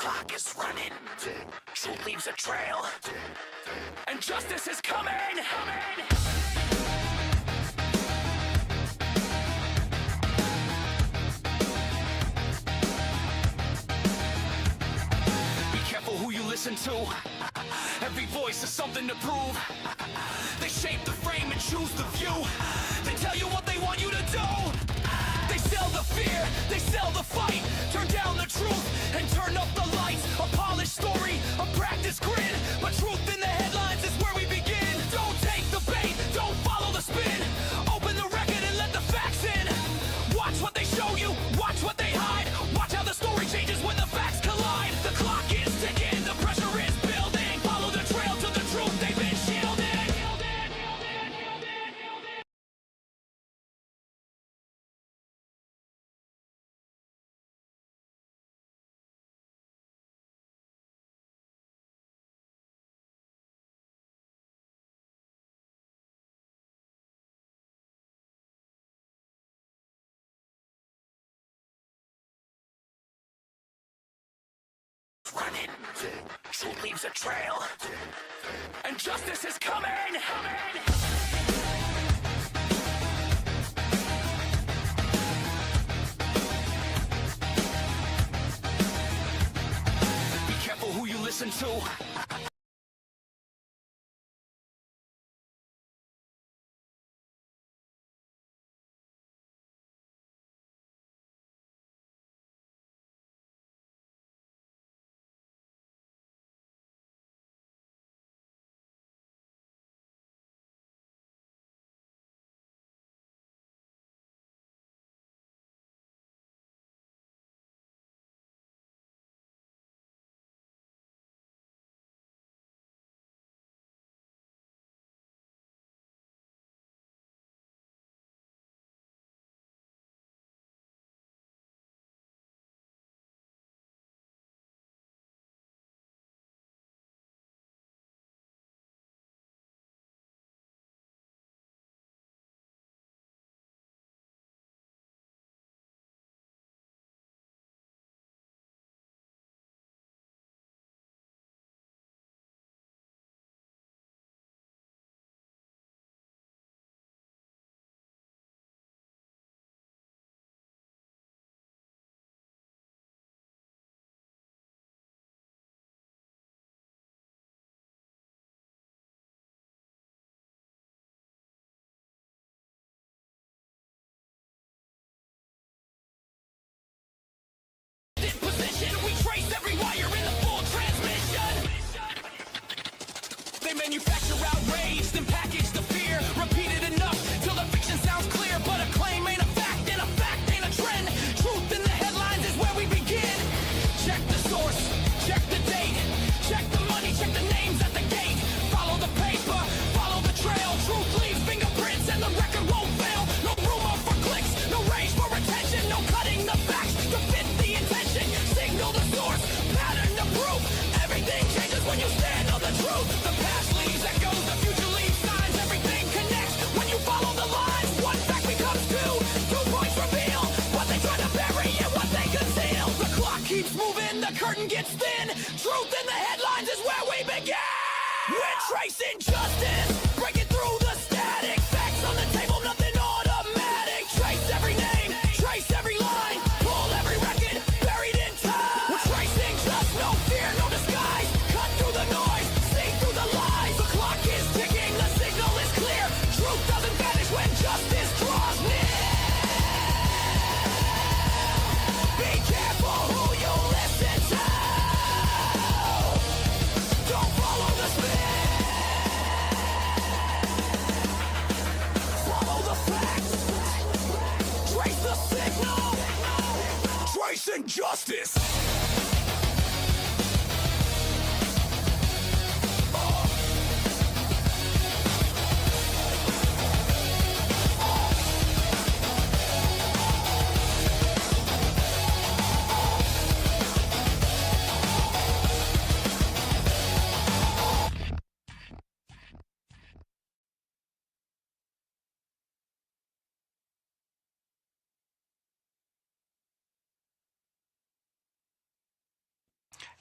clock is running. Truth leaves a trail, and justice is coming. Be careful who you listen to. Every voice has something to prove. They shape the frame and choose the view. They tell you what they want you to do. They sell the fear, they sell the fight. Turn down the truth and turn up the lights. A polished story, a practice grin. But truth in the headlines is where we begin. Don't take the bait, don't follow the spin. Open the record and let the facts in. Watch what they show you, watch what they hide. Watch how the story changes when the facts collide. The clock is ticking, the pressure is building. Follow the trail to the truth they've been shielding. Running, truth leaves a trail, and justice is coming. Be careful who you listen to. We trace every wire in the full transmission. They manufacture outrage, then package the fear. Repeat it enough till the fiction sounds clear. But a claim ain't a fact, and a fact ain't a trend. Truth in the headlines is where we begin. Check the source, check the date. Check the money, check the names at the gate. Follow the paper, follow the trail. Truth leaves fingerprints and the record won't fail. No rumor for clicks, no rage for attention. No cutting the facts to fit the intention. Signal the source, pattern the proof. Everything changes when you stand on the truth. The past leaves echoes, the future leaves signs. Everything connects when you follow the lines. One fact becomes two, 2 points reveal what they try to bury and what they conceal. The clock keeps moving, the curtain gets thin. Truth in the headlines is where we begin. We're tracing justice, breaking through the static. Facts on the table, nothing automatic. Trace every name, trace every line. Pull every record, buried in time. We're tracing just no fear, no disguise. Cut through the noise, see through the lies. The clock is ticking, the signal is clear. Truth doesn't vanish when justice draws near. Be careful who you listen to. Don't follow the spin. Follow the facts. Trace the signal. Tracing justice.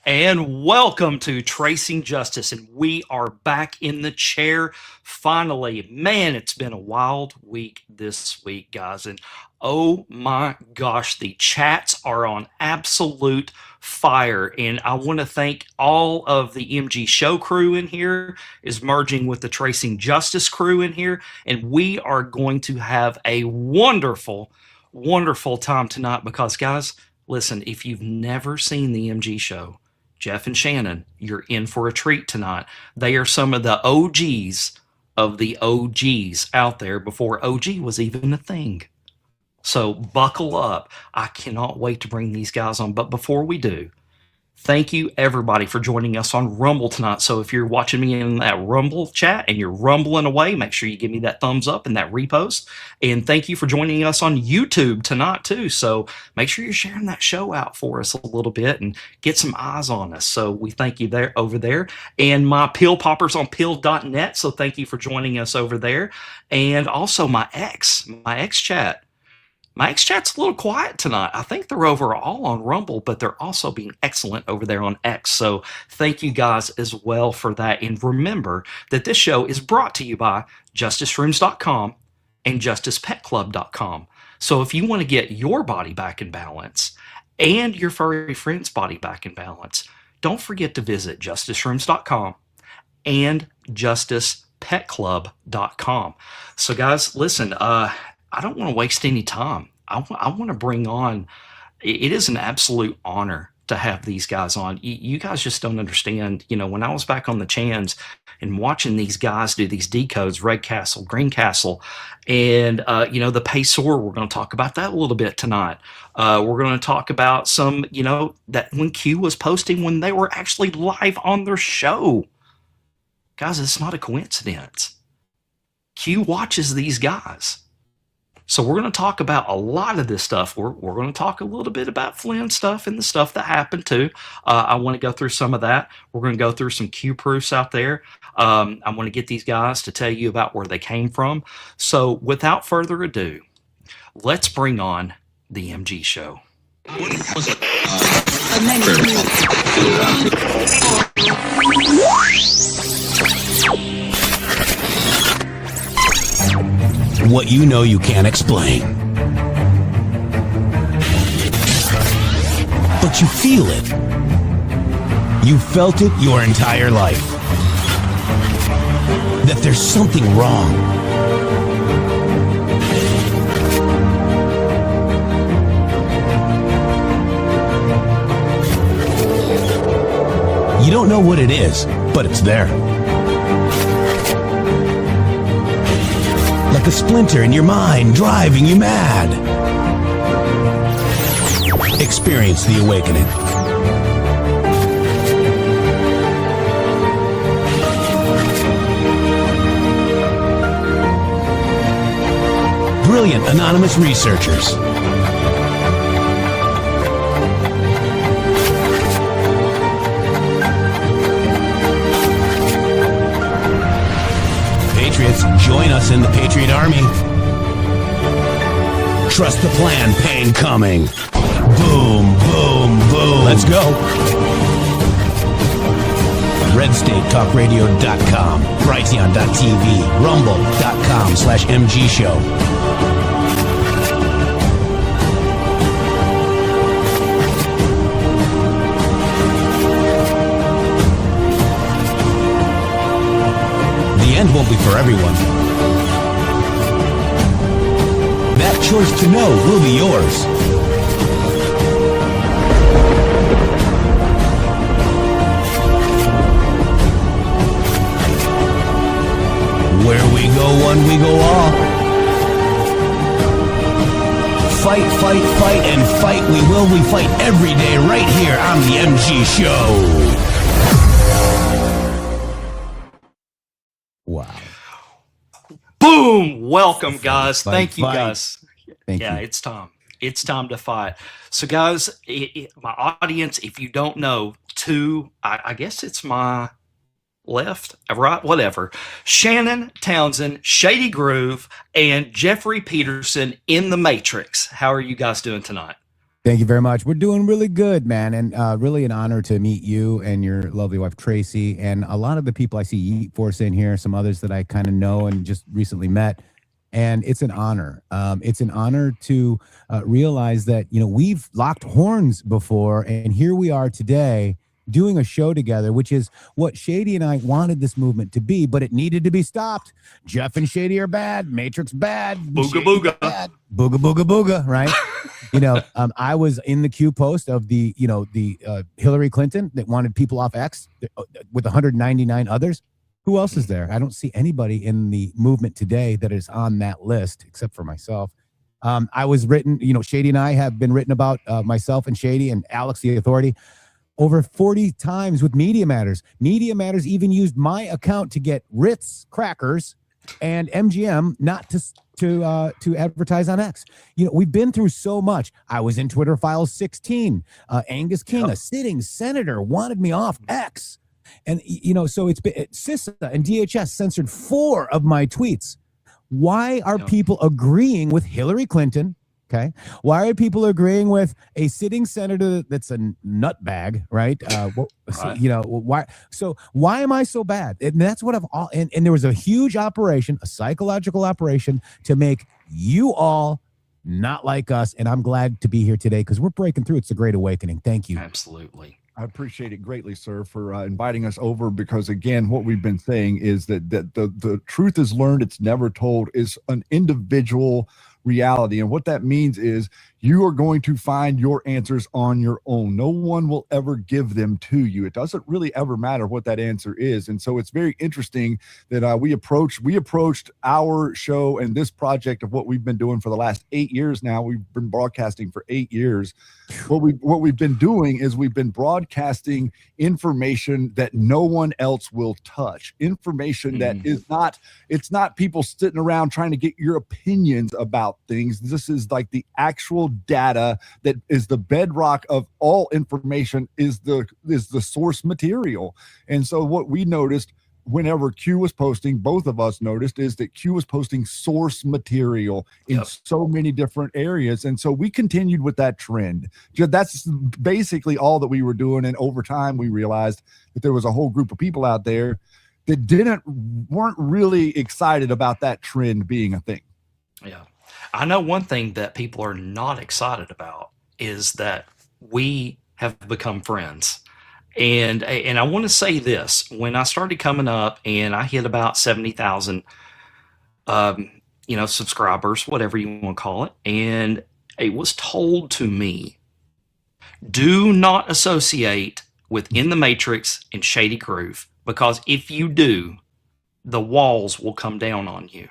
And welcome to Tracing Justice. And we are back in the chair finally. Man, it's been a wild week this week, guys. And oh my gosh, the chats are on absolute fire. And I want to thank all of the MG Show crew in here is merging with the Tracing Justice crew in here. And we are going to have a wonderful time tonight because, guys, listen, if you've never seen the MG Show, Jeff and Shannon, you're in for a treat tonight. They are some of the OGs of the OGs out there before OG was even a thing. So buckle up. I cannot wait to bring these guys on. But before we do, thank you, everybody, for joining us on Rumble tonight. So if you're watching me in that Rumble chat and you're rumbling away, make sure you give me that thumbs up and that repost. And thank you for joining us on YouTube tonight, too. So make sure you're sharing that show out for us a little bit and get some eyes on us. So we thank you there over there. And my Pill Poppers on Pill.net. So thank you for joining us over there. And also my X chat. My X-Chat's a little quiet tonight. I think they're overall on Rumble, but they're also being excellent over there on X. So thank you guys as well for that. And remember that this show is brought to you by JusticeRooms.com and JusticePetClub.com. So if you want to get your body back in balance and your furry friend's body back in balance, don't forget to visit JusticeRooms.com and JusticePetClub.com. So guys, listen, I don't want to waste any time. I want to bring on, it is an absolute honor to have these guys on. You guys just don't understand. You know, when I was back on the Chans and watching these guys do these decodes, Red Castle, Green Castle, and, the Paysor, we're going to talk about that a little bit tonight. We're going to talk about some, that when Q was posting when they were actually live on their show. Guys, it's not a coincidence. Q watches these guys. So we're going to talk about a lot of this stuff. We're going to talk a little bit about Flynn stuff and the stuff that happened too. I want to go through some of that. We're going to go through some Q proofs out there. I want to get these guys to tell you about where they came from. So without further ado, let's bring on the MG Show. What you know you can't explain. But you feel it. You felt it your entire life. That there's something wrong. You don't know what it is, but it's there. Like a splinter in your mind, driving you mad. Experience the awakening. Brilliant anonymous researchers. Patriots, join us in the Patriot Army. Trust the plan, pain coming. Boom, boom, boom. Let's go. RedStateTalkRadio.com, Brighteon.tv, Rumble.com/MG Show. The end won't be for everyone. That choice to know will be yours. Where we go one, we go all. Fight, fight, fight, and fight we will. We fight every day right here on the MG Show. Wow. Boom! Welcome, guys. Fight, Thank you, fight. guys. Thank you. It's time. It's time to fight. So, guys, my audience, if you don't know, I guess it's my left, right, whatever. Shannon Townsend, Shady Groove, and Jeffrey Peterson in the Matrix. How are you guys doing tonight? Thank you very much. We're doing really good, man, and really an honor to meet you and your lovely wife Tracy, and a lot of the people I see Yeet Force in here, some others that I kind of know and just recently met, and it's an honor. It's an honor to realize that we've locked horns before, and here we are today doing a show together, which is what Shady and I wanted this movement to be, but it needed to be stopped. Jeff and Shady are bad. Matrix bad. Booga Shady booga. bad. Booga booga booga. Right. I was in the Q post of the Hillary Clinton that wanted people off X with 199 others. Who else is there? I don't see anybody in the movement today that is on that list except for myself. I was written, Shady and I have been written about, myself and Shady and Alex the Authority, over 40 times with Media Matters. Media Matters even used my account to get Ritz crackers and MGM not to advertise on X. We've been through so much. I was in Twitter Files 16. Angus King, a sitting senator, wanted me off X. And, so it's been CISA and DHS censored 4 of my tweets. Why are people agreeing with Hillary Clinton? Okay. Why are people agreeing with a sitting senator that's a nutbag, right? Why? So why am I so bad? And that's what and there was a huge operation, a psychological operation to make you all not like us. And I'm glad to be here today because we're breaking through. It's a great awakening. Thank you. Absolutely. I appreciate it greatly, sir, for inviting us over, because again, what we've been saying is that the truth is learned, it's never told, is an individual reality. And what that means is you are going to find your answers on your own. No one will ever give them to you. It doesn't really ever matter what that answer is. And so it's very interesting that we approached our show and this project of what we've been doing for the last 8 years now. We've been broadcasting for 8 years. What we've been doing is we've been broadcasting information that no one else will touch. Information that it's not people sitting around trying to get your opinions about things. This is like the actual data that is the bedrock of all information, is the source material. And so what we noticed whenever Q was posting, both of us noticed, is that Q was posting source material in so many different areas. And so we continued with that trend. That's basically all that we were doing. And over time, we realized that there was a whole group of people out there that weren't really excited about that trend being a thing. Yeah. I know one thing that people are not excited about is that we have become friends. And I want to say this: when I started coming up and I hit about 70,000, subscribers, whatever you want to call it, and it was told to me, do not associate with In the Matrix and Shady Groove, because if you do, the walls will come down on you.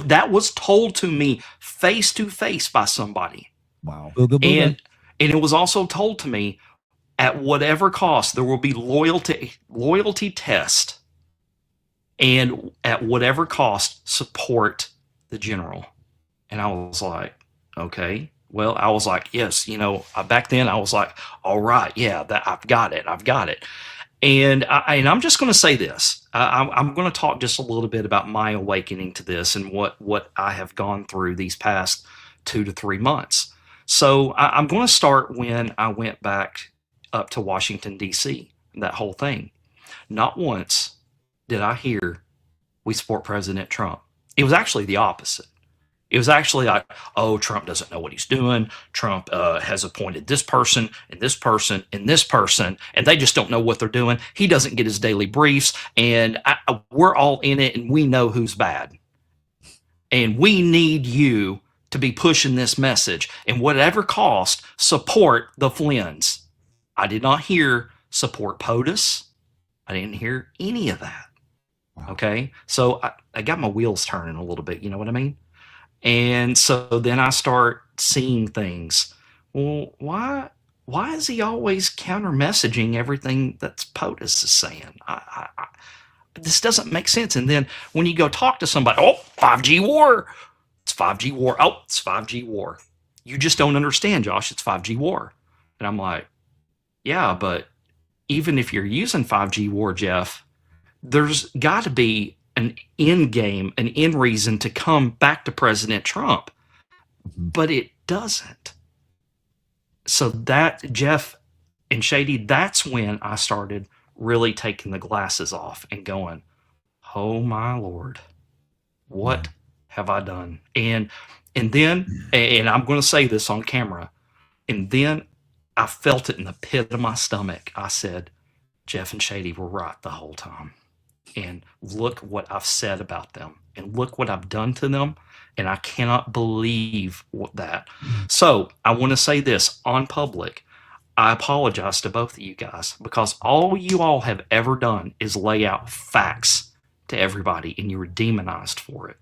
That was told to me face to face by somebody. Wow. And it was also told to me, at whatever cost, there will be loyalty test, and at whatever cost, support the general. And I was like, okay. Well, I was like, yes, back then I was like, all right, yeah, that I've got it. And I'm just going to say this. I'm going to talk just a little bit about my awakening to this and what I have gone through these past 2 to 3 months. So I'm going to start when I went back up to Washington, D.C., that whole thing. Not once did I hear we support President Trump. It was actually the opposite. It was actually like, oh, Trump doesn't know what he's doing. Trump has appointed this person and this person and this person, and they just don't know what they're doing. He doesn't get his daily briefs, and we're all in it, and we know who's bad. And we need you to be pushing this message. And whatever cost, support the Flynn's. I did not hear support POTUS. I didn't hear any of that. Wow. Okay? So I got my wheels turning a little bit, you know what I mean? And so then I start seeing things. Well, why is he always counter messaging everything that's POTUS is saying? This doesn't make sense. And then when you go talk to somebody, 5G war. It's 5G war. Oh, it's 5G war. You just don't understand, Josh. It's 5G war. And I'm like, yeah, but even if you're using 5G war, Jeff, there's got to be an end game, an end reason to come back to President Trump. But it doesn't. So that, Jeff and Shady, that's when I started really taking the glasses off and going, oh my Lord, what have I done? And then, and I'm going to say this on camera, and then I felt it in the pit of my stomach. I said, Jeff and Shady were right the whole time. And look what I've said about them, and look what I've done to them. And I cannot believe that. So I want to say this on public. I apologize to both of you guys, because all you all have ever done is lay out facts to everybody, and you were demonized for it.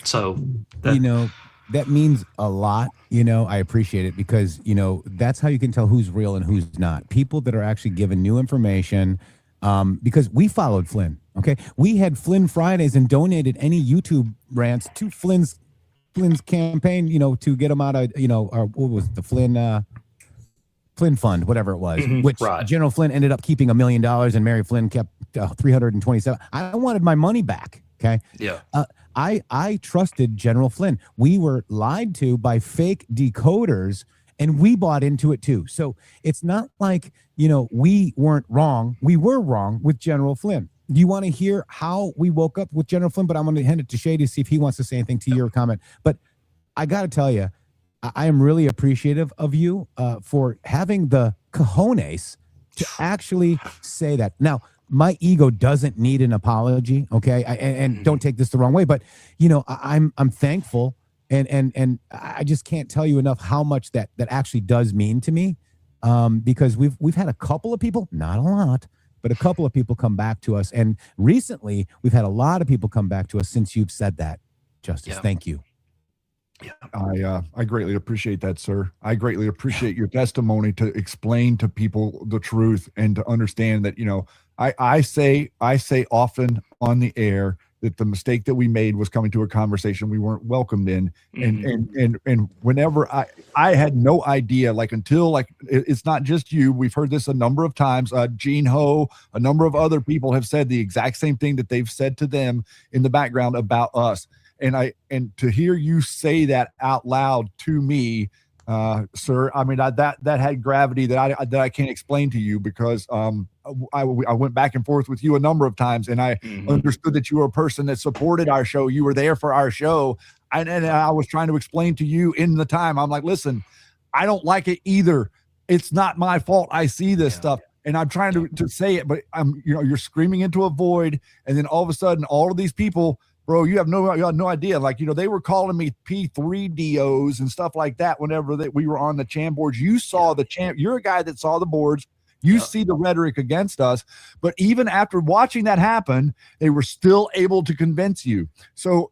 So, that means a lot. I appreciate it, because, that's how you can tell who's real and who's not. People that are actually given new information, because we followed Flynn. Okay. We had Flynn Fridays and donated any YouTube rants to Flynn's campaign, to get him out of, or what was it, the Flynn Fund, whatever it was, which right. General Flynn ended up keeping $1 million and Mary Flynn kept 327. I wanted my money back. Okay. Yeah. I trusted General Flynn. We were lied to by fake decoders, and we bought into it too. So it's not like, we weren't wrong. We were wrong with General Flynn. Do you want to hear how we woke up with General Flynn? But I'm going to hand it to Shady to see if he wants to say anything to your comment. But I got to tell you, I am really appreciative of you for having the cojones to actually say that. Now, my ego doesn't need an apology, okay? And don't take this the wrong way, but I'm thankful, and I just can't tell you enough how much that actually does mean to me, because we've had a couple of people, not a lot, but a couple of people come back to us, and recently we've had a lot of people come back to us since you've said that, Justice. Yeah. Thank you. Yeah. I greatly appreciate that, sir. I greatly appreciate your testimony to explain to people the truth and to understand that, I say often on the air that the mistake that we made was coming to a conversation we weren't welcomed in. And whenever I had no idea, until it's not just you, we've heard this a number of times. Gene Ho, a number of other people have said the exact same thing that they've said to them in the background about us. And to hear you say that out loud to me, sir, I mean, that had gravity that I can't explain to you, because I went back and forth with you a number of times, and I understood that you were a person that supported our show. You were there for our show. And I was trying to explain to you in the time, I'm like, listen, I don't like it either. It's not my fault. I see this stuff. And I'm trying to say it, but you're screaming into a void. And then all of a sudden, all of these people, bro, you have no idea. They were calling me P3DOs and stuff like that whenever we were on the Cham boards. You saw the Cham. You're a guy that saw the boards. You see the rhetoric against us. But even after watching that happen, they were still able to convince you. So,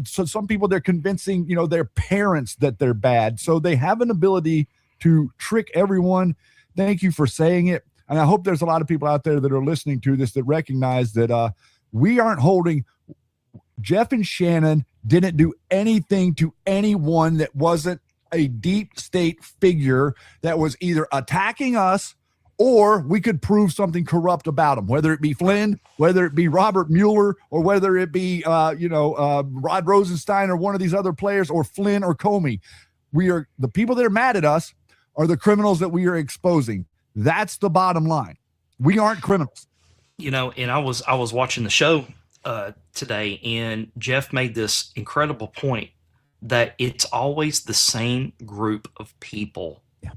so some people, they're convincing, their parents that they're bad. So they have an ability to trick everyone. Thank you for saying it. And I hope there's a lot of people out there that are listening to this that recognize that we aren't holding. Jeff and Shannon didn't do anything to anyone that wasn't a deep state figure that was either attacking us, or we could prove something corrupt about them, whether it be Flynn, whether it be Robert Mueller, or whether it be, Rod Rosenstein or one of these other players, or Flynn or Comey. The people that are mad at us are the criminals that we are exposing. That's the bottom line. We aren't criminals. And I was watching the show today, and Jeff made this incredible point that it's always the same group of people. Yeah.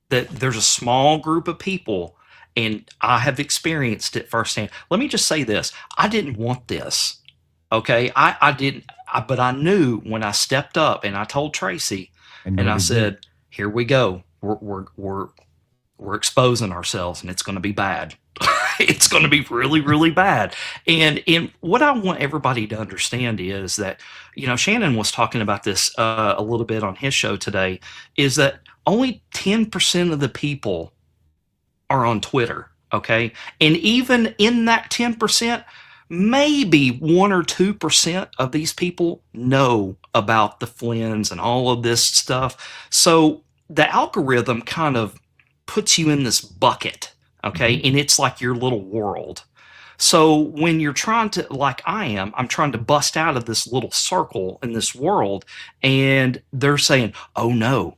That there's a small group of people, and I have experienced it firsthand. Let me just say this. I didn't want this. Okay. I didn't, but I knew when I stepped up and I told Tracy, and I said, here we go. We're exposing ourselves, and it's going to be bad. It's going to be really, really bad. And what I want everybody to understand is that, Shannon was talking about this a little bit on his show today, is that only 10% of the people are on Twitter. Okay. And even in that 10%, maybe 1 or 2% of these people know about the Flynn's and all of this stuff. So the algorithm kind of puts you in this bucket. Okay. And it's like your little world. So when you're trying to, like I'm trying to bust out of this little circle in this world, and they're saying, oh no,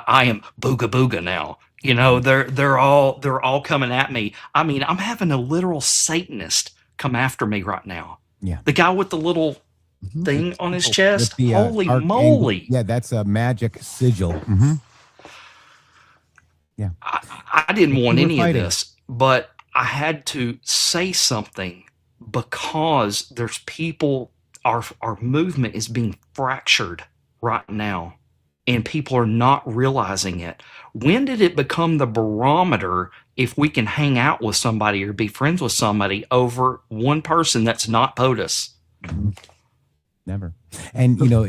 I am booga booga now. You know, they're all coming at me. I mean, I'm having a literal Satanist come after me right now. Yeah. The guy with the little thing on his chest. With the, Holy archangel. moly. Yeah, that's a magic sigil. Mm-hmm. Yeah. I didn't want You were any fighting. of this, but I had to say something because there's people, our movement is being fractured right now, and people are not realizing it. When did it become the barometer if we can hang out with somebody or be friends with somebody over one person that's not POTUS? Never. And you know,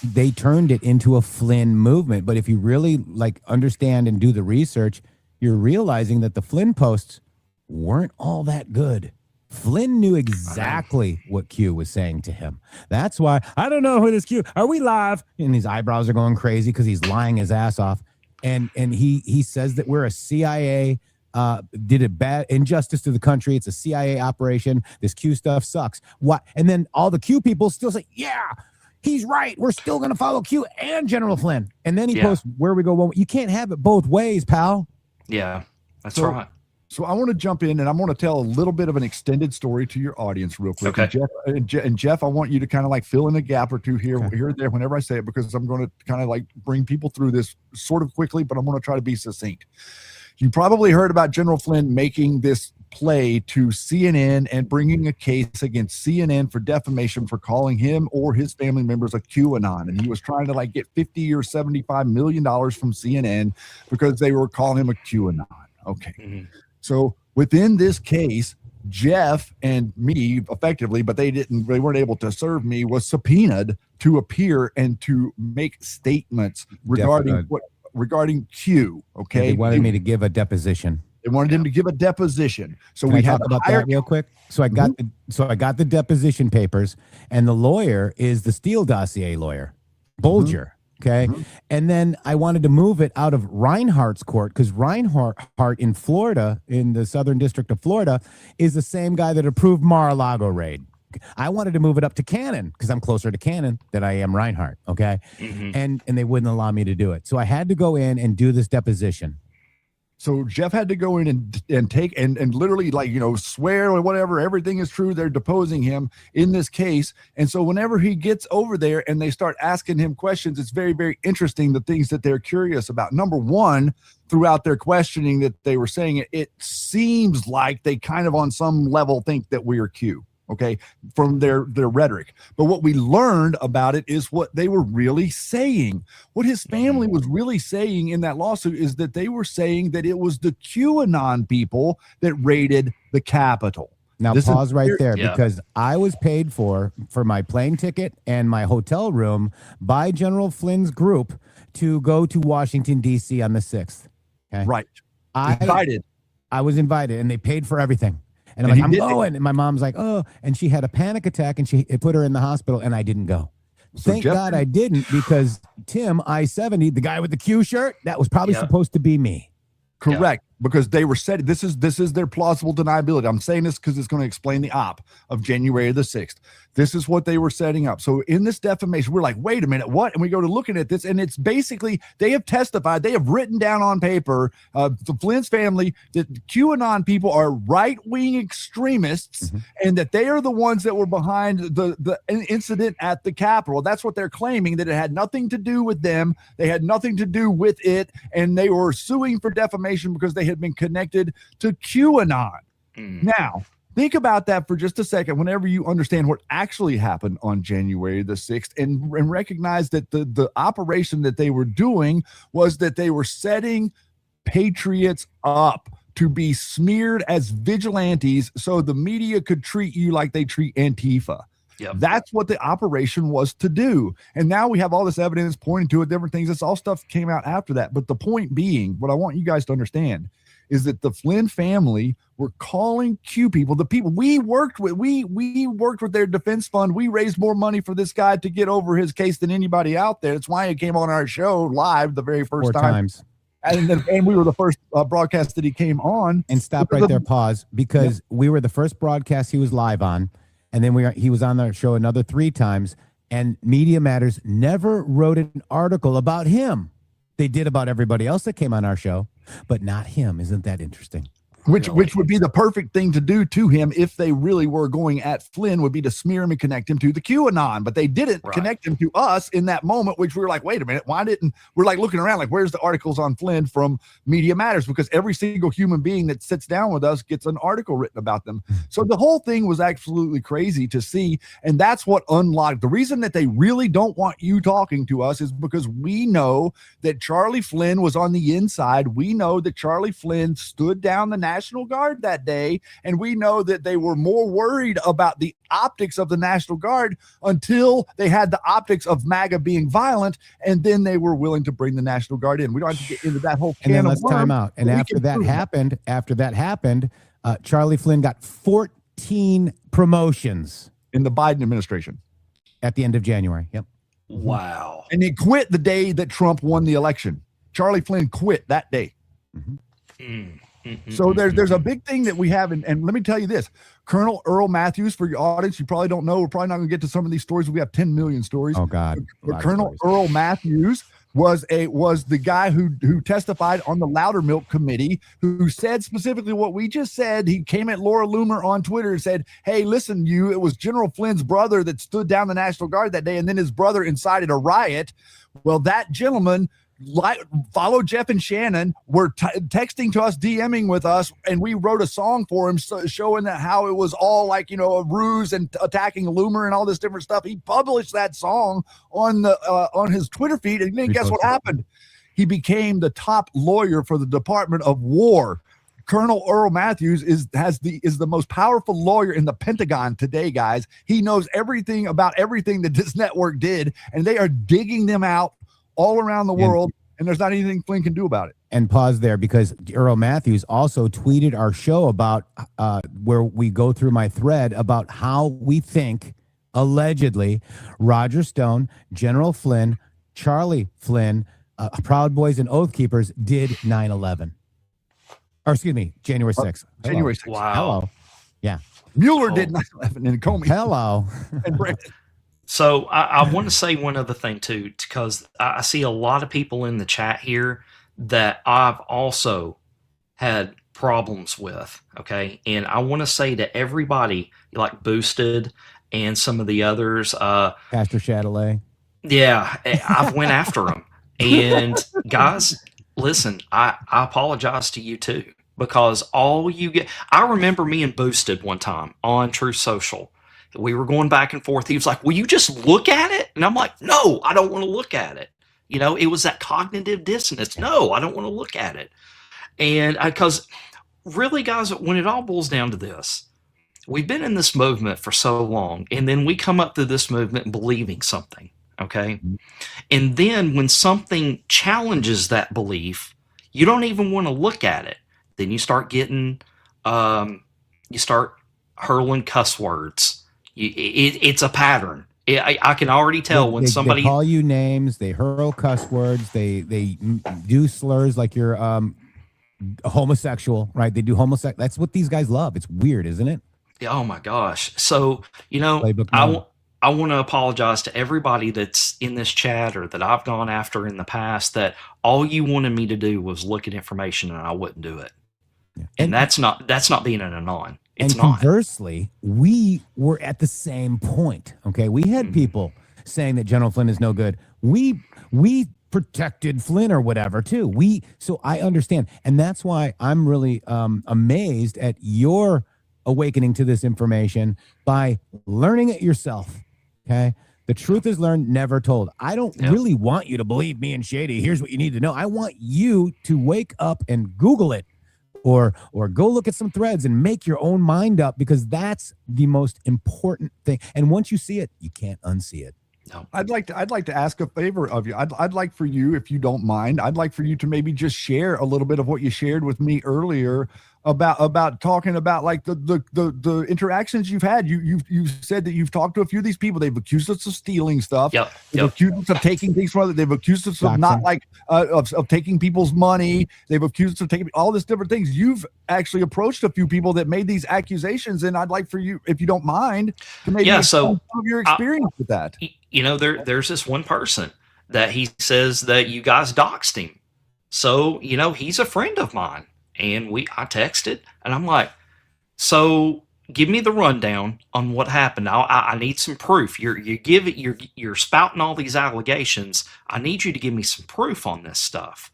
they turned it into a Flynn movement. But if you really like understand and do the research, you're realizing that the Flynn posts weren't all that good. Flynn knew exactly what Q was saying to him. That's why I don't know who this Q. Are we live? And his eyebrows are going crazy because he's lying his ass off. And he says that we're a CIA. Did a bad injustice to the country. It's a CIA operation. This Q stuff sucks. What? And then all the Q people still say, yeah, he's right. We're still going to follow Q and General Flynn. And then he posts where we go. Well, you can't have it both ways, pal. Yeah, that's So- right. So I want to jump in and I'm going to tell a little bit of an extended story to your audience real quick. Okay. And Jeff, I want you to kind of like fill in a gap or two here or there whenever I say it, because I'm going to kind of like bring people through this sort of quickly, but I'm going to try to be succinct. You probably heard about General Flynn making this play to CNN and bringing a case against CNN for defamation for calling him or his family members a QAnon. And he was trying to like get $50 or $75 million from CNN because they were calling him a QAnon. Okay. Mm-hmm. So within this case, Jeff and me effectively, but they weren't able to serve me, was subpoenaed to appear and to make statements regarding Q. Okay. They wanted me to give a deposition. They wanted him to give a deposition. So Can we I had talk about that real quick. So I got I got the deposition papers, and the lawyer is the Steele dossier lawyer, Bolger. Okay. And then I wanted to move it out of Reinhardt's court because Reinhardt in Florida, in the Southern District of Florida, is the same guy that approved Mar-a-Lago raid. I wanted to move it up to Cannon because I'm closer to Cannon than I am Reinhardt. Okay. And they wouldn't allow me to do it. So I had to go in and do this deposition. So Jeff had to go in and take and literally like, you know, swear or whatever, everything is true. They're deposing him in this case. And so whenever he gets over there and they start asking him questions, it's very, very interesting, the things that they're curious about. Number one, throughout their questioning that they were saying, it seems like they kind of on some level think that we are Q. Okay, from their rhetoric. But what we learned about it is what they were really saying. What his family was really saying in that lawsuit is that they were saying that it was the QAnon people that raided the Capitol. Now This is pause right very- there Yeah. because I was paid for my plane ticket and my hotel room by General Flynn's group to go to Washington, D.C. on the 6th. Okay. Right. I was invited and they paid for everything. And I'm And like, he I'm did- going. And my mom's like, oh, and she had a panic attack and it put her in the hospital and I didn't go. So Thank Jeff- God I didn't because Tim, I-70, the guy with the Q shirt, that was probably Yeah. supposed to be me. Correct, because they were said this is their plausible deniability. I'm saying this because it's going to explain the op of January the 6th. This is what they were setting up. So in this defamation, we're like, wait a minute, what? And we go to looking at this, and it's basically they have testified, they have written down on paper, the Flynn's family, that QAnon people are right-wing extremists, and that they are the ones that were behind the incident at the Capitol. That's what they're claiming, that it had nothing to do with them. They had nothing to do with it, and they were suing for defamation because they had been connected to QAnon. Now, think about that for just a second whenever you understand what actually happened on January the 6th and recognize that the operation that they were doing was that they were setting patriots up to be smeared as vigilantes so the media could treat you like they treat Antifa. Yep. That's what the operation was to do. And now we have all this evidence pointing to it, different things. It's all stuff came out after that. But the point being, what I want you guys to understand is that the Flynn family were calling Q people, the people we worked with. We worked with their defense fund. We raised more money for this guy to get over his case than anybody out there. That's why he came on our show live the very first 4 time. times. And we were the first broadcast that he came on. And stop right there, pause, because we were the first broadcast he was live on. And then he was on our show another 3 times. And Media Matters never wrote an article about him. they did about everybody else that came on our show, but not him. Isn't that interesting? Which would be the perfect thing to do to him if they really were going at Flynn, would be to smear him and connect him to the QAnon. But they didn't connect him to us in that moment, which we were like, wait a minute, why didn't we're like looking around like, where's the articles on Flynn from Media Matters? Because every single human being that sits down with us gets an article written about them. So the whole thing was absolutely crazy to see. And that's what unlocked the reason that they really don't want you talking to us is because we know that Charlie Flynn was on the inside. We know that Charlie Flynn stood down the National Guard that day, and we know that they were more worried about the optics of the National Guard until they had the optics of MAGA being violent, and then they were willing to bring the National Guard in. We don't have to get into that whole can and then of let's worms, time out. And after that happened, Charlie Flynn got 14 promotions in the Biden administration at the end of January. Yep. Wow. And he quit the day that Trump won the election. Charlie Flynn quit that day. So there's a big thing that we have, and let me tell you this: Colonel Earl Matthews, for your audience, you probably don't know. We're probably not going to get to some of these stories. We have 10 million stories. Oh God! But Colonel Earl Matthews was the guy who testified on the Loudermilk Committee, who said specifically what we just said. He came at Laura Loomer on Twitter and said, "Hey, listen, it was General Flynn's brother that stood down the National Guard that day, and then his brother incited a riot." Well, that gentleman follow Jeff and Shannon were texting to us, DMing with us, and we wrote a song for him showing that how it was all like, a ruse and attacking Loomer and all this different stuff. He published that song on his Twitter feed, and then guess what happened? He became the top lawyer for the Department of War. Colonel Earl Matthews is the most powerful lawyer in the Pentagon today, guys. He knows everything about everything that this network did, and they are digging them out all around the world, and there's not anything Flynn can do about it. And pause there, because Earl Matthews also tweeted our show about where we go through my thread about how we think, allegedly, Roger Stone, General Flynn, Charlie Flynn, Proud Boys and Oath Keepers did 9/11. Or excuse me, January 6th. January 6th. Wow. Hello. Yeah. Mueller did 9/11 and Comey. Hello. And Brandon. So I want to say one other thing too, because I see a lot of people in the chat here that I've also had problems with. Okay. And I want to say to everybody, like Boosted and some of the others, Pastor Chatelet. yeah, I've went after them. And guys, listen, I apologize to you too, because all you get, I remember me and Boosted one time on Truth Social. We were going back and forth. He was like, will you just look at it? And I'm like, no, I don't want to look at it. It was that cognitive dissonance. No, I don't want to look at it. And because really, guys, when it all boils down to this, we've been in this movement for so long, and then we come up through this movement believing something, okay? And then when something challenges that belief, you don't even want to look at it. Then you start getting, you start hurling cuss words. It's a pattern. I can already tell when somebody they call you names, they hurl cuss words, they do slurs like you're homosexual, right? They do homosexual. That's what these guys love. It's weird, isn't it? Oh my gosh! So I want to apologize to everybody that's in this chat or that I've gone after in the past. That all you wanted me to do was look at information, and I wouldn't do it. Yeah. And that's not being an anon. It's and conversely, we were at the same point. Okay, we had people saying that General Flynn is no good. We protected Flynn or whatever too. So I understand, and that's why I'm really amazed at your awakening to this information by learning it yourself. Okay, the truth is learned, never told. I don't really want you to believe me and Shady. Here's what you need to know. I want you to wake up and Google it. Or go look at some threads and make your own mind up, because that's the most important thing. And once you see it, you can't unsee it. No. I'd like to ask a favor of you. I'd like for you, if you don't mind, I'd like for you to maybe just share a little bit of what you shared with me earlier about talking about like the interactions you've had. You've said that you've talked to a few of these people. They've accused us of stealing stuff. They've accused us of taking things from others. They've accused us of not like of taking people's money. They've accused us of taking all these different things. You've actually approached a few people that made these accusations, and I'd like for you, if you don't mind, to maybe so some of your experience with that. There's this one person that he says that you guys doxed him. So, he's a friend of mine. And I texted, and I'm like, so give me the rundown on what happened. I need some proof. You're spouting all these allegations. I need you to give me some proof on this stuff.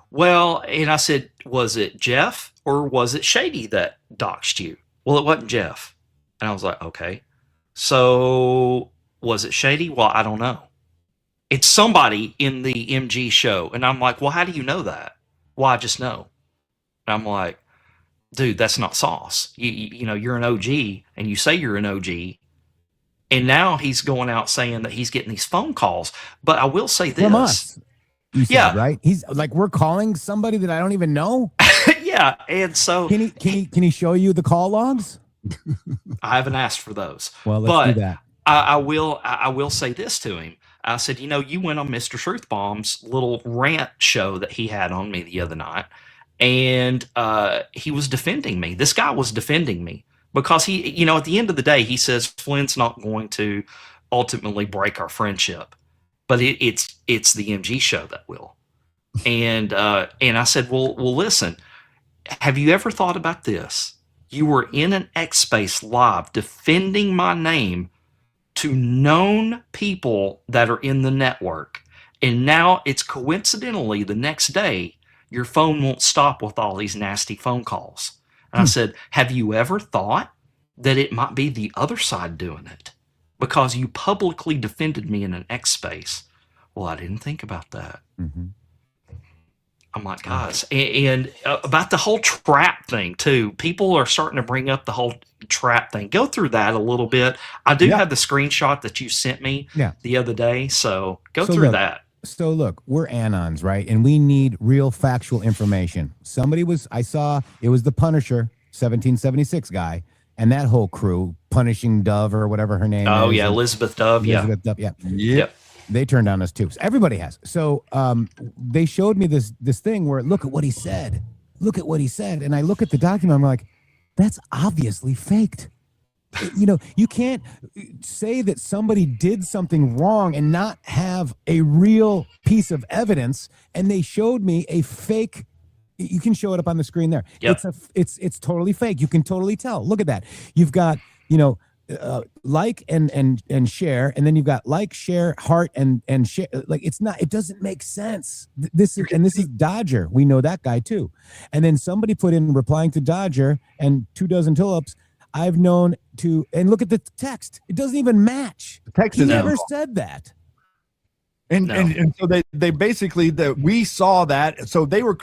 Well, and I said, was it Jeff or was it Shady that doxed you? Well, it wasn't Jeff. And I was like, okay. So was it Shady? Well, I don't know. It's somebody in the MG show. And I'm like, well, how do you know that? Well, I just know. And I'm like, dude, that's not sauce. You're an OG and you say you're an OG. And now he's going out saying that he's getting these phone calls. But I will say this. From us. You said, Yeah. right? He's like, we're calling somebody that I don't even know. Yeah. And so Can he show you the call logs? I haven't asked for those. Well, let's do that. I will say this to him. I said, you went on Mr. Truthbomb's little rant show that he had on me the other night. And he was defending me. This guy was defending me because he, at the end of the day, he says Flynn's not going to ultimately break our friendship, but it's the MG show that will. And I said, well, listen, have you ever thought about this? You were in an X Space live defending my name to known people that are in the network, and now it's coincidentally the next day your phone won't stop with all these nasty phone calls. And I said, have you ever thought that it might be the other side doing it? Because you publicly defended me in an X Space. Well, I didn't think about that. Mm-hmm. I'm like, guys, and about the whole trap thing too. People are starting to bring up the whole trap thing. Go through that a little bit. I do have the screenshot that you sent me the other day. So go through that. So look, we're Anons, right? And we need real factual information. I saw it was the Punisher 1776 guy and that whole crew, Punishing Dove or whatever her name is. Oh, yeah, Elizabeth Dove. Elizabeth Dove, yeah. Yep. They turned on us too. So everybody has. So they showed me this thing where look at what he said. Look at what he said. And I look at the document, I'm like, that's obviously faked. You can't say that somebody did something wrong and not have a real piece of evidence. And they showed me a fake. You can show it up on the screen there. Yep. It's totally fake. You can totally tell. Look at that. You've got, like and share, and then you've got like, share, heart, and share. Like it doesn't make sense. This is Dodger. We know that guy too. And then somebody put in replying to Dodger and 24 tulips. I've known to, and look at the text. It doesn't even match. The text He is never wrong. said that. And so they basically that we saw that. So they were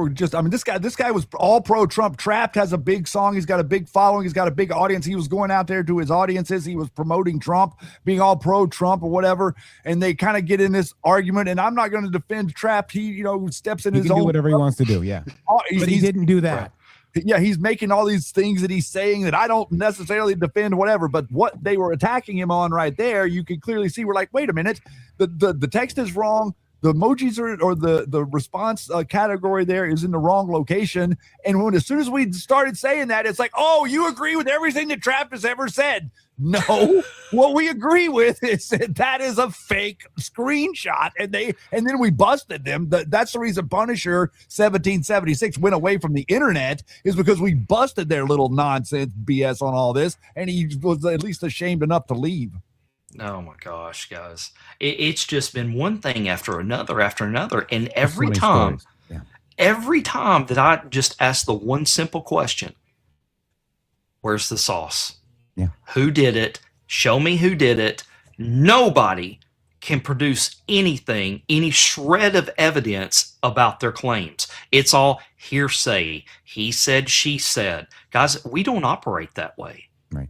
just, I mean, this guy was all pro Trump. Trapped has a big song. He's got a big following. He's got a big audience. He was going out there to his audiences. He was promoting Trump, being all pro Trump or whatever. And they kind of get in this argument. And I'm not going to defend Trapped. He, steps in He his can own. do whatever he wants to do. Yeah. But He didn't do that. Yeah, he's making all these things that he's saying that I don't necessarily defend, whatever. But what they were attacking him on right there, you can clearly see. We're like, wait a minute, the text is wrong. The emojis or the response category there is in the wrong location. And as soon as we started saying that, it's like, oh, you agree with everything that Trapp has ever said. No, what we agree with is that is a fake screenshot, and then we busted them. That's the reason Punisher 1776 went away from the internet, is because we busted their little nonsense BS on all this, and he was at least ashamed enough to leave. Oh my gosh, guys. It's just been one thing after another, and every Funny time, stories. every time that I just ask the one simple question, where's the sauce? Yeah. Who did it? Show me who did it. Nobody can produce anything, any shred of evidence about their claims. It's all hearsay. He said, she said. Guys, we don't operate that way. Right.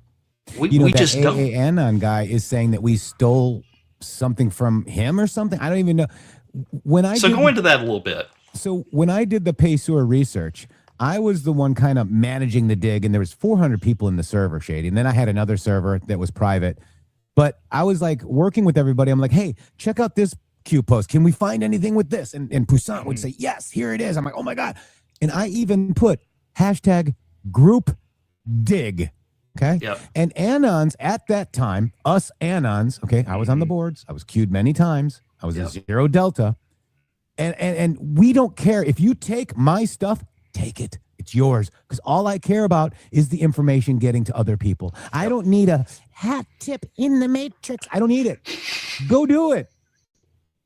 We that just don't. Anon guy is saying that we stole something from him or something. I don't even know. So go into that a little bit. So when I did the Payseur research, I was the one kind of managing the dig, and there was 400 people in the server, Shady. And then I had another server that was private. But I was like working with everybody. I'm like, hey, check out this Q post. Can we find anything with this? And Poussin would say, yes, here it is. I'm like, oh my God. And I even put hashtag group dig Okay. Yep. And Anons at that time, us Anons, okay, I was on the boards. I was queued many times. I was a Yep. Zero Delta. And we don't care. If you take my stuff, take it. It's yours. Because all I care about is the information getting to other people. I don't need a hat tip in the matrix. I don't need it. Go do it.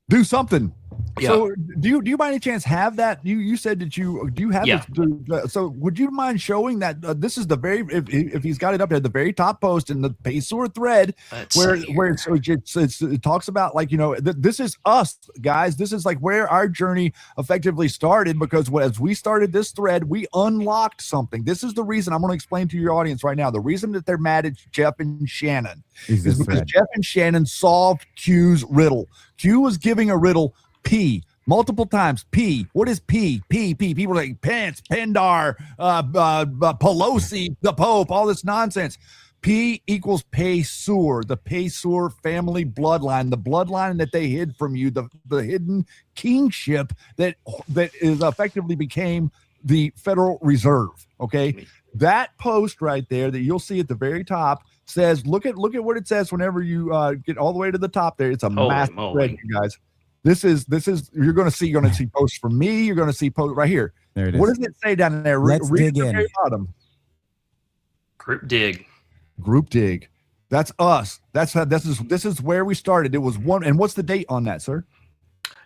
Do something. Yeah. So do you by any chance have that? You said that you do you have Yeah. this, so would you mind showing that this is the very if he's got it up at the very top post in the Paysor thread Let's where see where it talks about like this is us guys, this is like where our journey effectively started, because as we started this thread we unlocked something. This is the reason I'm going to explain to your audience right now. The reason that they're mad at Jeff and Shannon Is is this because thread. Jeff and Shannon solved Q's riddle. Q was giving a riddle P multiple times. P. What is P? P. People are like Pence, Pendar, Pelosi, the Pope, all this nonsense. P equals Paysor, the Paysor family bloodline, the bloodline that they hid from you, the hidden kingship that is effectively became the Federal Reserve. Okay. That post right there that you'll see at the very top says, look at what it says whenever you get all the way to the top there. It's a Holy massive moly. thread, you guys. This is you're going to see posts from me. You're going to see posts right here. There it is. What does it say down there? Let's Read dig at the in. very bottom. Group dig. Group dig. That's us. This is where we started. It was one. And what's the date on that, sir?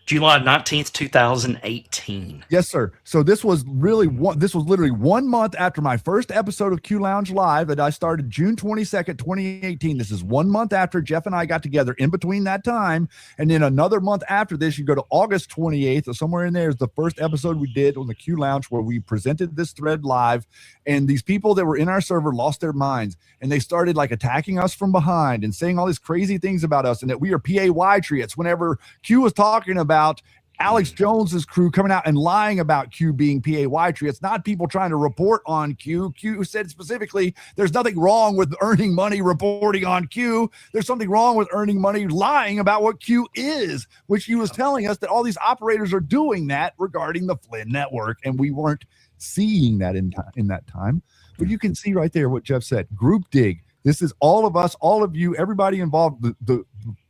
July 19th, 2018. Yes, sir. So this was literally 1 month after my first episode of Q Lounge Live that I started June 22nd, 2018. This is 1 month after Jeff and I got together. In between that time, and then another month after this, you go to August 28th, or somewhere in there is the first episode we did on the Q Lounge where we presented this thread live. And these people that were in our server lost their minds, and they started like attacking us from behind and saying all these crazy things about us and that we are patriots. Whenever Q was talking about Alex Jones's crew coming out and lying about Q being patriots, not people trying to report on Q. Q said specifically, there's nothing wrong with earning money reporting on Q. There's something wrong with earning money lying about what Q is, which he was telling us that all these operators are doing that regarding the Flynn network, and we weren't seeing that in that time. But you can see right there what Jeff said. Group dig. This is all of us, all of you, everybody involved. The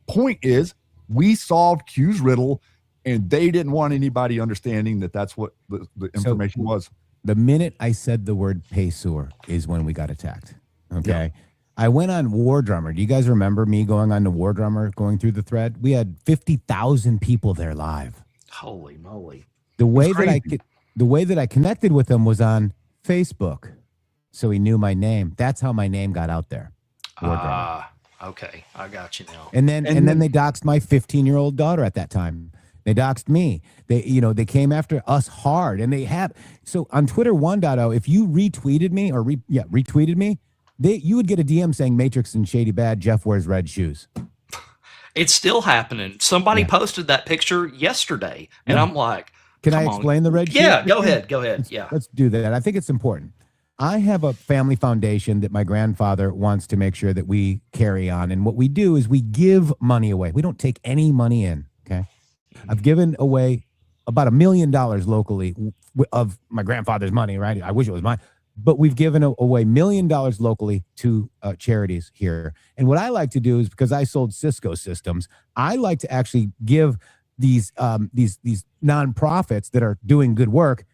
point is we solved Q's riddle, and they didn't want anybody understanding that that's what the information was. The minute I said the word Paysor is when we got attacked. Okay. Yeah. I went on War Drummer. Do you guys remember me going on to War Drummer, going through the thread? We had 50,000 people there live. Holy moly. The way crazy. the way that I connected with him was on Facebook. So he knew my name. That's how my name got out there. War Drummer. Okay. I got you now. And then they doxed my 15-year-old daughter at that time. They doxed me. They came after us hard, and they have. So on Twitter 1.0, if you retweeted me or retweeted me, you would get a DM saying Matrix and Shady Bad, Jeff wears red shoes. It's still happening. Somebody Yeah. posted that picture yesterday, and Yeah. I'm like, Can I come on. explain the red shoes? Yeah, go ahead. Go ahead. Yeah. Let's do that. I think it's important. I have a family foundation that my grandfather wants to make sure that we carry on. And what we do is we give money away. We don't take any money in. Okay. I've given away about $1 million locally of my grandfather's money, right? I wish it was mine, but we've given away $1 million locally to charities here. And what I like to do is, because I sold Cisco systems, I like to actually give these nonprofits that are doing good work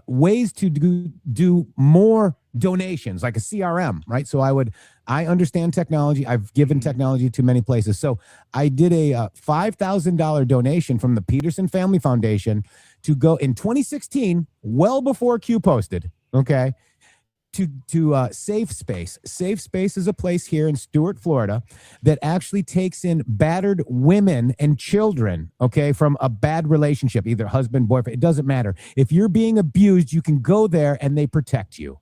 ways to do more donations, like a CRM, right? So I understand technology. I've given technology to many places. So I did a $5,000 donation from the Peterson Family Foundation to go in 2016, well before Q posted, okay, to Safe Space. Safe Space is a place here in Stuart, Florida, that actually takes in battered women and children, okay, from a bad relationship, either husband, boyfriend, it doesn't matter. If you're being abused, you can go there and they protect you.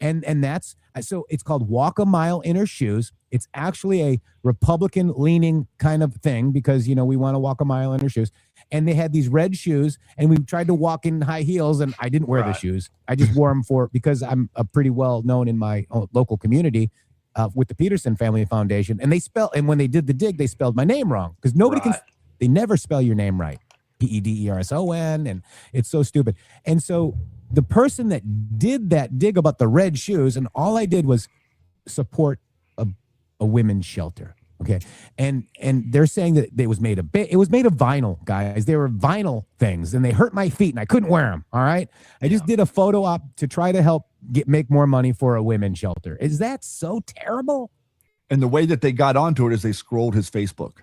And that's, so it's called Walk a Mile in Her Shoes. It's actually a Republican leaning kind of thing because, we want to walk a mile in her shoes. And they had these red shoes, and we tried to walk in high heels, and I didn't wear the shoes. I just wore them because I'm pretty well known in my local community with the Peterson Family Foundation. And when they did the dig, they spelled my name wrong because they never spell your name right. Pederson, and it's so stupid. And so the person that did that dig about the red shoes, and all I did was support a women's shelter. Okay. And they're saying that it was made of vinyl, guys. They were vinyl things and they hurt my feet and I couldn't wear them. All right. I just did a photo op to try to help make more money for a women's shelter. Is that so terrible? And the way that they got onto it is they scrolled his Facebook.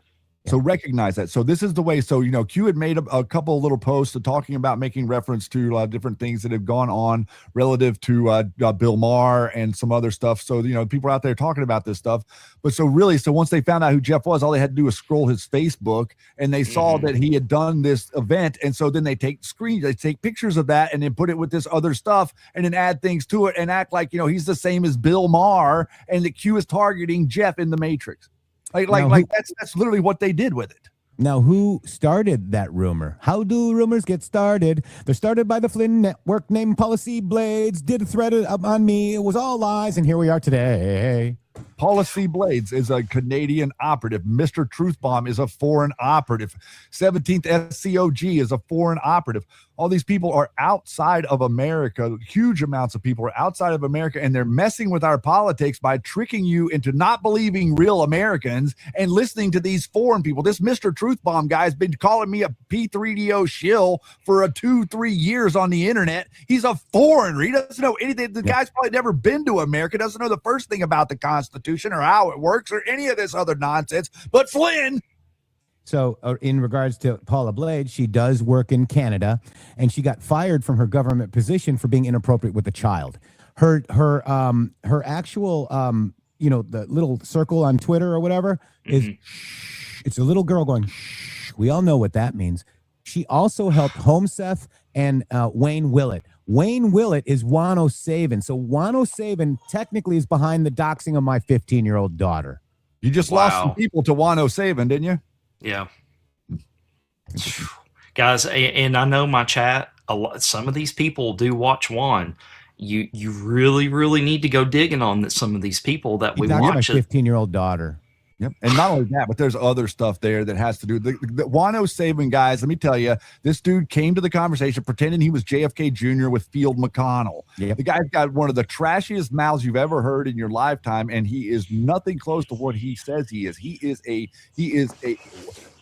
So recognize that. So this is the way. So, Q had made a couple of little posts talking about making reference to different things that have gone on relative to Bill Maher and some other stuff. So, people are out there talking about this stuff. But so once they found out who Jeff was, all they had to do was scroll his Facebook and they saw that he had done this event. And so then they take pictures of that and then put it with this other stuff and then add things to it and act like, he's the same as Bill Maher and that Q is targeting Jeff in the Matrix. That's literally what they did with it. Now, who started that rumor? How do rumors get started? They're started by the Flynn network named Policy Blades. Did a thread up on me. It was all lies, and here we are today. Policy Blades is a Canadian operative. Mr. Truth Bomb is a foreign operative. 17th SCOG is a foreign operative. All these people are outside of America. Huge amounts of people are outside of America, and they're messing with our politics by tricking you into not believing real Americans and listening to these foreign people. This Mr. Truth Bomb guy has been calling me a P3DO shill for 2-3 years on the internet. He's a foreigner. He doesn't know anything. The guy's probably never been to America, doesn't know the first thing about the Constitution or how it works or any of this other nonsense. But Flynn. So in regards to Paula Blade, she does work in Canada, and she got fired from her government position for being inappropriate with a child. Her actual, the little circle on Twitter or whatever is, it's a little girl going, shh. We all know what that means. She also helped Homeseth and Wayne Willett. Wayne Willett is Juan O'Savin. So Juan O'Savin technically is behind the doxing of my 15-year-old daughter. You just lost some people to Juan O'Savin, didn't you? Yeah. Guys, and I know my chat, some of these people do watch Juan. You really, really need to go digging on some of these people that we watch. My 15-year-old daughter. Yep. And not only that, but there's other stuff there that has to do the Juan O'Savin guys. Let me tell you, this dude came to the conversation pretending he was JFK Jr. with Field McConnell. Yep. The guy's got one of the trashiest mouths you've ever heard in your lifetime, and he is nothing close to what he says he is. He is a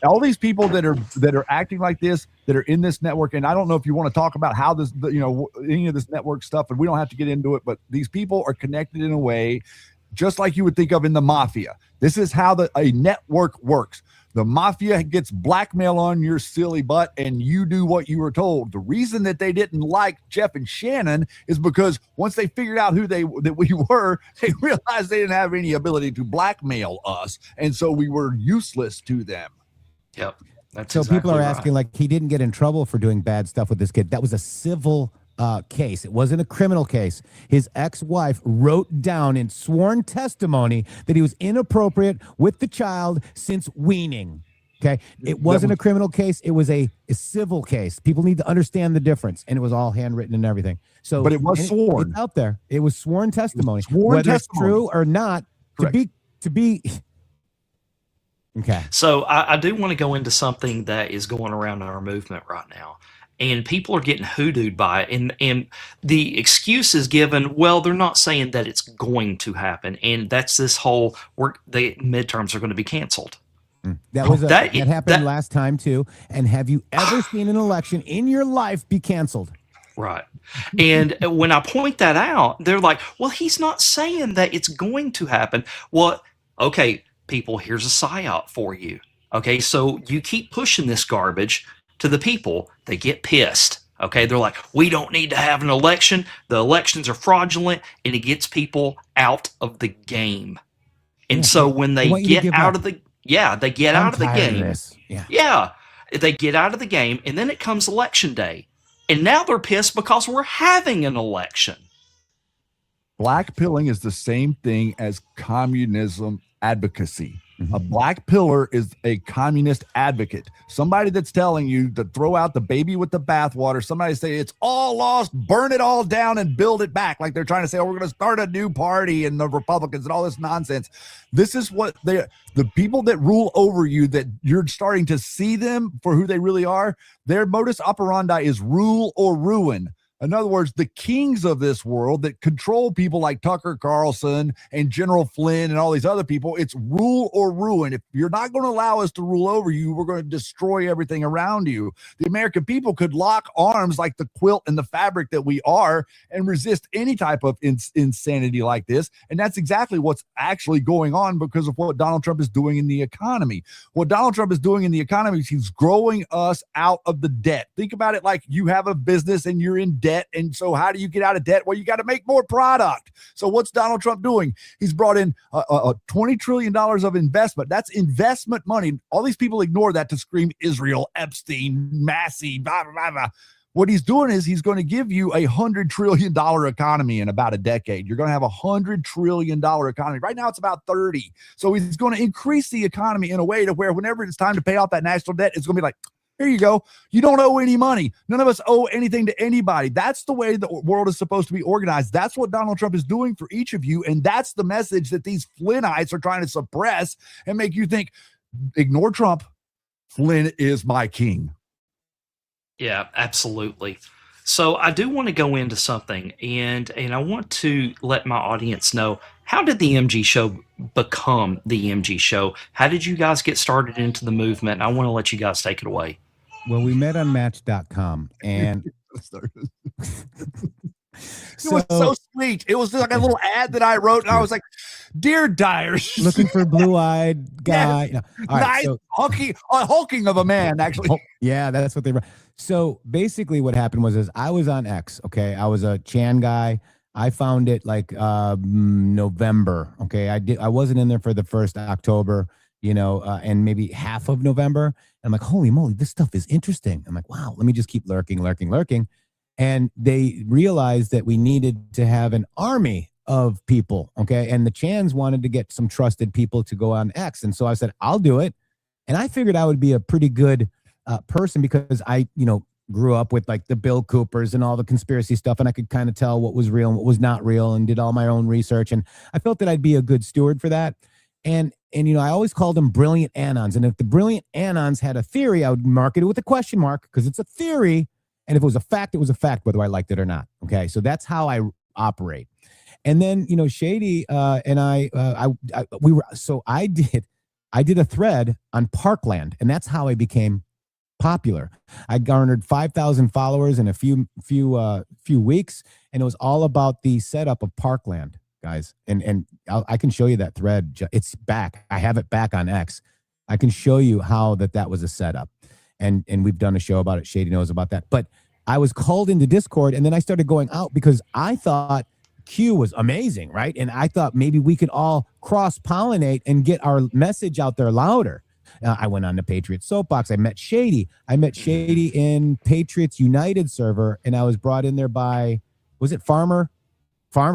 all these people that are acting like this, that are in this network, and I don't know if you want to talk about how this, any of this network stuff, and we don't have to get into it, but these people are connected in a way just like you would think of in the mafia. This is how a network works. The mafia gets blackmail on your silly butt and you do what you were told. The reason that they didn't like Jeff and Shannon is because once they figured out that we were, they realized they didn't have any ability to blackmail us. And so we were useless to them. Yep. That's so exactly people are right. asking, like, he didn't get in trouble for doing bad stuff with this kid. That was a civil case. It wasn't a criminal case. His ex-wife wrote down in sworn testimony that he was inappropriate with the child since weaning. Okay. It wasn't a criminal case. It was a civil case. People need to understand the difference. And it was all handwritten and everything. So, but it was sworn. It's out there. It was sworn testimony. Whether it's true or not, correct. to be okay. So I do want to go into something that is going around in our movement right now. And people are getting hoodooed by it. And the excuse is given, well, they're not saying that it's going to happen. And that's this whole the midterms are going to be canceled. That happened last time too. And have you ever seen an election in your life be canceled? Right. And when I point that out, they're like, well, he's not saying that it's going to happen. Well, okay, people, here's a psyop for you. Okay, so you keep pushing this garbage to the people, they get pissed. Okay, they're like, we don't need to have an election. The elections are fraudulent, and it gets people out of the game. And so when they get out of the they get out of the game. They get out of the game, and then it comes election day, and now they're pissed because we're having an election. Black pilling is the same thing as communism advocacy. A black pillar is a communist advocate. Somebody that's telling you to throw out the baby with the bathwater. Somebody say it's all lost, burn it all down and build it back. Like they're trying to say, oh, we're going to start a new party and the Republicans and all this nonsense. This is what the people that rule over you, that you're starting to see them for who they really are. Their modus operandi is rule or ruin. In other words, the kings of this world that control people like Tucker Carlson and General Flynn and all these other people, it's rule or ruin. If you're not going to allow us to rule over you, we're going to destroy everything around you. The American people could lock arms like the quilt and the fabric that we are and resist any type of insanity like this. And that's exactly what's actually going on because of what Donald Trump is doing in the economy. What Donald Trump is doing in the economy is he's growing us out of the debt. Think about it like you have a business and you're in debt. And so how do you get out of debt? Well, you got to make more product. So what's Donald Trump doing? He's brought in $20 trillion of investment. That's investment money. All these people ignore that to scream Israel, Epstein, Massey, blah, blah, blah. What he's doing is he's going to give you $100 trillion economy in about a decade. You're going to have $100 trillion economy. Right now, it's about 30. So he's going to increase the economy in a way to where whenever it's time to pay off that national debt, it's going to be like, here you go. You don't owe any money. None of us owe anything to anybody. That's the way the world is supposed to be organized. That's what Donald Trump is doing for each of you. And that's the message that these Flynnites are trying to suppress and make you think, ignore Trump. Flynn is my king. Yeah, absolutely. So I do want to go into something, and I want to let my audience know, how did the MG Show become the MG Show? How did you guys get started into the movement? I want to let you guys take it away. Well, we met on Match.com, and It was so sweet. It was like a little ad that I wrote, and I was like, "Dear Diary, looking for a blue-eyed guy." Yeah. No. All right, Nice, hulking of a man, actually. yeah, that's what they were. So basically, what happened was I was on X. Okay, I was a Chan guy. I found it like November. Okay, I wasn't in there for the first October, and maybe half of November. I'm like, holy moly, this stuff is interesting. I'm like, wow, let me just keep lurking. And they realized that we needed to have an army of people. Okay. And the Chans wanted to get some trusted people to go on X. And so I said, I'll do it. And I figured I would be a pretty good person because I, grew up with like the Bill Coopers and all the conspiracy stuff. And I could kind of tell what was real and what was not real and did all my own research. And I felt that I'd be a good steward for that. And I always called them brilliant anons. And if the brilliant anons had a theory, I would mark it with a question mark because it's a theory. And if it was a fact, it was a fact, whether I liked it or not. Okay. So that's how I operate. And then, Shady and I did a thread on Parkland, and that's how I became popular. I garnered 5,000 followers in a few weeks, and it was all about the setup of Parkland, guys. And I can show you that thread. It's back. I have it back on X. I can show you how that was a setup. And we've done a show about it. Shady knows about that. But I was called into Discord, and then I started going out because I thought Q was amazing, right? And I thought maybe we could all cross-pollinate and get our message out there louder. I went on the Patriots Soapbox. I met Shady. In Patriots United server, and I was brought in there by, was it Farmer?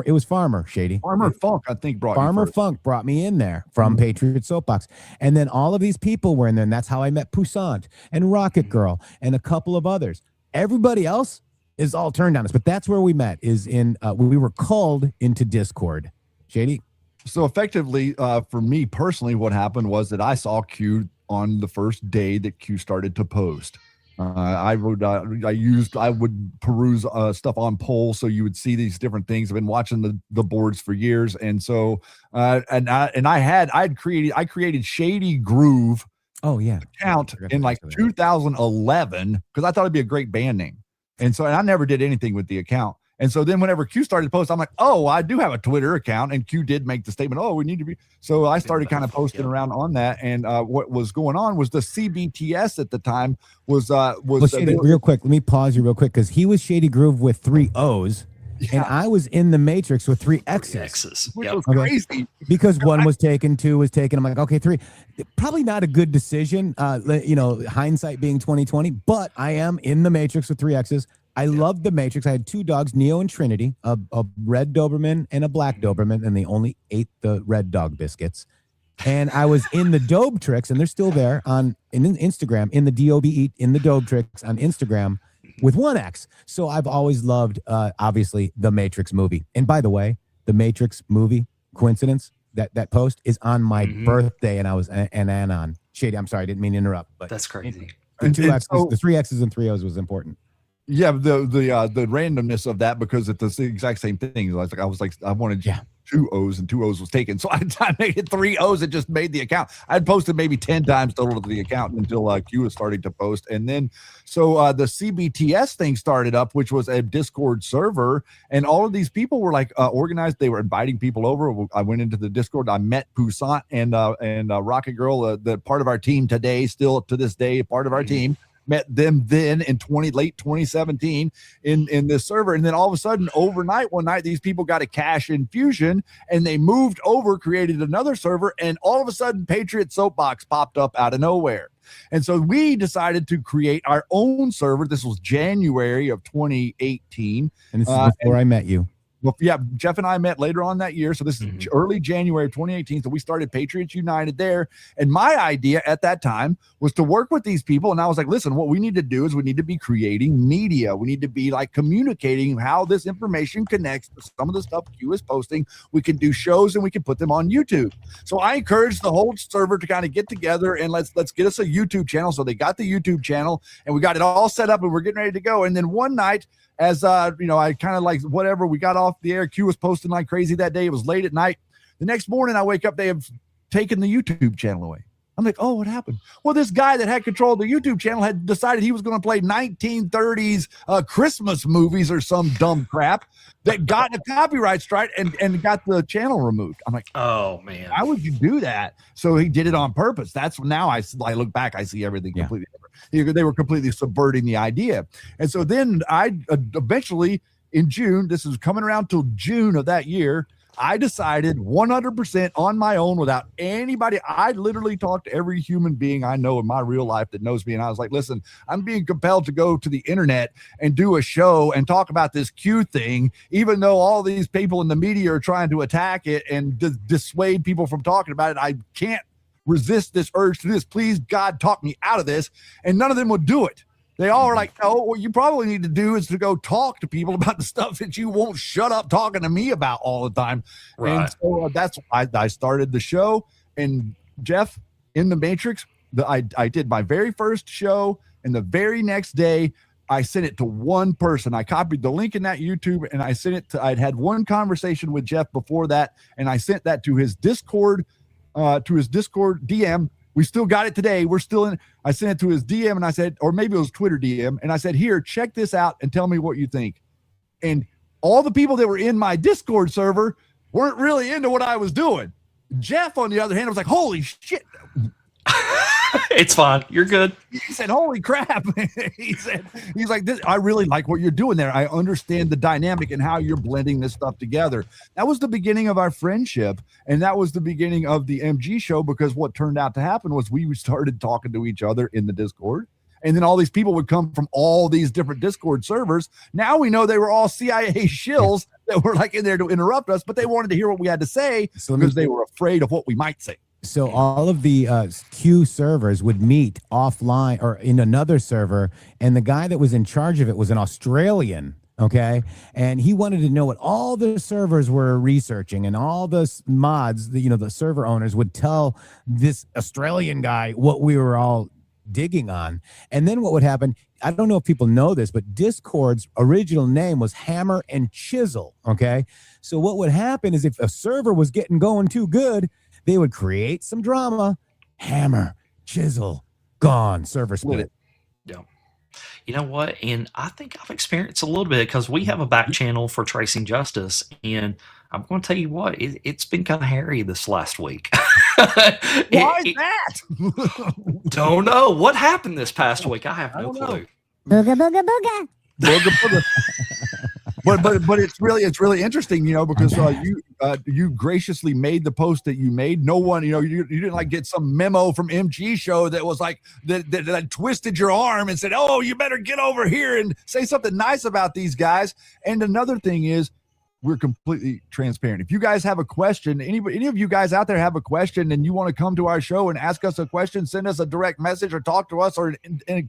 It was Farmer, Shady. Farmer Funk, I think, Funk brought me in there from Patriot Soapbox. And then all of these people were in there, and that's how I met Poussant and Rocket Girl and a couple of others. Everybody else is all turned on us, but that's where we met, is in, we were called into Discord. Shady? So effectively, for me personally, what happened was that I saw Q on the first day that Q started to post. I would peruse stuff on polls, so you would see these different things. I've been watching the boards for years, and so I created Shady Groove. Oh yeah, account in like 2011 because I thought it'd be a great band name, and I never did anything with the account. And so then whenever Q started to post, I'm like, oh, I do have a Twitter account. And Q did make the statement, oh, we need to be. So I started kind of posting around on that. And what was going on was the CBTS at the time was Shady, real quick. Let me pause you real quick because he was Shady Groove with 3 O's. Yeah. And I was in the Matrix with 3 X's. Which was crazy. Because 1 was taken, 2 was taken. I'm like, okay, 3. Probably not a good decision, hindsight being 2020, but I am in the Matrix with 3 X's. I loved the Matrix. I had 2 dogs, Neo and Trinity, a red Doberman and a black Doberman, and they only ate the red dog biscuits. And I was in the Dobe Tricks, and they're still there in Instagram, in the DOBE, in the Dobe Tricks on Instagram with 1 X. So I've always loved, obviously, the Matrix movie. And by the way, the Matrix movie, coincidence, that post is on my birthday, and I was an anon. Shady, I'm sorry, I didn't mean to interrupt. But that's crazy. The 2 X's, the 3 X's and 3 O's was important. Yeah, the randomness of that, because it's the exact same thing. I was like, I wanted Yeah. 2 O's and 2 O's was taken. So I made it 3 O's and just made the account. I'd posted maybe 10 times total to the account until Q was starting to post. And then so the CBTS thing started up, which was a Discord server. And all of these people were like organized. They were inviting people over. I went into the Discord. I met Poussant and Rocket Girl, the part of our team today, still to this day, part of our team. Met them then in late 2017 in this server. And then all of a sudden, overnight, one night, these people got a cash infusion and they moved over, created another server, and all of a sudden, Patriot Soapbox popped up out of nowhere. And so we decided to create our own server. This was January of 2018. And this is before I met you. Well, yeah, Jeff and I met later on that year. So this is early January of 2018. So we started Patriots United there. And my idea at that time was to work with these people. And I was like, listen, what we need to do is we need to be creating media. We need to be like communicating how this information connects to some of the stuff Q is posting. We can do shows and we can put them on YouTube. So I encouraged the whole server to kind of get together and let's get us a YouTube channel. So they got the YouTube channel and we got it all set up and we're getting ready to go. And then one night, as I kind of like whatever, we got off the air. Q was posting like crazy that day. It was late at night. The next morning I wake up, they have taken the YouTube channel away. I'm like, oh, what happened? Well, this guy that had control of the YouTube channel had decided he was going to play 1930s Christmas movies or some dumb crap that got a copyright strike and got the channel removed. I'm like, Oh man. why would you do that? So he did it on purpose. That's now I look back, I see everything completely different. They were completely subverting the idea. And so then I eventually in June, this is coming around till June of that year, I decided 100% on my own without anybody. I literally talked to every human being I know in my real life that knows me. And I was like, listen, I'm being compelled to go to the internet and do a show and talk about this Q thing, even though all these people in the media are trying to attack it and dissuade people from talking about it. I can't resist this urge to do this. Please, God, talk me out of this. And none of them would do it. They all are like, oh, what you probably need to do is to go talk to people about the stuff that you won't shut up talking to me about all the time. Right. And so that's I started the show. And Jeff, in the Matrix, I did my very first show, and the very next day I sent it to one person. I copied the link in that YouTube and I sent it to, I'd had one conversation with Jeff before that, and I sent that to his Discord DM. We still got it today. We're still in. I sent it to his DM and I said, or maybe it was Twitter DM. And I said, here, check this out and tell me what you think. And all the people that were in my Discord server weren't really into what I was doing. Jeff, on the other hand, was like, holy shit. It's fine. You're good. He said, holy crap. He's like, this, I really like what you're doing there. I understand the dynamic and how you're blending this stuff together. That was the beginning of our friendship. And that was the beginning of the MG show, because what turned out to happen was we started talking to each other in the Discord. And then all these people would come from all these different Discord servers. Now we know they were all CIA shills that were like in there to interrupt us, but they wanted to hear what we had to say because they were afraid of what we might say. So all of the Q servers would meet offline or in another server, and the guy that was in charge of it was an Australian, okay? And he wanted to know what all the servers were researching, and all the mods, the server owners would tell this Australian guy what we were all digging on. And then what would happen, I don't know if people know this, but Discord's original name was Hammer and Chisel, okay? So what would happen is if a server was getting going too good, they would create some drama, hammer, chisel, gone, server split. Yeah. You know what? And I think I've experienced a little bit because we have a back channel for Tracing Justice. And I'm going to tell you what, it's been kind of hairy this last week. Why is that? Don't know. What happened this past week? I have no clue. Booga booga booga. Booga, booga. But it's really interesting, because you graciously made the post that you made. No one, you didn't like get some memo from MG show that was like that twisted your arm and said, oh, you better get over here and say something nice about these guys. And another thing is, we're completely transparent. If you guys have a question, any of you guys out there have a question and you want to come to our show and ask us a question, send us a direct message or talk to us or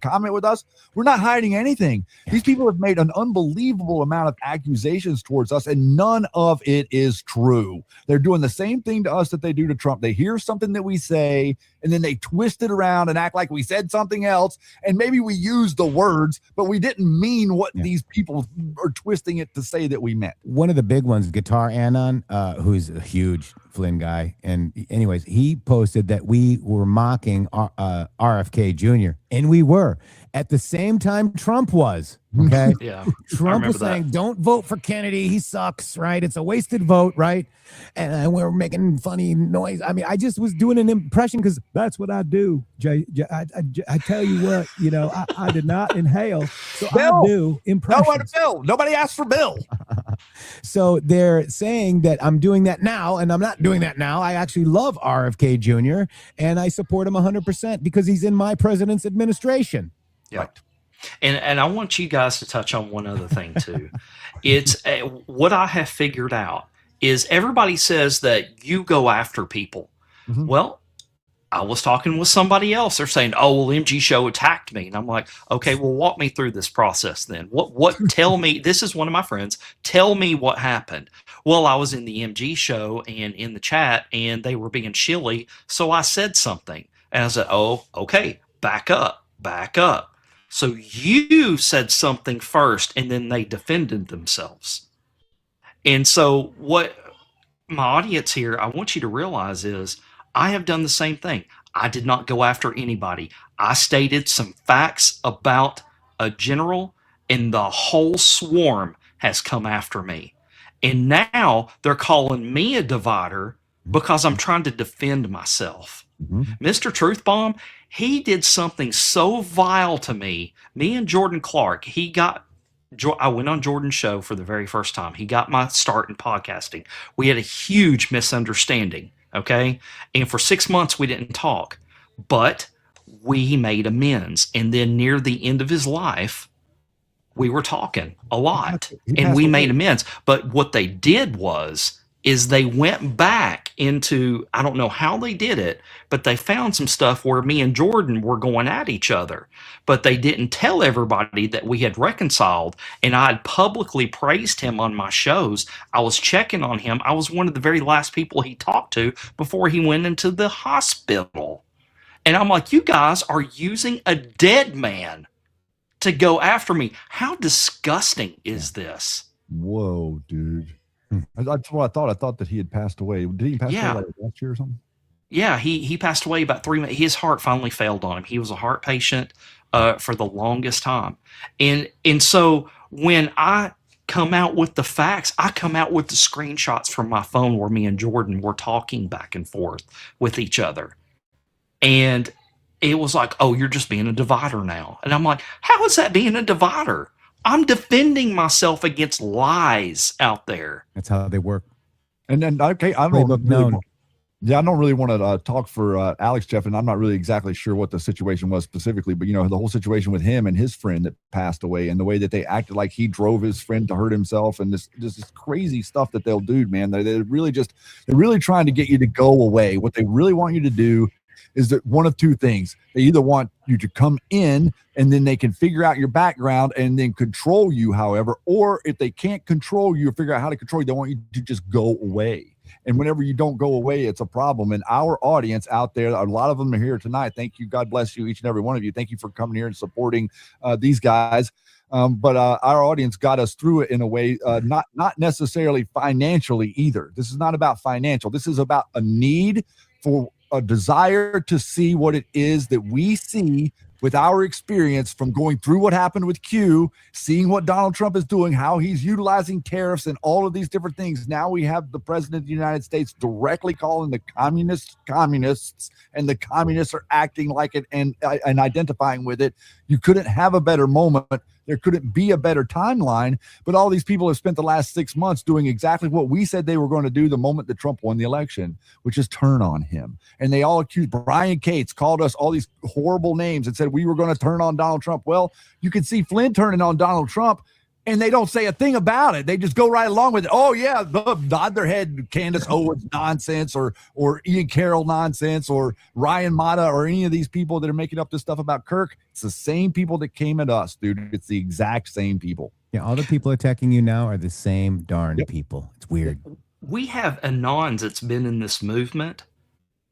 comment with us. We're not hiding anything. These people have made an unbelievable amount of accusations towards us, and none of it is true. They're doing the same thing to us that they do to Trump. They hear something that we say, and then they twist it around and act like we said something else. And maybe we used the words, but we didn't mean what these people are twisting it to say that we meant. One of the big ones, Guitar Anon, who's a huge Flynn guy. And anyways, he posted that we were mocking RFK Jr. And we were. At the same time Trump was. Okay. Yeah. Trump was saying, don't vote for Kennedy. He sucks, right? It's a wasted vote, right? And we're making funny noise. I mean, I just was doing an impression because that's what I do. I tell you what, I did not inhale. So Bill. I do impressions. Nobody asked for Bill. So they're saying that I'm doing that now, and I'm not doing that now. I actually love RFK Jr., and I support him 100% because he's in my president's administration. Yeah. Right. And I want you guys to touch on one other thing too. It's what I have figured out is everybody says that you go after people. Mm-hmm. Well, I was talking with somebody else. They're saying, "Oh, well, MG Show attacked me," and I'm like, "Okay, well, walk me through this process then. What? Tell me." This is one of my friends. Tell me what happened. Well, I was in the MG Show and in the chat, and they were being shilly, so I said something, and I said, "Oh, okay, back up." So you said something first, and then they defended themselves. And so what my audience here, I want you to realize is I have done the same thing. I did not go after anybody. I stated some facts about a general, and the whole swarm has come after me. And now they're calling me a divider because I'm trying to defend myself. Mm-hmm. Mr. Truth Bomb, he did something so vile to me. Me and Jordan Clark, I went on Jordan's show for the very first time. He got my start in podcasting. We had a huge misunderstanding, okay? And for 6 months, we didn't talk. But we made amends. And then near the end of his life, we were talking a lot. And we made amends. But what they did is they went back into, I don't know how they did it, but they found some stuff where me and Jordan were going at each other. But they didn't tell everybody that we had reconciled, and I had publicly praised him on my shows. I was checking on him. I was one of the very last people he talked to before he went into the hospital. And I'm like, you guys are using a dead man to go after me. How disgusting is this? Whoa, dude. That's what I thought. I thought that he had passed away. Did he pass away like last year or something? Yeah, he passed away about 3 months. His heart finally failed on him. He was a heart patient for the longest time. And so when I come out with the facts, I come out with the screenshots from my phone where me and Jordan were talking back and forth with each other. And it was like, oh, you're just being a divider now. And I'm like, how is that being a divider? I'm defending myself against lies out there. That's how they work. And then, okay, I don't really want to talk for Alex, Jeff, and I'm not really exactly sure what the situation was specifically, but, the whole situation with him and his friend that passed away and the way that they acted like he drove his friend to hurt himself and this crazy stuff that they'll do, man. They're really trying to get you to go away. What they really want you to do is that one of two things. They either want you to come in and then they can figure out your background and then control you, however, or if they can't control you or figure out how to control you, they want you to just go away. And whenever you don't go away, it's a problem. And our audience out there, a lot of them are here tonight. Thank you. God bless you, each and every one of you. Thank you for coming here and supporting these guys. But our audience got us through it in a way, not necessarily financially either. This is not about financial. This is about a need for a desire to see what it is that we see with our experience from going through what happened with Q, seeing what Donald Trump is doing, how he's utilizing tariffs and all of these different things. Now we have the president of the United States directly calling the communists, and the communists are acting like it and identifying with it. You couldn't have a better moment. There couldn't be a better timeline, but all these people have spent the last 6 months doing exactly what we said they were going to do the moment that Trump won the election, which is turn on him. And they all accused Brian Cates, called us all these horrible names and said we were going to turn on Donald Trump. Well, you can see Flynn turning on Donald Trump and they don't say a thing about it. They just go right along with it. Oh yeah, nod their head, Candace Owens nonsense, or Ian Carroll nonsense, or Ryan Mata, or any of these people that are making up this stuff about Kirk. It's the same people that came at us, dude. It's the exact same people. Yeah, all the people attacking you now are the same darn people. It's weird. We have anons that's been in this movement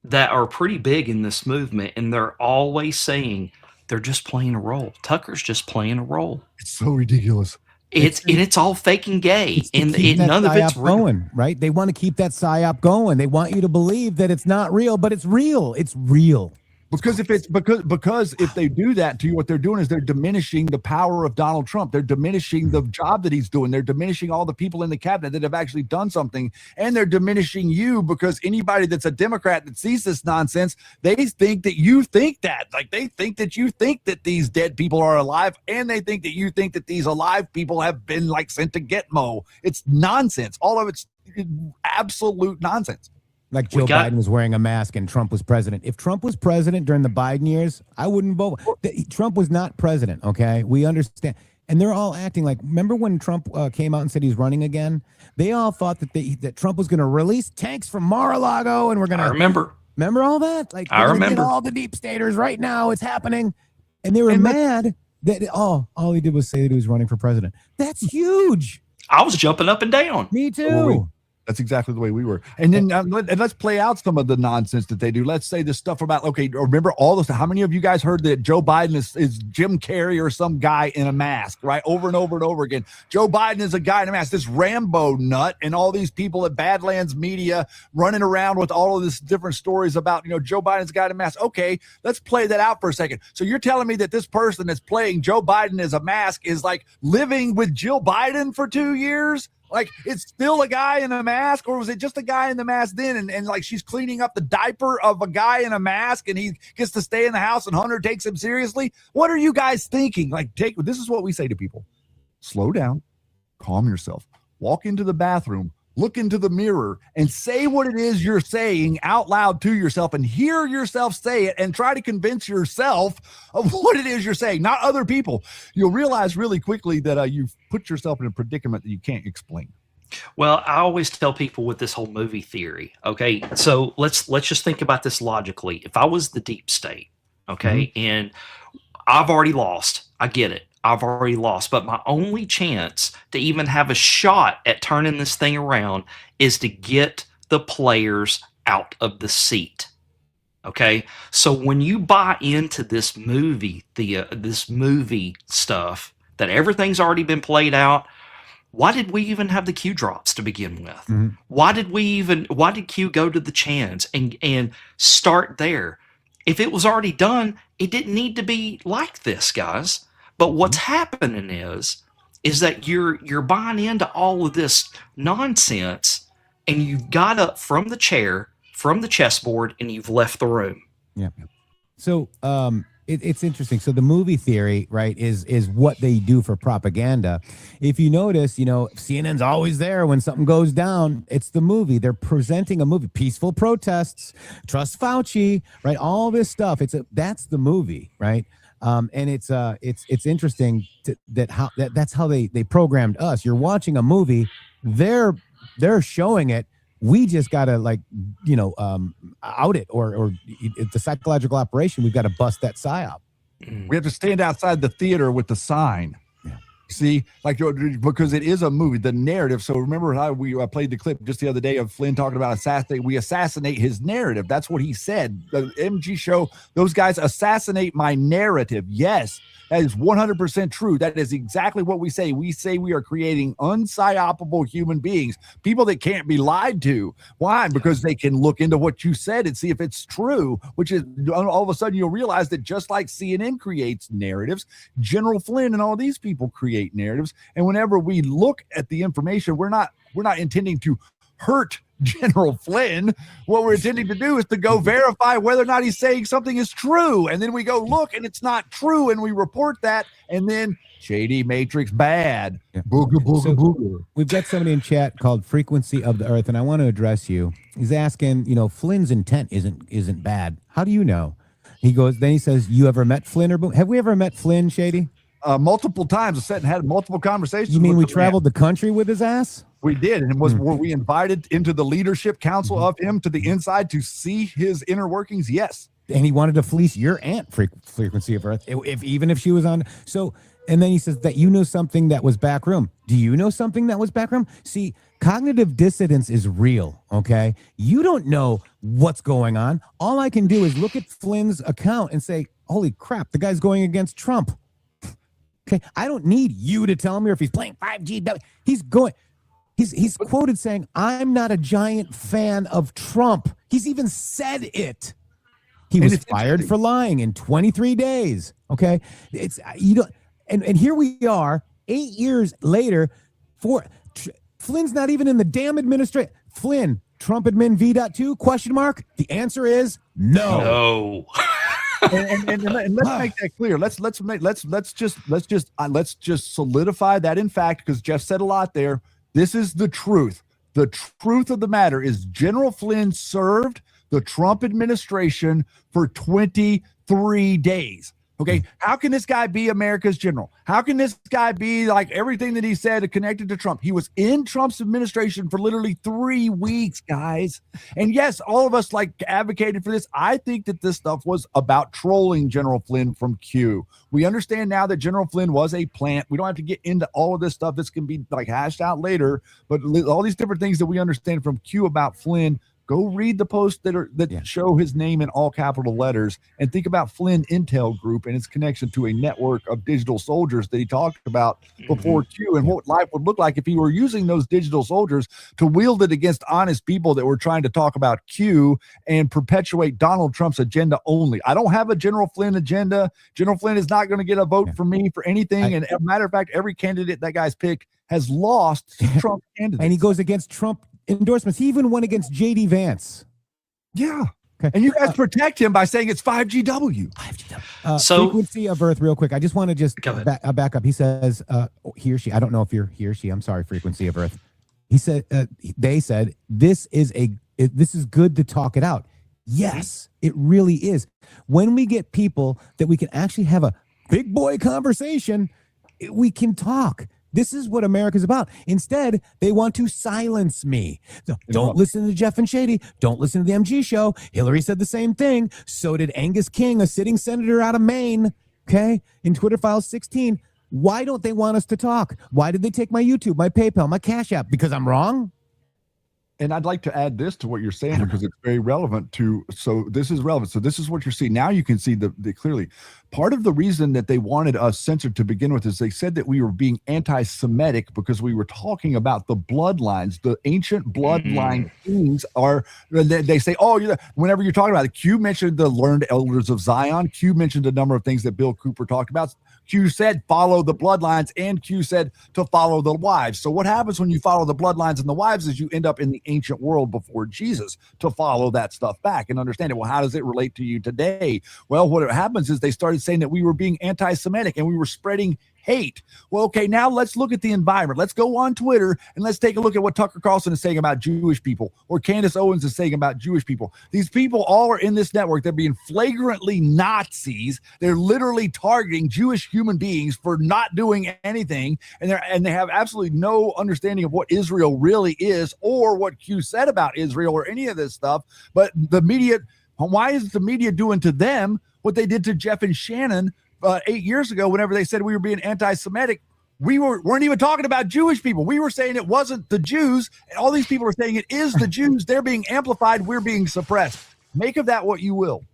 that are pretty big in this movement, and they're always saying they're just playing a role. Tucker's just playing a role. It's so ridiculous. It's all fake and gay, and none of it's real. Going, right? They want to keep that psyop going. They want you to believe that it's not real, but it's real. It's real. Because if they do that to you, what they're doing is they're diminishing the power of Donald Trump. They're diminishing the job that he's doing. They're diminishing all the people in the cabinet that have actually done something, and they're diminishing you, because anybody that's a Democrat that sees this nonsense, they think that you think that. Like, they think that you think that these dead people are alive, and they think that you think that these alive people have been like sent to Gitmo. It's nonsense. All of it's absolute nonsense. Like Joe Biden was wearing a mask and Trump was president. If Trump was president during the Biden years, I wouldn't vote. Trump was not president, okay? We understand. And they're all acting like, remember when Trump came out and said he's running again? They all thought that Trump was going to release tanks from Mar-a-Lago and we're going to... I remember. Remember all that? Like, I remember. All the deep staters right now. It's happening. And they were mad that all he did was say that he was running for president. That's huge. I was jumping up and down. Me too. That's exactly the way we were. And then let's play out some of the nonsense that they do. Let's say this stuff about, okay, remember all this. How many of you guys heard that Joe Biden is Jim Carrey or some guy in a mask, right? Over and over and over again. Joe Biden is a guy in a mask, this Rambo nut, and all these people at Badlands Media running around with all of this different stories about, Joe Biden's a guy in a mask. Okay, let's play that out for a second. So you're telling me that this person that's playing Joe Biden as a mask is like living with Jill Biden for 2 years? Like, it's still a guy in a mask, or was it just a guy in the mask then? And like, she's cleaning up the diaper of a guy in a mask and he gets to stay in the house and Hunter takes him seriously. What are you guys thinking? Like, this is what we say to people. Slow down, calm yourself, walk into the bathroom, look into the mirror and say what it is you're saying out loud to yourself, and hear yourself say it and try to convince yourself of what it is you're saying, not other people. You'll realize really quickly that you've put yourself in a predicament that you can't explain. Well, I always tell people with this whole movie theory, okay, so let's just think about this logically. If I was the deep state, okay, and I've already lost, I get it. I've already lost, but my only chance to even have a shot at turning this thing around is to get the players out of the seat. Okay, so when you buy into this movie, this movie stuff, that everything's already been played out, why did we even have the Q drops to begin with? Why did Q go to the Chans and start there? If it was already done, it didn't need to be like this, guys. But what's happening is that you're buying into all of this nonsense, and you've got up from the chair, from the chessboard, and you've left the room. Yeah. So it's interesting. So the movie theory, right, is what they do for propaganda. If you notice, CNN's always there when something goes down. It's the movie. They're presenting a movie. Peaceful protests, trust Fauci, right? All this stuff. That's the movie, right? And it's interesting that's how they programmed us. You're watching a movie, they're showing it. We just gotta out it, or the psychological operation. We've got to bust that psyop. We have to stand outside the theater with the sign. See, because it is a movie, the narrative. So remember how we played the clip just the other day of Flynn talking about assassinate. We assassinate his narrative. That's what he said. The MG show, those guys assassinate my narrative. Yes, that is 100% true. That is exactly what we say. We say we are creating unpsyopable human beings, people that can't be lied to. Why? Because they can look into what you said and see if it's true, which is all of a sudden you'll realize that just like CNN creates narratives, General Flynn and all these people create narratives. And whenever we look at the information, we're not intending to hurt General Flynn. What we're intending to do is to go verify whether or not he's saying something is true. And then we go look and it's not true. And we report that. And then shady matrix bad. Yeah. Booga, booga, so booga. We've got somebody in chat called Frequency of the Earth. And I want to address you. He's asking, Flynn's intent isn't bad. How do you know? He says, you ever met Flynn or Boom? Have we ever met Flynn, Shady? multiple times. Sat and had multiple conversations. You mean with we the man. traveled the country with his ass? We did, and were we invited into the leadership council of him to the inside to see his inner workings? Yes. And he wanted to fleece your aunt, Frequency of Earth, even if she was on. So, and then he says that you know something that was backroom. Do you know something that was backroom? See, cognitive dissonance is real, okay? You don't know what's going on. All I can do is look at Flynn's account and say, holy crap, the guy's going against Trump. Okay, I don't need you to tell me if he's playing 5G. He's going. He's quoted saying, "I'm not a giant fan of Trump." He's even said it. He was fired for lying in 23 days. Okay, it's you don't. And here we are, 8 years later. Flynn's not even in the damn administration. Flynn, Trump admin V.2 question mark. The answer is no. No. and let's make that clear. Let's just solidify that in fact, because Jeff said a lot there. This is the truth. The truth of the matter is General Flynn served the Trump administration for 23 days. Okay, how can this guy be America's general? How can this guy be like everything that he said connected to Trump? He was in Trump's administration for literally 3 weeks, guys. And yes, all of us like advocated for this. I think that this stuff was about trolling General Flynn from Q. We understand now that General Flynn was a plant. We don't have to get into all of this stuff. This can be like hashed out later, but all these different things that we understand from Q about Flynn. Go read the posts that show his name in all capital letters and think about Flynn Intel Group and its connection to a network of digital soldiers that he talked about before Q and what life would look like if he were using those digital soldiers to wield it against honest people that were trying to talk about Q and perpetuate Donald Trump's agenda only. I don't have a General Flynn agenda. General Flynn is not going to get a vote from me for anything. And as a matter of fact, every candidate that guy's picked has lost to Trump candidates. And he goes against Trump endorsements. He even went against JD Vance. Yeah. Okay. And you guys protect him by saying it's 5GW. So Frequency of Earth, real quick. I just want to just back up. He says, he or she, I don't know if you're he or she. I'm sorry, Frequency of Earth. He said, they said, this is good to talk it out. Yes, it really is. When we get people that we can actually have a big boy conversation, we can talk. This is what America's about. Instead, they want to silence me. So don't listen to Jeff and Shady. Don't listen to the MG show. Hillary said the same thing. So did Angus King, a sitting senator out of Maine. Okay, in Twitter Files 16. Why don't they want us to talk? Why did they take my YouTube, my PayPal, my Cash App? Because I'm wrong? And I'd like to add this to what you're saying because it's very relevant to. So this is relevant. So this is what you're seeing. Now you can see the clearly. Part of the reason that they wanted us censored to begin with is they said that we were being anti-Semitic because we were talking about the bloodlines. The ancient bloodline kings are. They say, oh, whenever you're talking about it, Q mentioned the learned elders of Zion. Q mentioned a number of things that Bill Cooper talked about. Q said follow the bloodlines, and Q said to follow the wives. So what happens when you follow the bloodlines and the wives is you end up in the ancient world before Jesus to follow that stuff back and understand it. Well, how does it relate to you today? Well, what happens is they started saying that we were being anti-Semitic and we were spreading hate. Well, okay, now let's look at the environment. Let's go on Twitter and let's take a look at what Tucker Carlson is saying about Jewish people or Candace Owens is saying about Jewish people. These people all are in this network. They're being flagrantly Nazis. They're literally targeting Jewish human beings for not doing anything. And they have absolutely no understanding of what Israel really is or what Q said about Israel or any of this stuff. But the media, why is the media doing to them what they did to Jeff and Shannon 8 years ago, whenever they said we were being anti-Semitic? We weren't even talking about Jewish people. We were saying it wasn't the Jews. And all these people are saying it is the Jews. They're being amplified. We're being suppressed. Make of that what you will.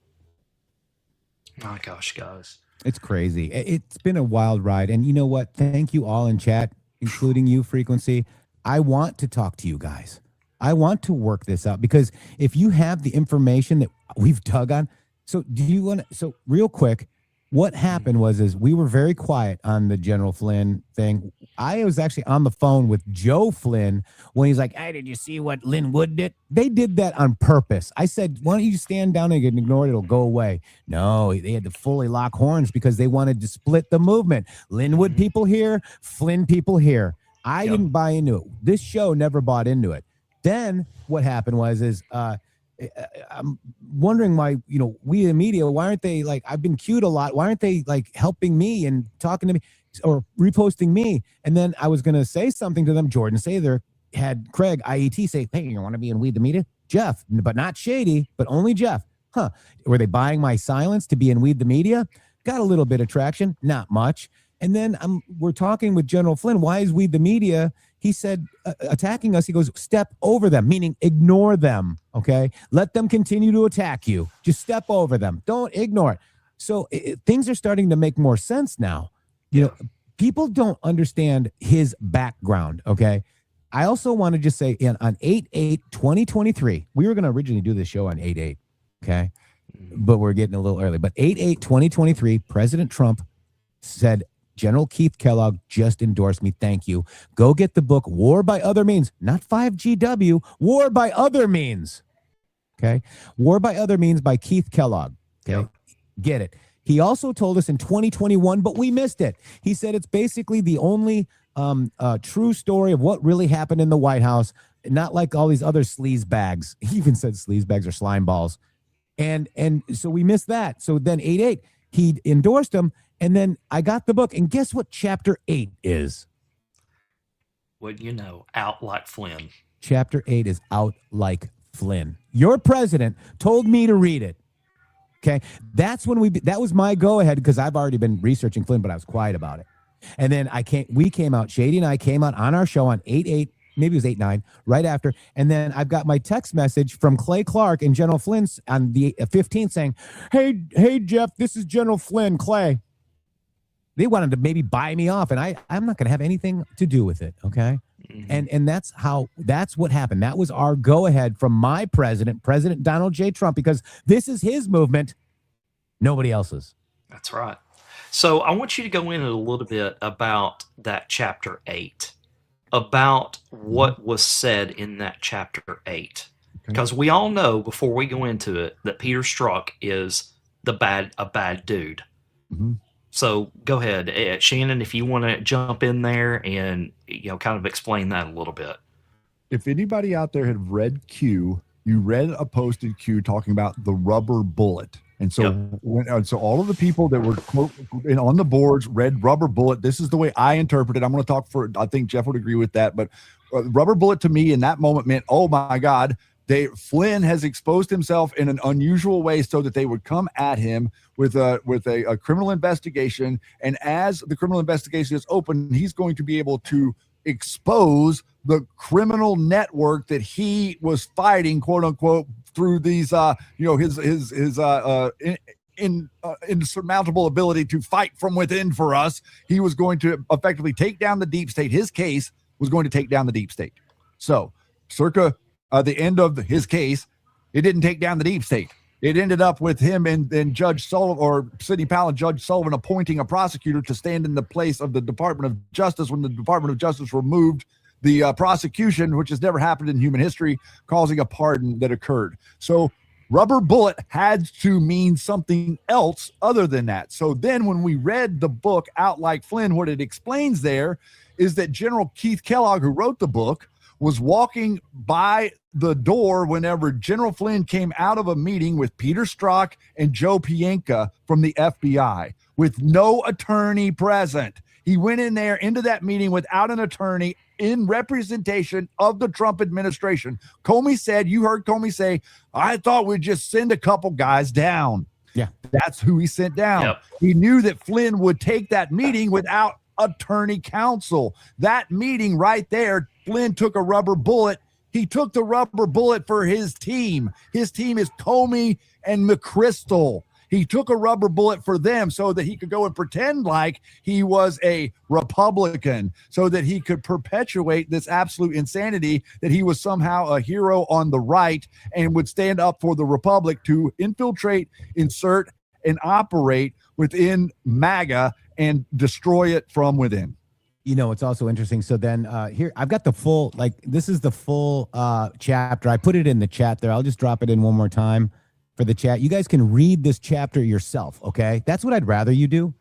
My gosh, guys. It's crazy. It's been a wild ride. And you know what? Thank you all in chat, including you, Frequency. I want to talk to you guys. I want to work this out because if you have the information that we've dug on. So do you want to, so real quick, what happened is we were very quiet on the General Flynn thing. I was actually on the phone with Joe Flynn when he's like, hey, did you see what Lynn Wood did? They did that on purpose. I said, why don't you stand down and ignore it? It'll go away. No, they had to fully lock horns because they wanted to split the movement. Linwood people here, Flynn people here. I didn't buy into it. This show never bought into it. Then what happened is I'm wondering why, we in the media, why aren't they like, I've been cued a lot. Why aren't they like helping me and talking to me? or reposting me. And then I was going to say something to them. Jordan Sather had Craig IET say, hey, you want to be in Weed the Media? Jeff, but not Shady, but only Jeff. Huh. Were they buying my silence to be in Weed the Media? Got a little bit of traction, not much. And then we're talking with General Flynn. Why is Weed the Media? He said, attacking us. He goes, step over them, meaning ignore them. Okay. Let them continue to attack you. Just step over them. Don't ignore it. So things are starting to make more sense now. You know, people don't understand his background. Okay. I also want to just say on 8/8/2023, we were going to originally do this show on 8/8. Okay. But we're getting a little early. But 8/8/2023, President Trump said, General Keith Kellogg just endorsed me. Thank you. Go get the book, War by Other Means, not 5GW, War by Other Means. Okay. War by Other Means by Keith Kellogg. Okay. Yep. Get it. He also told us in 2021, but we missed it. He said it's basically the only true story of what really happened in the White House, not like all these other sleaze bags. He even said sleaze bags are slime balls. And so we missed that. So then 8/8, he endorsed him. And then I got the book. And guess what chapter 8 is? Wouldn't you know, out like Flynn. Chapter 8 is out like Flynn. Your president told me to read it. Okay. That's when that was my go ahead, because I've already been researching Flynn, but I was quiet about it. And then we came out, Shady and I came out on our show on 8/8, maybe it was 8/9, right after. And then I've got my text message from Clay Clark and General Flynn on the 15th saying, hey, Jeff, this is General Flynn, Clay. They wanted to maybe buy me off, and I'm not going to have anything to do with it. Okay. Mm-hmm. And that's what happened. That was our go ahead from my President Donald J. Trump, because this is his movement, nobody else's. That's right. So I want you to go in a little bit about that chapter 8, about what was said in that chapter 8, because we all know before we go into it that Peter Strzok is a bad dude. Mm-hmm. So go ahead, Shannon, if you want to jump in there and kind of explain that a little bit. If anybody out there had read Q, you read a posted Q talking about the rubber bullet. And so, so all of the people that were on the boards read rubber bullet. This is the way I interpret it. I'm going to talk I think Jeff would agree with that. But rubber bullet to me in that moment meant, oh my God, Flynn has exposed himself in an unusual way so that they would come at him with a criminal investigation. And as the criminal investigation is open, he's going to be able to expose the criminal network that he was fighting, quote unquote, through these, his insurmountable ability to fight from within for us. He was going to effectively take down the deep state. His case was going to take down the deep state. So circa the end of his case, it didn't take down the deep state. It ended up with him and Judge Sullivan, or Sidney Powell and Judge Sullivan, appointing a prosecutor to stand in the place of the Department of Justice when the Department of Justice removed the prosecution, which has never happened in human history, causing a pardon that occurred. So rubber bullet had to mean something else other than that. So then when we read the book Out Like Flynn, what it explains there is that General Keith Kellogg, who wrote the book, was walking by the door whenever General Flynn came out of a meeting with Peter Strzok and Joe Pienka from the FBI with no attorney present. He went in there into that meeting without an attorney in representation of the Trump administration. Comey said, you heard Comey say, I thought we'd just send a couple guys down. Yeah. That's who he sent down. Yep. He knew that Flynn would take that meeting without attorney counsel. That meeting right there, Flynn took a rubber bullet. He took the rubber bullet for his team. His team is Comey and McChrystal. He took a rubber bullet for them so that he could go and pretend like he was a Republican, so that he could perpetuate this absolute insanity that he was somehow a hero on the right and would stand up for the Republic to infiltrate, insert, and operate within MAGA and destroy it from within. It's also interesting. So then here, I've got the full, this is the full chapter. I put it in the chat there. I'll just drop it in one more time for the chat. You guys can read this chapter yourself, okay? That's what I'd rather you do,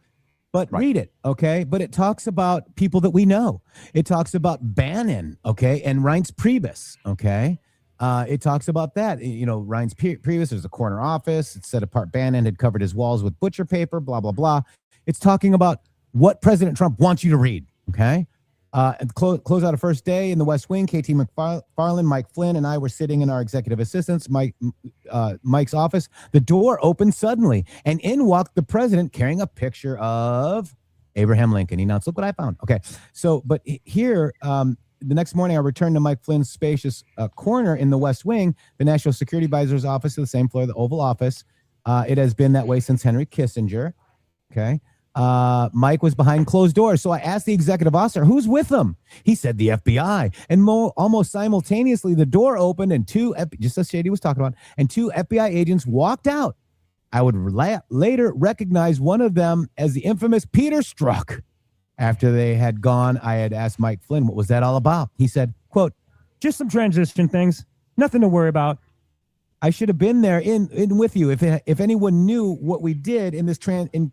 but read it, okay? But it talks about people that we know. It talks about Bannon, okay, and Reince Priebus, okay? It talks about that. Reince Priebus, there's a corner office. It's set apart. Bannon had covered his walls with butcher paper, blah, blah, blah. It's talking about what President Trump wants you to read. Okay. And close out a first day in the West Wing. KT McFarland, Mike Flynn, and I were sitting in our executive assistant's Mike's office. The door opened suddenly, and in walked the president carrying a picture of Abraham Lincoln. He announced, "Look what I found." Okay, so but here, the next morning, I returned to Mike Flynn's spacious corner in the West Wing, the National Security Advisor's office, to the same floor, the Oval Office. It has been that way since Henry Kissinger. Okay. Mike was behind closed doors. So I asked the executive officer, "Who's with them?" He said, "The FBI." And almost simultaneously, the door opened and just as Shady was talking about, and two FBI agents walked out. I would later recognize one of them as the infamous Peter Strzok. After they had gone, I had asked Mike Flynn, what was that all about? He said, quote, "Just some transition things. Nothing to worry about." I should have been there in with you. If anyone knew what we did in this transition,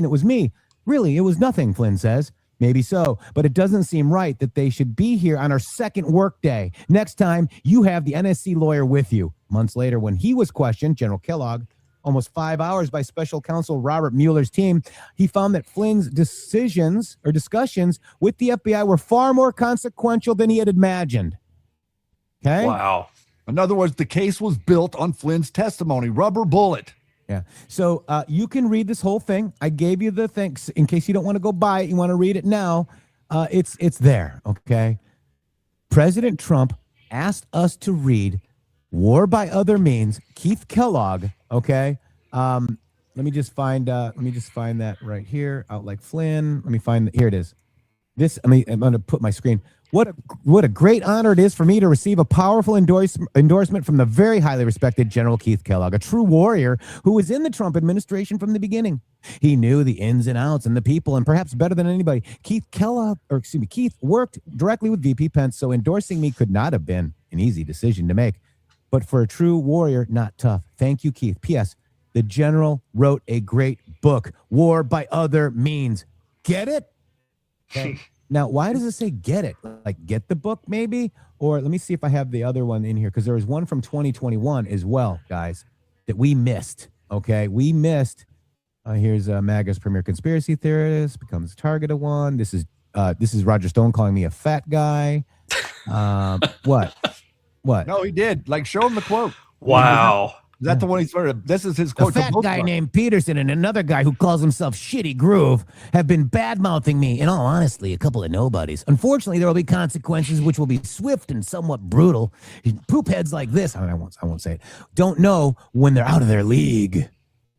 it was me. Really, it was nothing, Flynn says. Maybe so, but it doesn't seem right that they should be here on our second workday. Next time, you have the NSC lawyer with you. Months later, when he was questioned, General Kellogg, almost 5 hours by special counsel Robert Mueller's team, he found that Flynn's discussions with the FBI were far more consequential than he had imagined. Okay? Wow. In other words, the case was built on Flynn's testimony. Rubber bullet. Yeah. So you can read this whole thing. I gave you the thing in case you don't want to go buy it. You want to read it now. It's there. Okay. President Trump asked us to read War by Other Means, Keith Kellogg. Okay. Let me just find that right here. Out like Flynn. Let me find here it is. I'm going to put my screen. What a great honor it is for me to receive a powerful endorsement from the very highly respected General Keith Kellogg, a true warrior who was in the Trump administration from the beginning. He knew the ins and outs and the people, and perhaps better than anybody, Keith worked directly with VP Pence, so endorsing me could not have been an easy decision to make. But for a true warrior, not tough. Thank you, Keith. P.S. The General wrote a great book, War by Other Means. Get it? Okay. Now, why does it say get it? Like get the book maybe? Or let me see if I have the other one in here, because there was one from 2021 as well, guys, that we missed. Okay, we missed. Here's MAGA's premier conspiracy theorist, becomes target of one. This is Roger Stone calling me a fat guy. What? No, he did. Like, show him the quote. Wow. Is that the one he started? This is his quote. A fat guy named Peterson and another guy who calls himself Shitty Groove have been bad-mouthing me. In all honesty, a couple of nobodies. Unfortunately, there will be consequences which will be swift and somewhat brutal. Poop heads like this, I won't say it, don't know when they're out of their league.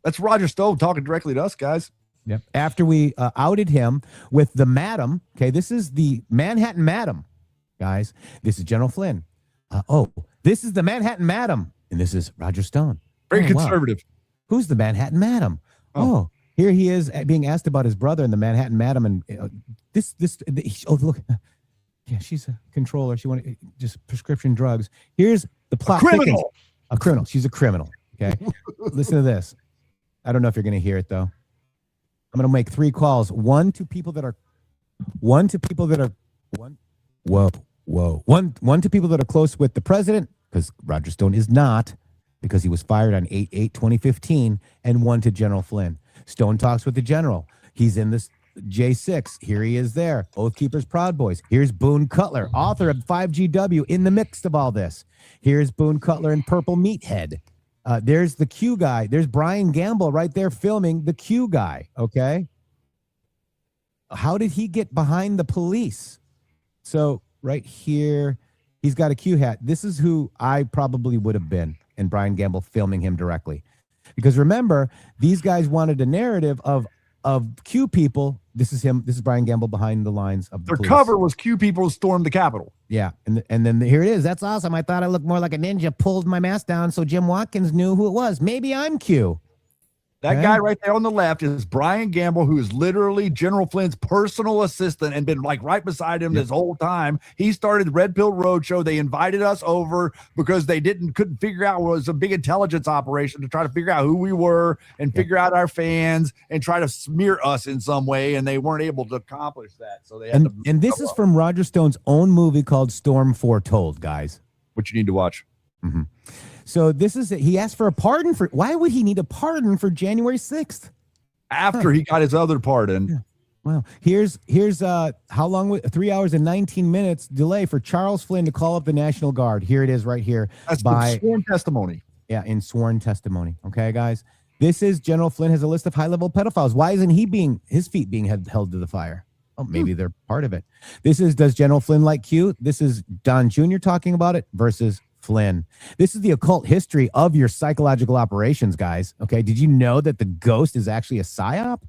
That's Roger Stone talking directly to us, guys. Yep. After we outed him with the Madam, okay, this is the Manhattan Madam, guys. This is General Flynn. This is the Manhattan Madam. And this is Roger Stone. Very wow. conservative. Who's the Manhattan Madam? Oh, here he is being asked about his brother and the Manhattan Madam. And look. Yeah, she's a controller. She wanted just prescription drugs. Here's the plot. A criminal. She's a criminal. Okay. Listen to this. I don't know if you're going to hear it, though. I'm going to make 3 calls. One to people that are close with the president, because Roger Stone is not, because he was fired on 8/8/2015, and one to General Flynn. Stone talks with the general. He's in this J6. Here he is there. Oath Keepers Proud Boys. Here's Boone Cutler, author of 5GW, in the mix of all this. Here's Boone Cutler and Purple Meathead. There's the Q guy. There's Brian Gamble right there filming the Q guy, okay? How did he get behind the police? So right here, he's got a Q hat. This is who I probably would have been, and Brian Gamble filming him directly. Because remember, these guys wanted a narrative of Q people. This is him. This is Brian Gamble behind the lines of the Their police. cover was Q people who stormed the Capitol. Yeah, and then here it is. That's awesome. I thought I looked more like a ninja. Pulled my mask down so Jim Watkins knew who it was. Maybe I'm Q. That guy right there on the left is Brian Gamble, who is literally General Flynn's personal assistant and been like right beside him this whole time. He started the Red Pill Roadshow. They invited us over because they couldn't figure out what was a big intelligence operation to try to figure out who we were and figure out our fans and try to smear us in some way. And they weren't able to accomplish that. So they had and this is from Roger Stone's own movie called Storm Foretold, guys. Which you need to watch. Mm-hmm. So this is it. He asked for a pardon why would he need a pardon for January 6th? after he got his other part in. Yeah. Wow. Here's how long? 3 hours and 19 minutes delay for Charles Flynn to call up the National Guard. Here it is right here. That's by the sworn testimony. Yeah, in sworn testimony. Okay, guys. This is General Flynn has a list of high-level pedophiles. Why isn't his feet being held to the fire? Oh, maybe they're part of it. This is, does General Flynn like Q? This is Don Jr. talking about it versus Flynn. This is the occult history of your psychological operations, guys. Okay, did you know that the ghost is actually a psyop?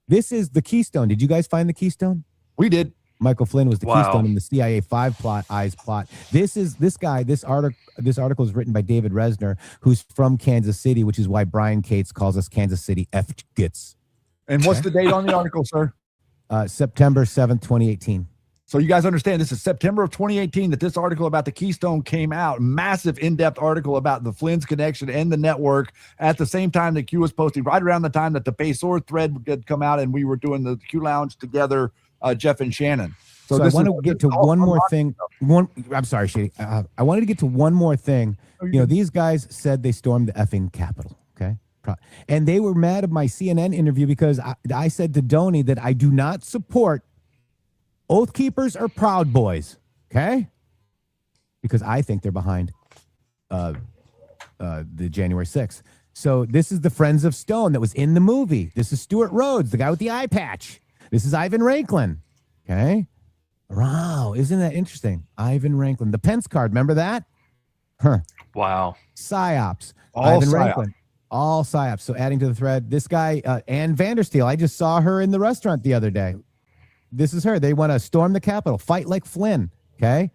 This is the Keystone. Did you guys find the Keystone? We did. Michael Flynn was the Wow. Keystone in the CIA 5 plot, Eyes plot. This article is written by David Resner, who's from Kansas City, which is why Brian Cates calls us Kansas City F-Gits. And what's the date on the article, sir? September 7th, 2018. So you guys understand this is September of 2018 that this article about the Keystone came out. Massive in-depth article about the Flynn's connection and the network at the same time that Q was posting, right around the time that the Paysor thread had come out and we were doing the Q Lounge together, Jeff and Shannon. So I want to get to one more thing. I'm sorry, Shady. I wanted to get to one more thing. You know, these guys said they stormed the effing Capitol. Okay. And they were mad at my CNN interview because I said to Donnie that I do not support Oath Keepers or Proud Boys. Okay. Because I think they're behind the January 6th. So this is the Friends of Stone that was in the movie. This is Stuart Rhodes, the guy with the eye patch. This is Ivan Ranklin. Okay. Wow. Isn't that interesting? Ivan Ranklin. The Pence card. Remember that? Huh. Wow. PsyOps. All Ivan psyops. Ranklin. All PsyOps. So adding to the thread, this guy, Ann Vandersteel, I just saw her in the restaurant the other day. This is her. They want to storm the Capitol, fight like Flynn. Okay.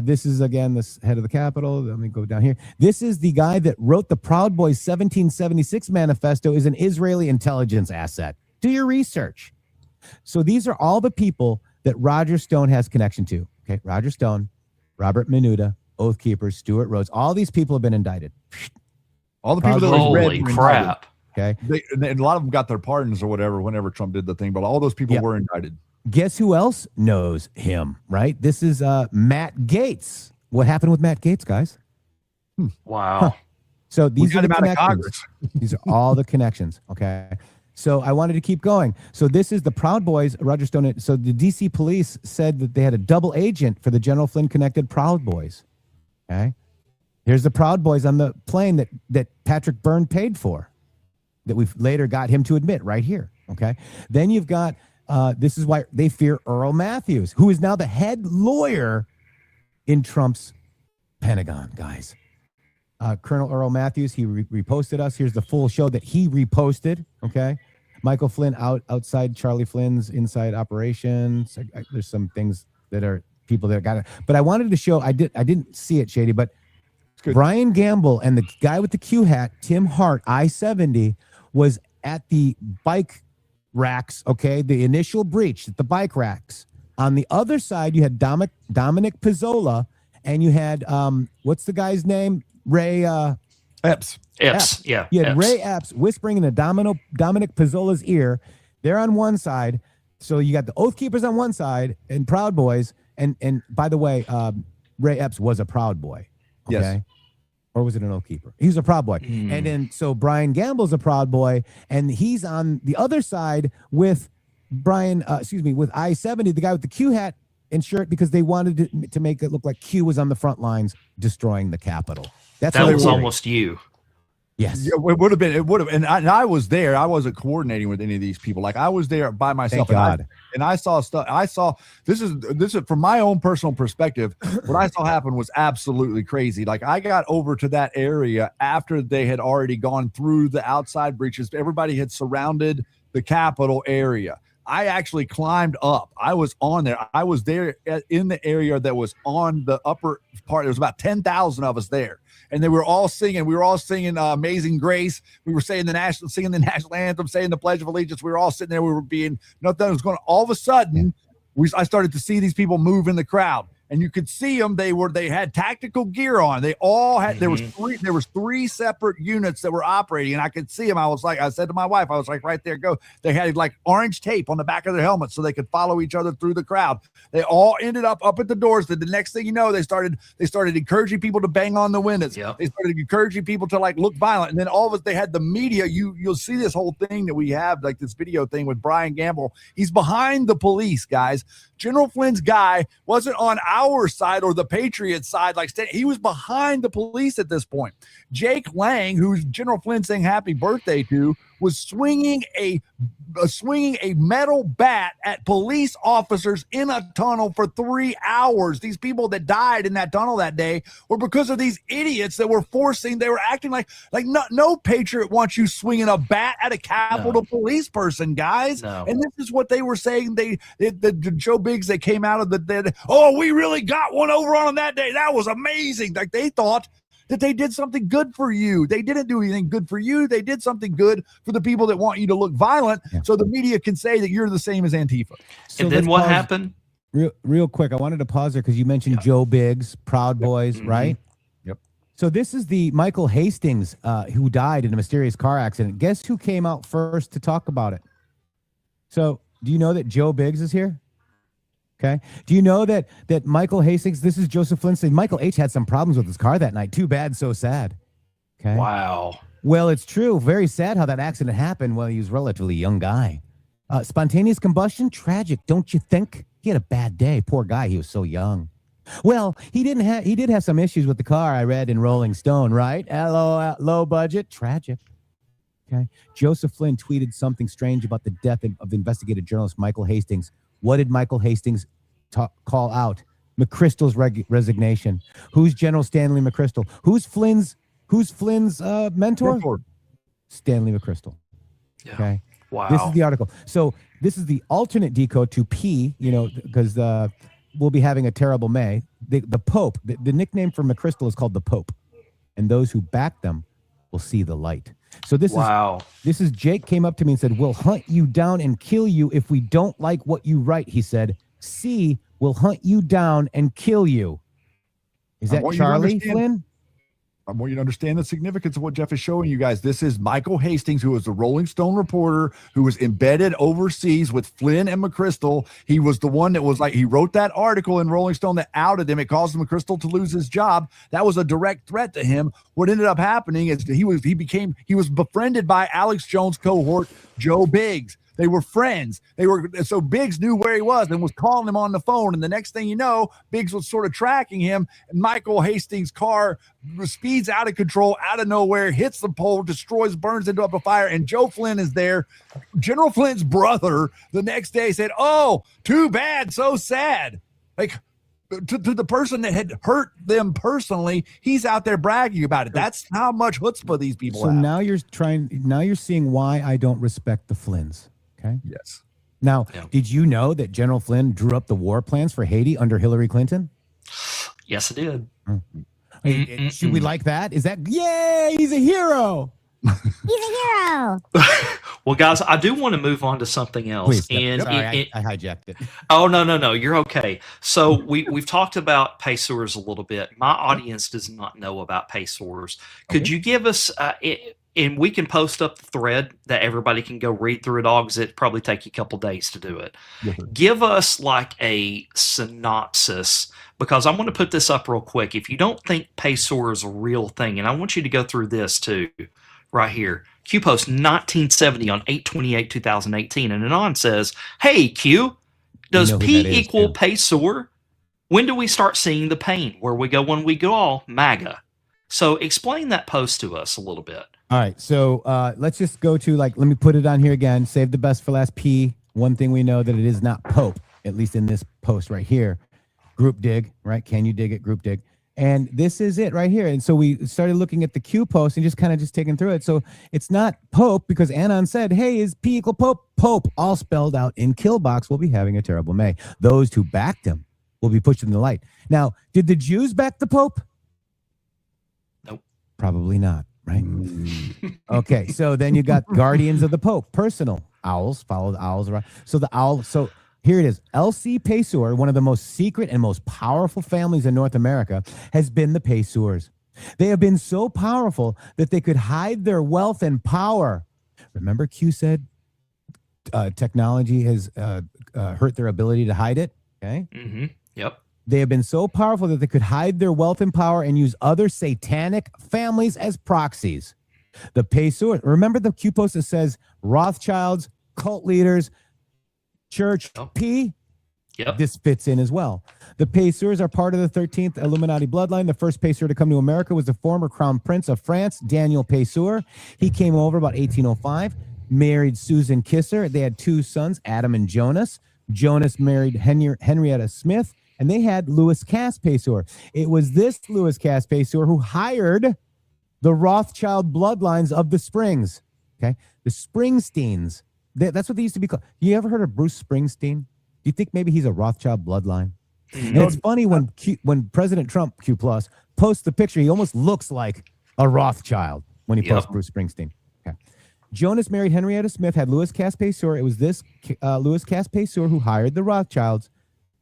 This is, again, the head of the Capitol. Let me go down here. This is the guy that wrote the Proud Boys 1776 manifesto, is an Israeli intelligence asset. Do your research. So these are all the people that Roger Stone has connection to. Okay. Roger Stone, Robert Menuda, Oath Keepers, Stuart Rhodes. All these people have been indicted. All the people that was red Holy were crap. Okay. and a lot of them got their pardons or whatever whenever Trump did the thing, but all those people Yep. were indicted. Guess who else knows him, right? This is Matt Gaetz. What happened with Matt Gaetz, guys? Wow. So We these got are the him out of connections. Congress. These are all the connections. Okay. So I wanted to keep going. So this is the Proud Boys, Roger Stone. So the DC police said that they had a double agent for the General Flynn connected Proud Boys. Okay. Here's the Proud Boys on the plane that Patrick Byrne paid for, that we've later got him to admit right here. Okay. Then you've got, this is why they fear Earl Matthews, who is now the head lawyer in Trump's Pentagon, guys. Colonel Earl Matthews, he reposted us. Here's the full show that he reposted. Okay. Michael Flynn outside Charlie Flynn's inside operations. There's some things that are people that got it. But I wanted to show, I didn't see it, Shady, but Brian Gamble and the guy with the Q hat, Tim Hart, I-70, was at the bike racks, okay? The initial breach at the bike racks. On the other side, you had Dominic Pizzola, and you had, what's the guy's name? Ray Epps. Epps. Yeah. You had Epps. Ray Epps whispering in Dominic Pizzola's ear. They're on one side. So you got the Oath Keepers on one side and Proud Boys. And by the way, Ray Epps was a Proud Boy. Okay. Yes. Or was it an Oath Keeper? He's a Proud Boy. And then so Brian Gamble's a Proud Boy, and he's on the other side with with I-70, the guy with the Q hat and shirt, because they wanted to make it look like Q was on the front lines destroying the Capitol. That's That what was they were. almost you. Yes. Yeah, it would have been. It would have. And I was there. I wasn't coordinating with any of these people. Like I was there by myself. Thank God. And I saw stuff. I saw this is from my own personal perspective. What I saw happen was absolutely crazy. Like I got over to that area after they had already gone through the outside breaches. Everybody had surrounded the Capitol area. I actually climbed up. I was on there. I was there in the area that was on the upper part. There was about 10,000 of us there. And they were all singing. We were all singing Amazing Grace. We were singing the national anthem, saying the Pledge of Allegiance. We were all sitting there. We were being, nothing was going on. All of a sudden, I started to see these people move in the crowd. and you could see them. They had tactical gear on. They all had. There was three separate units that were operating, and I could see them. I said to my wife, I was like, right there, go. They had like orange tape on the back of their helmets so they could follow each other through the crowd. They all ended up at the doors. The next thing you know, they started encouraging people to bang on the windows. Yep. They started encouraging people to like look violent, and then all of us, they had the media. You'll see this whole thing that we have, like this video thing with Brian Gamble. He's behind the police, guys. General Flynn's guy wasn't on our side or the Patriots side. He was behind the police at this point. Jake Lang, who's General Flynn saying happy birthday to, was swinging a metal bat at police officers in a tunnel for 3 hours. These people that died in that tunnel that day were because of these idiots that were they were acting like no patriot wants you swinging a bat at a Capitol Police person, guys. No. And this is what they were saying. The Joe Biggs, they came out of we really got one over on that day. That was amazing. Like they thought that they did something good for you. They didn't do anything good for you. They did something good for the people that want you to look violent, so the media can say that you're the same as Antifa. So and then what happened? Real quick, I wanted to pause there because you mentioned Joe Biggs, Proud Boys, right? Yep. So this is the Michael Hastings who died in a mysterious car accident. Guess who came out first to talk about it? So do you know that Joe Biggs is here? Okay. Do you know that Michael Hastings, this is Joseph Flynn saying Michael H. had some problems with his car that night. Too bad, so sad. Okay. Wow. Well, it's true. Very sad how that accident happened while he was a relatively young guy. Spontaneous combustion, tragic, don't you think? He had a bad day. Poor guy. He was so young. Well, he did have some issues with the car, I read in Rolling Stone, right? Low budget, tragic. Okay. Joseph Flynn tweeted something strange about the death of investigative journalist Michael Hastings. What did Michael Hastings call out? McChrystal's resignation. Who's General Stanley McChrystal? Who's Flynn's mentor? Stanley McChrystal. Yeah. Okay. Wow. This is the article. So this is the alternate decode to P, because we'll be having a terrible May. The Pope, the nickname for McChrystal is called the Pope. And those who back them will see the light. So this is Jake came up to me and said, we'll hunt you down and kill you if we don't like what you write. He said, C will hunt you down and kill you. Is that Charlie Flynn? I want you to understand the significance of what Jeff is showing you guys. This is Michael Hastings, who was the Rolling Stone reporter who was embedded overseas with Flynn and McChrystal. He was the one that was he wrote that article in Rolling Stone that outed him. It caused McChrystal to lose his job. That was a direct threat to him. What ended up happening is he was befriended by Alex Jones cohort Joe Biggs. They were friends. So Biggs knew where he was and was calling him on the phone. And the next thing you know, Biggs was sort of tracking him. And Michael Hastings' car speeds out of control, out of nowhere, hits the pole, burns into a fire. And Joe Flynn is there. General Flynn's brother the next day said, "Oh, too bad, so sad." To the person that had hurt them personally, he's out there bragging about it. That's how much chutzpah these people have. So now you're seeing why I don't respect the Flynns. Okay. Yes. Now, did you know that General Flynn drew up the war plans for Haiti under Hillary Clinton? Yes, it did. Should we like that? Is that, yay, he's a hero. He's a hero. Well, guys, I do want to move on to something else. Please, sorry, I hijacked it. Oh, no, you're okay. So we've talked about Pacers a little bit. My audience does not know about Pacers. Could you give us and we can post up the thread that everybody can go read through it all, because it probably take you a couple days to do it. Yes, give us like a synopsis, because I'm going to put this up real quick. If you don't think Pacer is a real thing, and I want you to go through this too, right here. Q post 1970 on 8/28/2018, and Anon says, "Hey Q, does P equal Pacer? When do we start seeing the pain? Where we go when we go all MAGA?" So explain that post to us a little bit. All right, so let's just go to let me put it on here again. Save the best for last. P. One thing we know that it is not Pope, at least in this post right here. Group dig, right? Can you dig it? Group dig. And this is it right here. And so we started looking at the Q post and just taking through it. So it's not Pope, because Anon said, hey, is P equal Pope? Pope, all spelled out in Killbox, will be having a terrible May. Those who backed him will be pushed in the light. Now, did the Jews back the Pope? Nope. Probably not, right? Okay, so then you got Guardians of the Pope, personal. Owls follow the owls around. So the owl, so Here it is. L.C. Pessour, one of the most secret and most powerful families in North America, has been the Pessours. They have been so powerful that they could hide their wealth and power. Remember Q said technology has hurt their ability to hide it? Okay. Mm-hmm. Yep. They have been so powerful that they could hide their wealth and power and use other satanic families as proxies. The Pessour, remember the Q post that says Rothschilds, cult leaders, Church P? Yep. This fits in as well. The Pessours are part of the 13th Illuminati bloodline. The first Pessour to come to America was the former crown prince of France, Daniel Pessour. He came over about 1805, married Susan Kisser. They had 2 sons, Adam and Jonas. Jonas married Henrietta Smith, and they had Louis Cass Pessour. It was this Louis Cass Pessour who hired the Rothschild bloodlines of the Springs. Okay, the Springsteens. That's what they used to be called. You ever heard of Bruce Springsteen? Do you think maybe he's a Rothschild bloodline? And it's funny when President Trump, Q Plus, posts the picture, he almost looks like a Rothschild when he posts Bruce Springsteen. Okay. Jonas married Henrietta Smith, had Louis Cass Pessour. It was this Louis Cass Pessour who hired the Rothschilds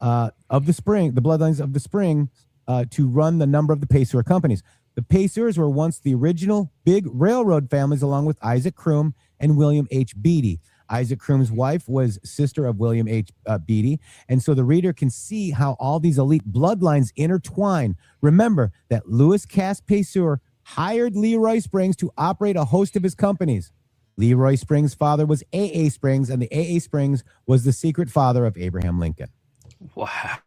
of the Spring, the bloodlines of the Spring, to run the number of the Pessour companies. The Pessours were once the original big railroad families, along with Isaac Krum and William H. Beatty. Isaac Krum's wife was sister of William H. Beatty. And so the reader can see how all these elite bloodlines intertwine. Remember that Louis Cass Pessour hired Leroy Springs to operate a host of his companies. Leroy Springs' father was A.A. Springs, and the A.A. Springs was the secret father of Abraham Lincoln. Wow.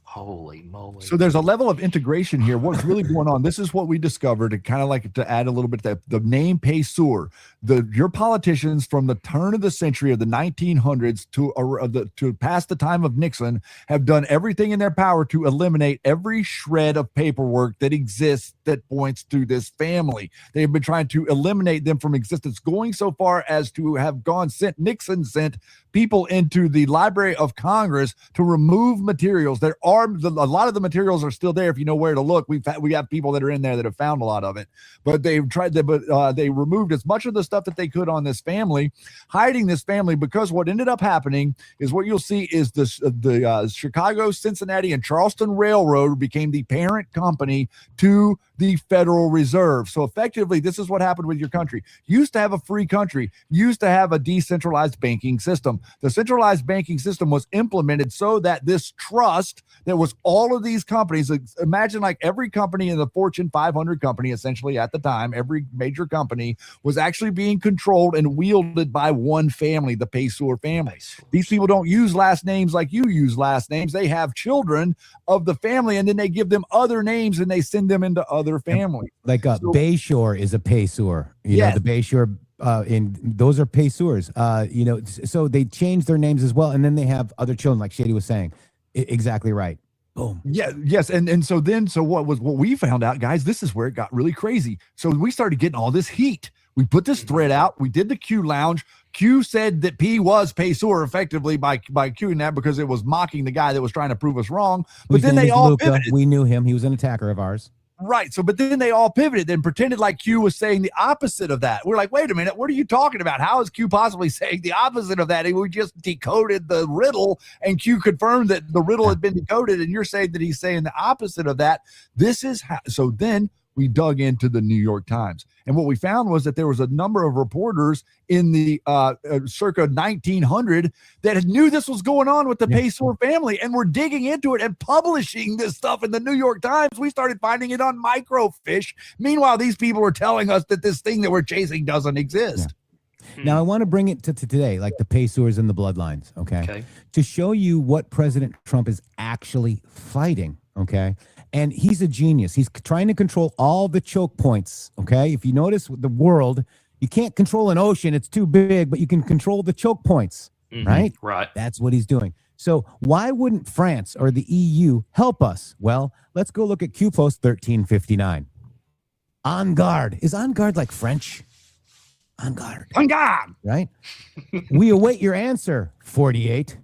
Holy moly. So there's a level of integration here. What's really going on? This is what we discovered, and kind of like to add a little bit that the name Pessour, your politicians from the turn of the century of the 1900s to past the time of Nixon have done everything in their power to eliminate every shred of paperwork that exists that points to this family. They have been trying to eliminate them from existence, going so far as to have Nixon sent people into the Library of Congress to remove materials. There are a lot of the materials are still there if you know where to look. We have people that are in there that have found a lot of it, but they've tried to, they removed as much of the stuff that they could on this family, hiding this family, because what ended up happening is what you'll see is the Chicago, Cincinnati, and Charleston Railroad became the parent company to the Federal Reserve. So effectively, this is what happened with your country. You used to have a free country, you used to have a decentralized banking system. The centralized banking system was implemented so that this trust that was all of these companies, imagine like every company in the Fortune 500 company, essentially at the time, every major company was actually being controlled and wielded by one family, the Pessour family. These people don't use last names like you use last names. They have children of the family, and then they give them other names and they send them into other families. Like Bayshore is a Pessour. You know, the Bayshore those are Pessours. So they change their names as well, and then they have other children, like Shady was saying. Exactly right. Boom. Yeah. Yes. And so what we found out, guys, this is where it got really crazy. So we started getting all this heat. We put this thread out. We did the Q Lounge. Q said that P was Pessour effectively by Qing that because it was mocking the guy that was trying to prove us wrong. But then they all pivoted. We knew him. He was an attacker of ours. Right. So, but then they all pivoted and pretended like Q was saying the opposite of that. We're like, wait a minute, what are you talking about? How is Q possibly saying the opposite of that? And we just decoded the riddle, and Q confirmed that the riddle had been decoded, and you're saying that he's saying the opposite of that. This is how. So then we dug into the New York Times, and what we found was that there was a number of reporters in the circa 1900 that knew this was going on with the Pessour family and were digging into it and publishing this stuff in the New York Times. We started finding it on microfiche. Meanwhile, these people were telling us that this thing that we're chasing doesn't exist. Yeah. Now, I want to bring it to today, like the Pessours and the bloodlines, okay? To show you what President Trump is actually fighting, okay? And he's a genius. He's trying to control all the choke points, okay? If you notice with the world, you can't control an ocean. It's too big, but you can control the choke points, right? Right. That's what he's doing. So why wouldn't France or the EU help us? Well, let's go look at Q Post 1359. En garde. Is en garde like French? En garde. En garde. Right? We await your answer, 48.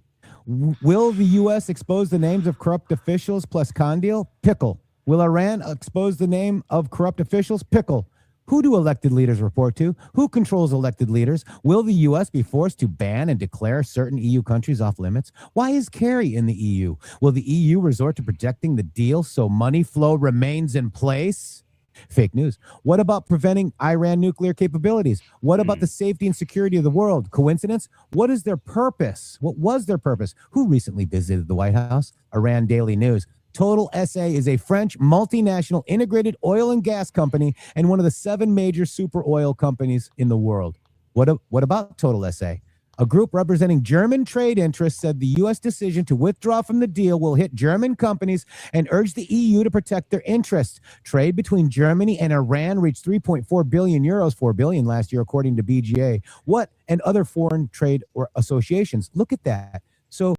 Will the U.S. expose the names of corrupt officials plus Condil? Pickle. Will Iran expose the name of corrupt officials? Pickle. Who do elected leaders report to? Who controls elected leaders? Will the U.S. be forced to ban and declare certain EU countries off limits? Why is Kerry in the EU? Will the EU resort to protecting the deal so money flow remains in place? Fake news. What about preventing Iran nuclear capabilities? What about the safety and security of the world? Coincidence? What is their purpose? What was their purpose? Who recently visited the White House? Iran Daily News. Total SA is a French multinational integrated oil and gas company and one of the 7 major super oil companies in the world. What about Total SA? A group representing German trade interests said the U.S. decision to withdraw from the deal will hit German companies and urged the EU to protect their interests. Trade between Germany and Iran reached 3.4 billion euros, 4 billion last year, according to BGA. What and other foreign trade or associations? Look at that. So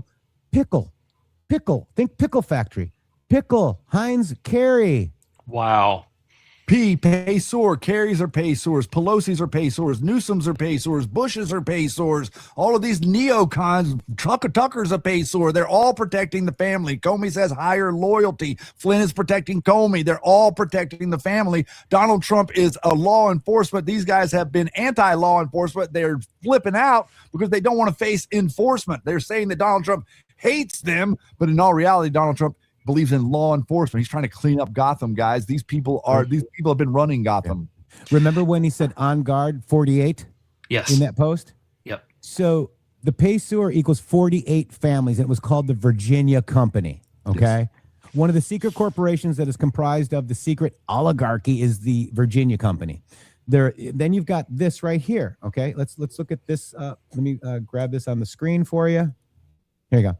pickle, think pickle factory, pickle, Heinz, Kerry. Wow. Paysor, Kerrys are paysors, Pelosi's are paysors, Newsom's are paysors, Bush's are paysors, all of these neocons, Tucker's a paysor. They're all protecting the family. Comey says higher loyalty. Flynn is protecting Comey. They're all protecting the family. Donald Trump is a law enforcement. These guys have been anti-law enforcement. They're flipping out because they don't want to face enforcement. They're saying that Donald Trump hates them, but in all reality, Donald Trump believes in law enforcement. He's trying to clean up Gotham, guys. These people have been running Gotham. Remember when he said on guard 48 Yes. in that post? Yep. So the paysor equals 48 families, and it was called the Virginia Company. Okay. One of the secret corporations that is comprised of the secret oligarchy is the Virginia Company. Then you've got this right here. Okay. Let's look at this. Let me grab this on the screen for you. Here you go.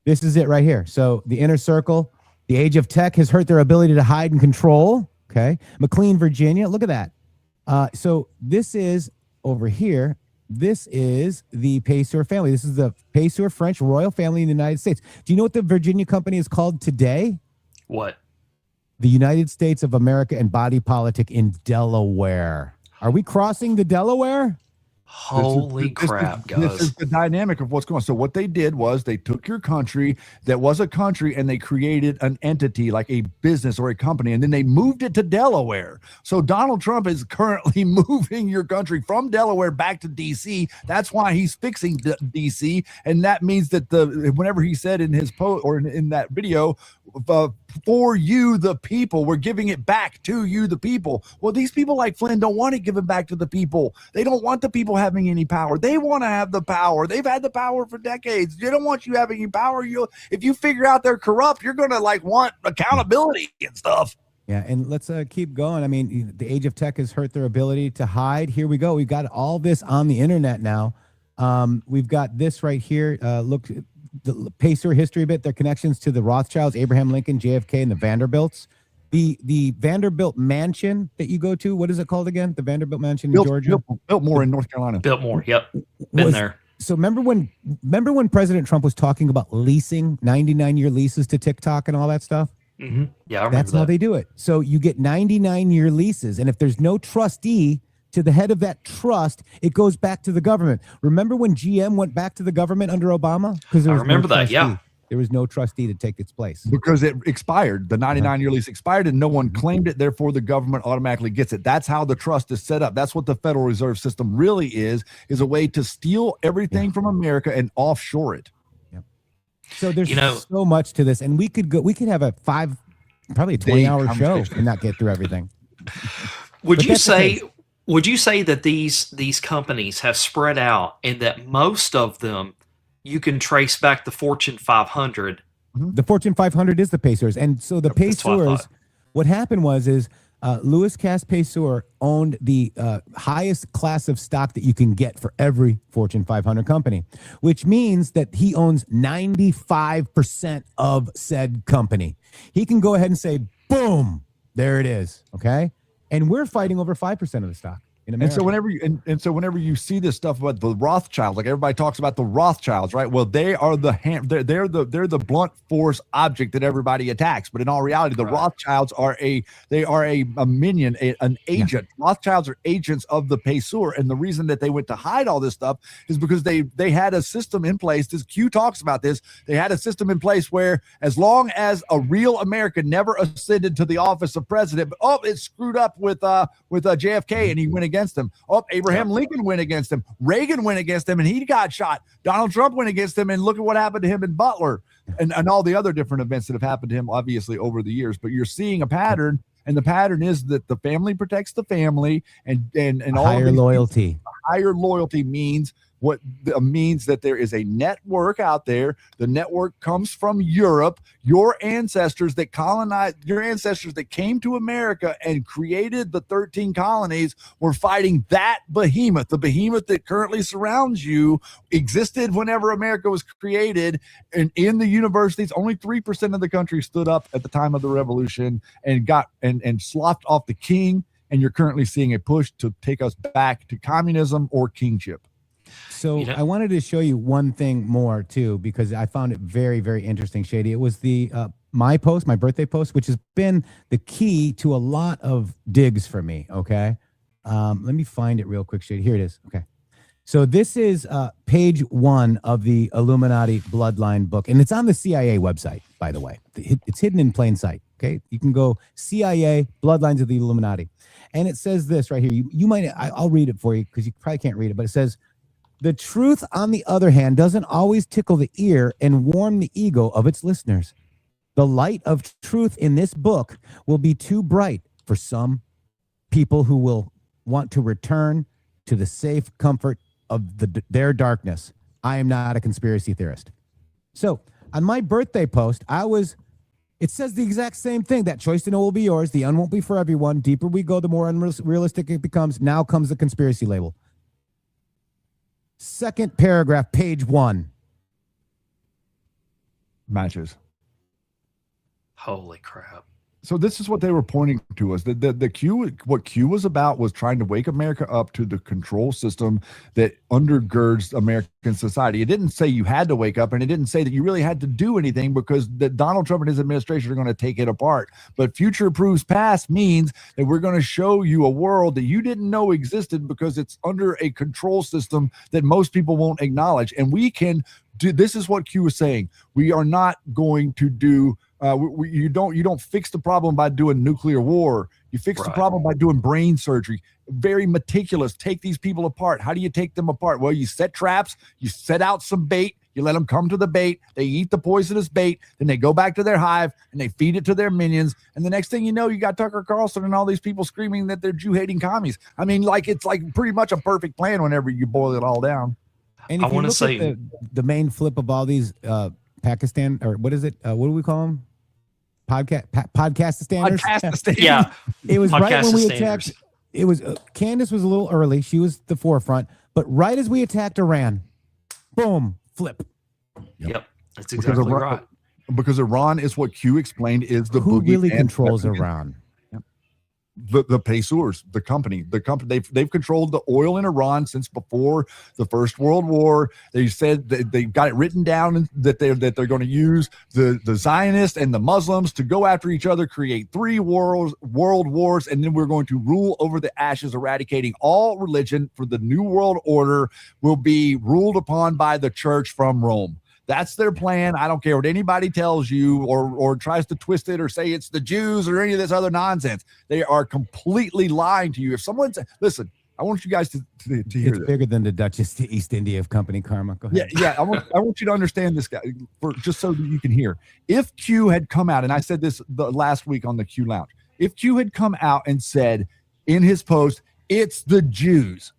This is it right here. So the inner circle, the age of tech has hurt their ability to hide and control. Okay. McLean, Virginia. Look at that. So this is over here. This is the Paysor family. This is the Paysor French royal family in the United States. Do you know what the Virginia Company is called today? What? The United States of America and Body Politic in Delaware. Are we crossing the Delaware? Holy crap, guys. This is the dynamic of what's going on. So what they did was they took your country that was a country and they created an entity like a business or a company, and then they moved it to Delaware. So Donald Trump is currently moving your country from Delaware back to D.C. That's why he's fixing D.C. And that means that whenever he said in his post or in that video, for you, the people, we're giving it back to you, the people. Well, these people like Flynn don't want it given back to the people. They don't want the people having any power. They want to have the power. They've had the power for decades. They don't want you having any power. If you figure out they're corrupt, you're going to want accountability and stuff. Yeah, and let's keep going. I mean, the age of tech has hurt their ability to hide. Here we go. We've got all this on the internet now. We've got this right here. Look, the Paysor history bit, their connections to the Rothschilds, Abraham Lincoln, JFK, and the Vanderbilts. The Vanderbilt Mansion that you go to, what is it called again? The Vanderbilt Mansion in Georgia? Biltmore in North Carolina. Biltmore, yep. Been there. So remember when President Trump was talking about leasing 99-year leases to TikTok and all that stuff? Mm-hmm. Yeah, I remember That's how they do it. So you get 99-year leases, and if there's no trustee to the head of that trust, it goes back to the government. Remember when GM went back to the government under Obama? Because I remember that, yeah. There was no trustee to take its place. Because it expired. The 99-year lease expired and no one claimed it. Therefore, the government automatically gets it. That's how the trust is set up. That's what the Federal Reserve System really is a way to steal everything from America and offshore it. Yep. So there's so much to this. And we could have probably a 20-hour show and not get through everything. Would you say that these companies have spread out and that most of them you can trace back the Fortune 500? The Fortune 500 is the Paysors. And so the Paysors, what happened was Louis Cass Paysor owned the highest class of stock that you can get for every Fortune 500 company, which means that he owns 95% of said company. He can go ahead and say, boom, there it is. Okay. And we're fighting over 5% of the stock. in And America. so whenever you see this stuff about the Rothschilds, like everybody talks about the Rothschilds, right? Well, they are they're the blunt force object that everybody attacks. But in all reality, the Rothschilds are a minion, an agent. Rothschilds are agents of the Pesur, and the reason that they went to hide all this stuff is because they had a system in place. This Q talks about this. They had a system in place where as long as a real American never ascended to the office of president, but it screwed up with JFK and he went against him. Abraham Lincoln went against him. Reagan went against him and he got shot. Donald Trump went against him, and look at what happened to him in Butler and all the other different events that have happened to him, obviously, over the years. But you're seeing a pattern, and the pattern is that the family protects the family, and all higher loyalty. Higher loyalty means means that there is a network out there. The network comes from Europe. Your ancestors that came to America and created the 13 colonies were fighting that behemoth. The behemoth that currently surrounds you existed whenever America was created. And in the universities, only 3% of the country stood up at the time of the revolution and got and sloughed off the king. And you're currently seeing a push to take us back to communism or kingship. So I wanted to show you one thing more too, because I found it very, very interesting, Shady. It was the my birthday post, which has been the key to a lot of digs for me. Okay, let me find it real quick, Shady. Here it is. Okay, so this is page 1 of the Illuminati Bloodline book, and it's on the CIA website, by the way. It's hidden in plain sight. Okay, you can go CIA Bloodlines of the Illuminati, and it says this right here. You might I'll read it for you because you probably can't read it, but it says, "The truth, on the other hand, doesn't always tickle the ear and warm the ego of its listeners. The light of truth in this book will be too bright for some people who will want to return to the safe comfort of their darkness. I am not a conspiracy theorist." So on my birthday post, it says the exact same thing. That choice to know will be yours. The un won't be for everyone. Deeper we go, the more unrealistic it becomes. Now comes the conspiracy label. Second paragraph, page 1. Matches. Holy crap. So this is what they were pointing to us. What Q was about was trying to wake America up to the control system that undergirds American society. It didn't say you had to wake up, and it didn't say that you really had to do anything, because that Donald Trump and his administration are going to take it apart. But future proves past means that we're going to show you a world that you didn't know existed, because it's under a control system that most people won't acknowledge. And we can do, this is what Q was saying. We are not going to do you don't fix the problem by doing nuclear war. You fix the problem by doing brain surgery. Very meticulous. Take these people apart. How do you take them apart? Well, you set traps. You set out some bait. You let them come to the bait. They eat the poisonous bait. Then they go back to their hive and they feed it to their minions. And the next thing you know, you got Tucker Carlson and all these people screaming that they're Jew-hating commies. I mean, it's like pretty much a perfect plan whenever you boil it all down. And if you look at the main flip of all these Pakistan, or what is it? What do we call them? Podcastistanders. Yeah. It was right when we attacked. It was Candace was a little early. She was the forefront, but right as we attacked Iran, boom, flip. Yep. That's exactly right. Because Iran is what Q explained is the who really controls Iran. The Pesurs, the company, they've controlled the oil in Iran since before the First World War. They said that they've got it written down that they're going to use the Zionists and the Muslims to go after each other, create 3 world wars, and then we're going to rule over the ashes, eradicating all religion. For the New World Order will be ruled upon by the church from Rome. That's their plan. I don't care what anybody tells you or tries to twist it or say it's the Jews or any of this other nonsense. They are completely lying to you. If someone's listen, I want you guys to hear it's this. Bigger than the Duchess to East India of Company Karma. Go ahead. Yeah. I want you to understand this guy just so that you can hear. If Q had come out, and I said this the last week on the Q Lounge, if Q had come out and said in his post, it's the Jews,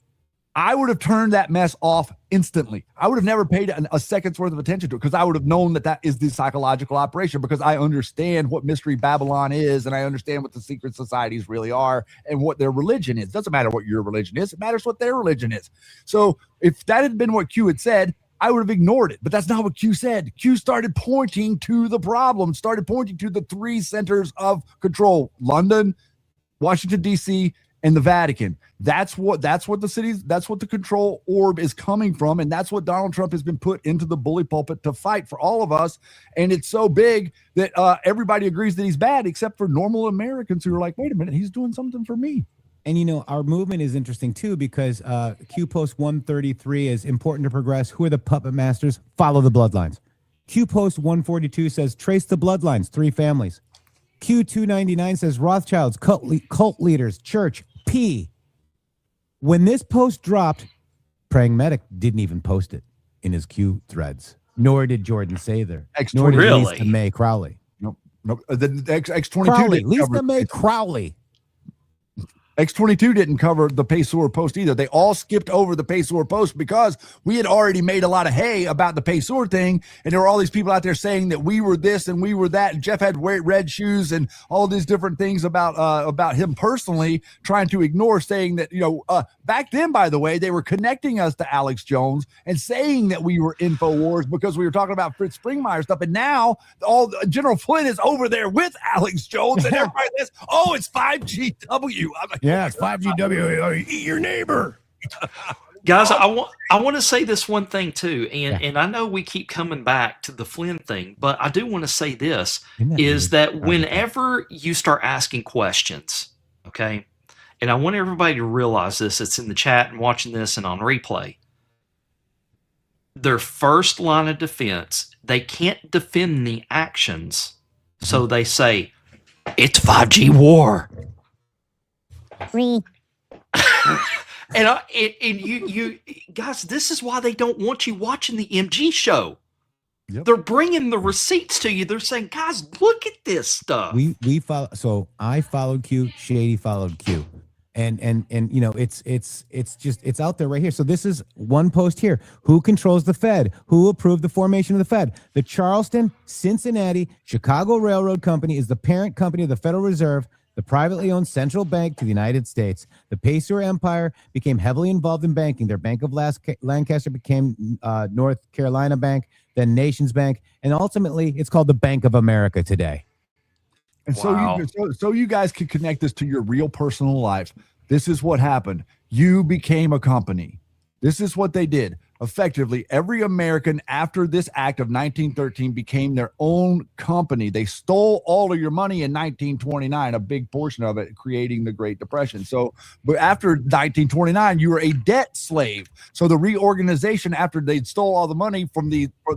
I would have turned that mess off instantly. I would have never paid a second's worth of attention to it, because I would have known that is the psychological operation, because I understand what Mystery Babylon is, and I understand what the secret societies really are and what their religion is. It doesn't matter what your religion is. It matters what their religion is. So if that had been what Q had said, I would have ignored it. But that's not what Q said. Q started pointing to the problem, started pointing to the 3 centers of control: London, Washington, D.C., and the Vatican. That's what the control orb is coming from, and that's what Donald Trump has been put into the bully pulpit to fight for all of us. And it's so big that everybody agrees that he's bad, except for normal Americans who are like, wait a minute, he's doing something for me. And our movement is interesting too, because Q Post 133 is important to progress. Who are the puppet masters? Follow the bloodlines. Q Post 142 says trace the bloodlines, 3 families. Q 299 says Rothschilds, cult leaders, church, P. When this post dropped, Praying Medic didn't even post it in his Q threads, nor did Jordan Sather, nor did Really? Lisa May Crowley. Nope. The X22 Crowley, didn't Lisa cover- May Crowley. X22 didn't cover the Pesor post either. They all skipped over the Pesor post because we had already made a lot of hay about the Pesor thing. And there were all these people out there saying that we were this and we were that. And Jeff had red shoes and all these different things about him personally, trying to ignore, saying that, back then, by the way, they were connecting us to Alex Jones and saying that we were InfoWars because we were talking about Fritz Springmeier stuff. And now General Flynn is over there with Alex Jones and everybody says, oh, it's 5GW. I'm like, Yeah, it's 5GW. Eat your neighbor. Guys, I want to say this one thing too, and I know we keep coming back to the Flynn thing, but I do want to say this is that whenever you start asking questions, okay, and I want everybody to realize this, it's in the chat and watching this and on replay, their first line of defense, they can't defend the actions, so they say, it's 5G war. Free. And you guys, this is why they don't want you watching the MG show. Yep. They're bringing the receipts to you. They're saying, guys, look at this stuff. We follow. So I followed Q. Shady followed Q. And it's out there right here. So this is one post here. Who controls the Fed? Who approved the formation of the Fed? The Charleston, Cincinnati, Chicago Railroad Company is the parent company of the Federal Reserve, the privately owned central bank to the United States. The Pesor Empire became heavily involved in banking. Their Bank of Lancaster became North Carolina Bank, then Nations Bank, and ultimately it's called the Bank of America today. And Wow. so you guys can connect this to your real personal life. This is what happened. You became a company. This is what they did. Effectively, every American after this act of 1913 became their own company. They stole all of your money in 1929, a big portion of it, creating the Great Depression. So, but after 1929, you were a debt slave. So the reorganization, after they stole all the money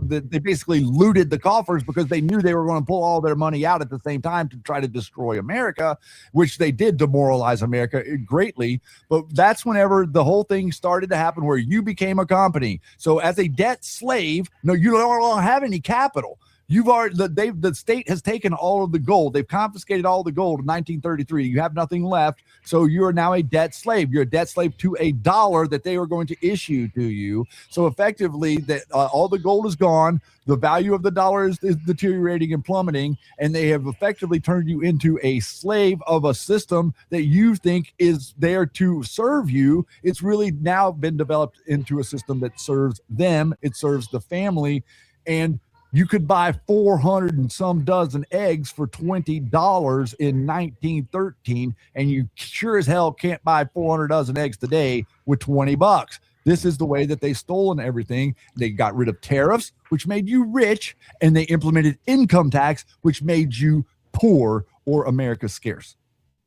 they basically looted the coffers because they knew they were going to pull all their money out at the same time to try to destroy America, which they did demoralize America greatly. But that's whenever the whole thing started to happen, where you became a company. So as a debt slave, no, you don't have any capital. The state has taken all of the gold. They've confiscated all the gold in 1933. You have nothing left. So you are now a debt slave. You're a debt slave to a dollar that they are going to issue to you. So effectively, that all the gold is gone. The value of the dollar is deteriorating and plummeting, and they have effectively turned you into a slave of a system that you think is there to serve you. It's really now been developed into a system that serves them. It serves the family, and you could buy 400 and some dozen eggs for $20 in 1913, and you sure as hell can't buy 400 dozen eggs today with $20. This is the way that they stolen everything. They got rid of tariffs, which made you rich, and they implemented income tax, which made you poor or America scarce.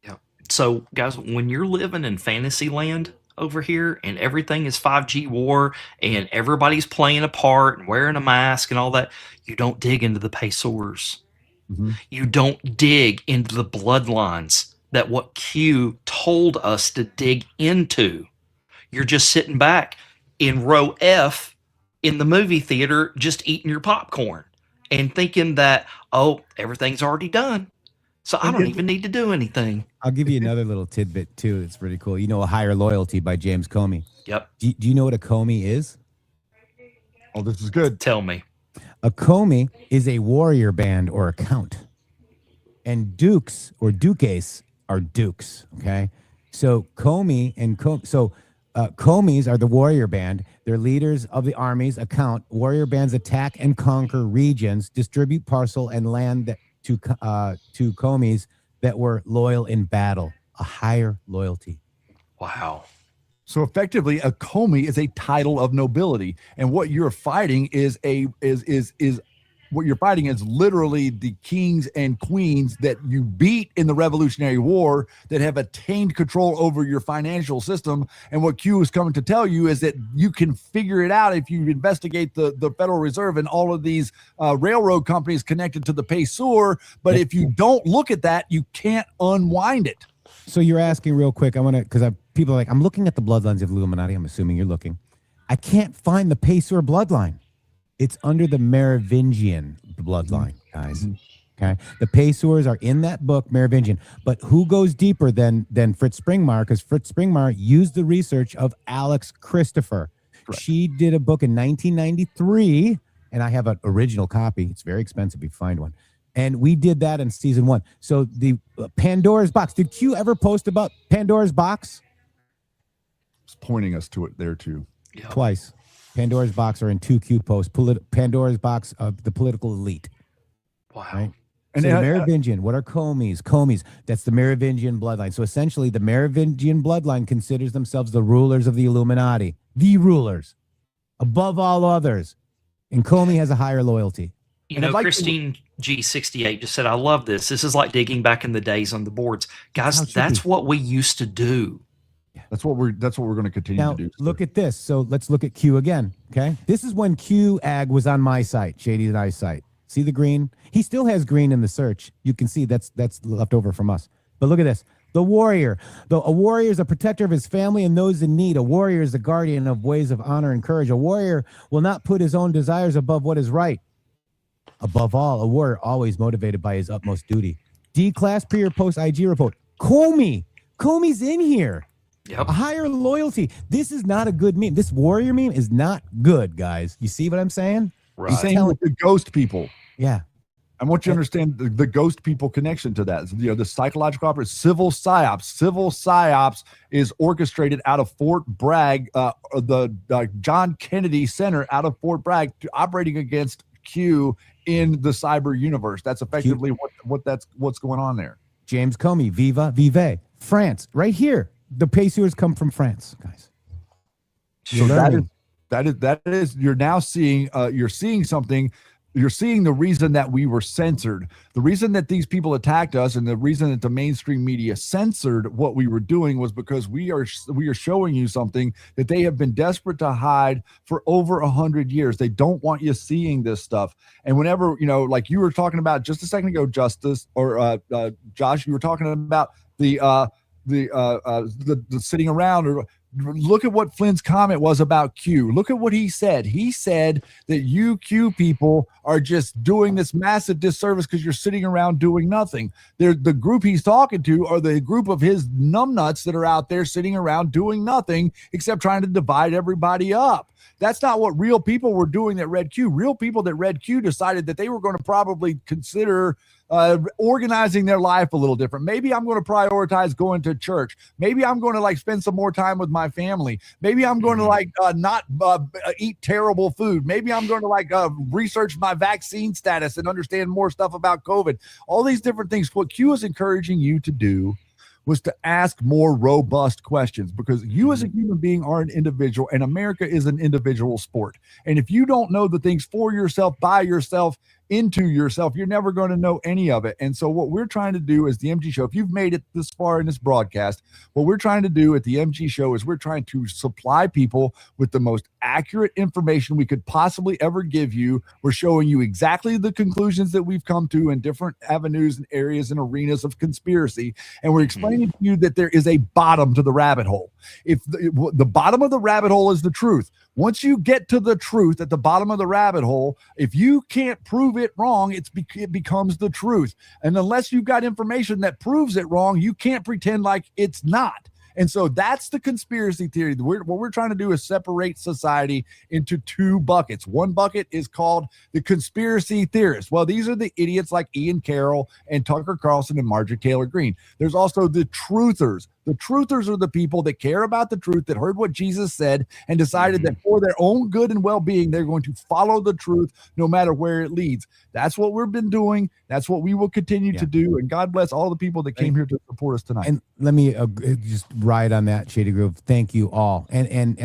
Yeah. So, guys, when you're living in fantasy land over here and everything is 5G war and everybody's playing a part and wearing a mask and all that, you don't dig into the Pesors. Mhm. You don't dig into the bloodlines that what Q told us to dig into. You're just sitting back in row F in the movie theater, just eating your popcorn and thinking that, oh, everything's already done. So I don't even need to do anything. I'll give you another little tidbit too. It's pretty cool. A Higher Loyalty by James Comey. Yep. Do you know what a Comey is? Oh, this is good. Tell me. A Comey is a warrior band or account. And dukes or duques are dukes. Okay. So Comey and Comeys are the warrior band. They're leaders of the army's account. Warrior bands attack and conquer regions, distribute parcel and land to Comeys that were loyal in battle. A higher loyalty. Wow. So effectively, a comey is a title of nobility, and what you're fighting is what you're fighting is literally the kings and queens that you beat in the Revolutionary War that have attained control over your financial system. And what Q is coming to tell you is that you can figure it out if you investigate the Federal Reserve and all of these railroad companies connected to the Pesur. But if you don't look at that, you can't unwind it. So you're asking real quick. I want to, because people are like, I'm looking at the bloodlines of Illuminati. I'm assuming you're looking. I can't find the Pesur bloodline. It's under the Merovingian bloodline, guys. Okay, the Pesurs are in that book, Merovingian. But who goes deeper than Fritz Springmeier? Because Fritz Springmeier used the research of Alex Christopher. Correct. She did a book in 1993, and I have an original copy. It's very expensive if you find one. And we did that in season 1. So the Pandora's box. Did Q ever post about Pandora's box? It's pointing us to it there too. Yeah. Twice. Pandora's box are in 2 Q posts. Pandora's box of the political elite. Wow. Right? And so the Merovingian, what are Comeys? Comeys, that's the Merovingian bloodline. So essentially, the Merovingian bloodline considers themselves the rulers of the Illuminati, the rulers, above all others. And Comey has a higher loyalty. You know, Christine G68 just said, I love this. This is like digging back in the days on the boards. Guys, that's what we used to do. That's what we're going to continue now, to do. Look at this. So let's look at Q again. Okay. This is when Q Ag was on my site, Shady and I's site. See the green? He still has green in the search. You can see that's left over from us. But look at this. The warrior. A warrior is a protector of his family and those in need. A warrior is the guardian of ways of honor and courage. A warrior will not put his own desires above what is right. Above all, a warrior always motivated by his utmost duty. D-class pre or post IG report. Comey. Comey's in here. Yep. A higher loyalty. This is not a good meme. This warrior meme is not good, guys. You see what I'm saying? Right. I'm saying with the ghost people. Yeah. I want you to understand the ghost people connection to that. You know, the psychological operation, civil psyops. Civil psyops is orchestrated out of Fort Bragg, the John Kennedy Center out of Fort Bragg, operating against Q in the cyber universe. That's effectively what's going on there. James Comey, Vive, France, right here. The Pesurs come from France, guys. So that is you're now seeing you're seeing something. You're seeing the reason that we were censored, the reason that these people attacked us, and the reason that the mainstream media censored what we were doing was because we are showing you something that they have been desperate to hide for over 100 years. They don't want you seeing this stuff. And whenever, you know, like you were talking about just a second ago, Justice or Josh, you were talking about the sitting around, or look at what Flynn's comment was about Q. Look at what he said. He said that you Q people are just doing this massive disservice because you're sitting around doing nothing. The group he's talking to are the group of his numbnuts that are out there sitting around doing nothing except trying to divide everybody up. That's not what real people were doing that read Q. Real people that read Q decided that they were going to probably consider organizing their life a little different. Maybe I'm going to prioritize going to church. Maybe I'm going to like spend some more time with my family. Maybe I'm going to like not eat terrible food. Maybe I'm going to like research my vaccine status and understand more stuff about COVID. All these different things. What Q is encouraging you to do was to ask more robust questions, because you as a human being are an individual, and America is an individual sport. And if you don't know the things for yourself, by yourself, into yourself, you're never going to know any of it. And so what we're trying to do is the MG Show, if you've made it this far in this broadcast, what we're trying to do at the MG Show is we're trying to supply people with the most accurate information we could possibly ever give you. We're showing you exactly the conclusions that we've come to in different avenues and areas and arenas of conspiracy. And we're explaining to you that there is a bottom to the rabbit hole. If the bottom of the rabbit hole is the truth, once you get to the truth at the bottom of the rabbit hole, if you can't prove it wrong, it becomes the truth. And unless you've got information that proves it wrong, you can't pretend like it's not. And so that's the conspiracy theory. What we're trying to do is separate society into two buckets. One bucket is called the conspiracy theorists. Well, these are the idiots like Ian Carroll and Tucker Carlson and Marjorie Taylor Greene. There's also the truthers. The truthers are the people that care about the truth, that heard what Jesus said and decided that for their own good and well-being, they're going to follow the truth no matter where it leads. That's what we've been doing. That's what we will continue to do. And God bless all the people that came here to support us tonight. And let me just ride on that, Shady Groove. Thank you all. And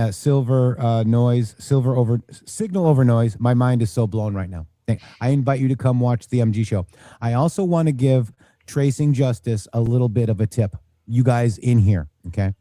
Signal over noise. My mind is so blown right now. I invite you to come watch the MG show. I also want to give Tracing Justice a little bit of a tip. You guys in here, okay?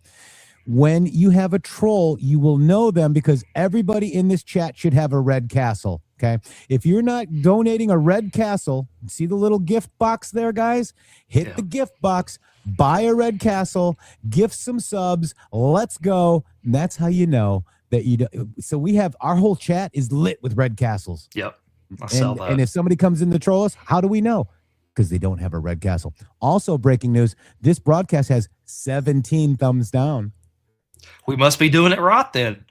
When you have a troll, you will know them because everybody in this chat should have a red castle, okay? If you're not donating a red castle, see the little gift box there, guys? Hit the gift box, buy a red castle, gift some subs, let's go. And that's how you know that you do. So we have, our whole chat is lit with red castles. Yep. I'll sell that. And if somebody comes in to troll us, how do we know? Because they don't have a red castle. Also, breaking news, this broadcast has 17 thumbs down. We must be doing it right then.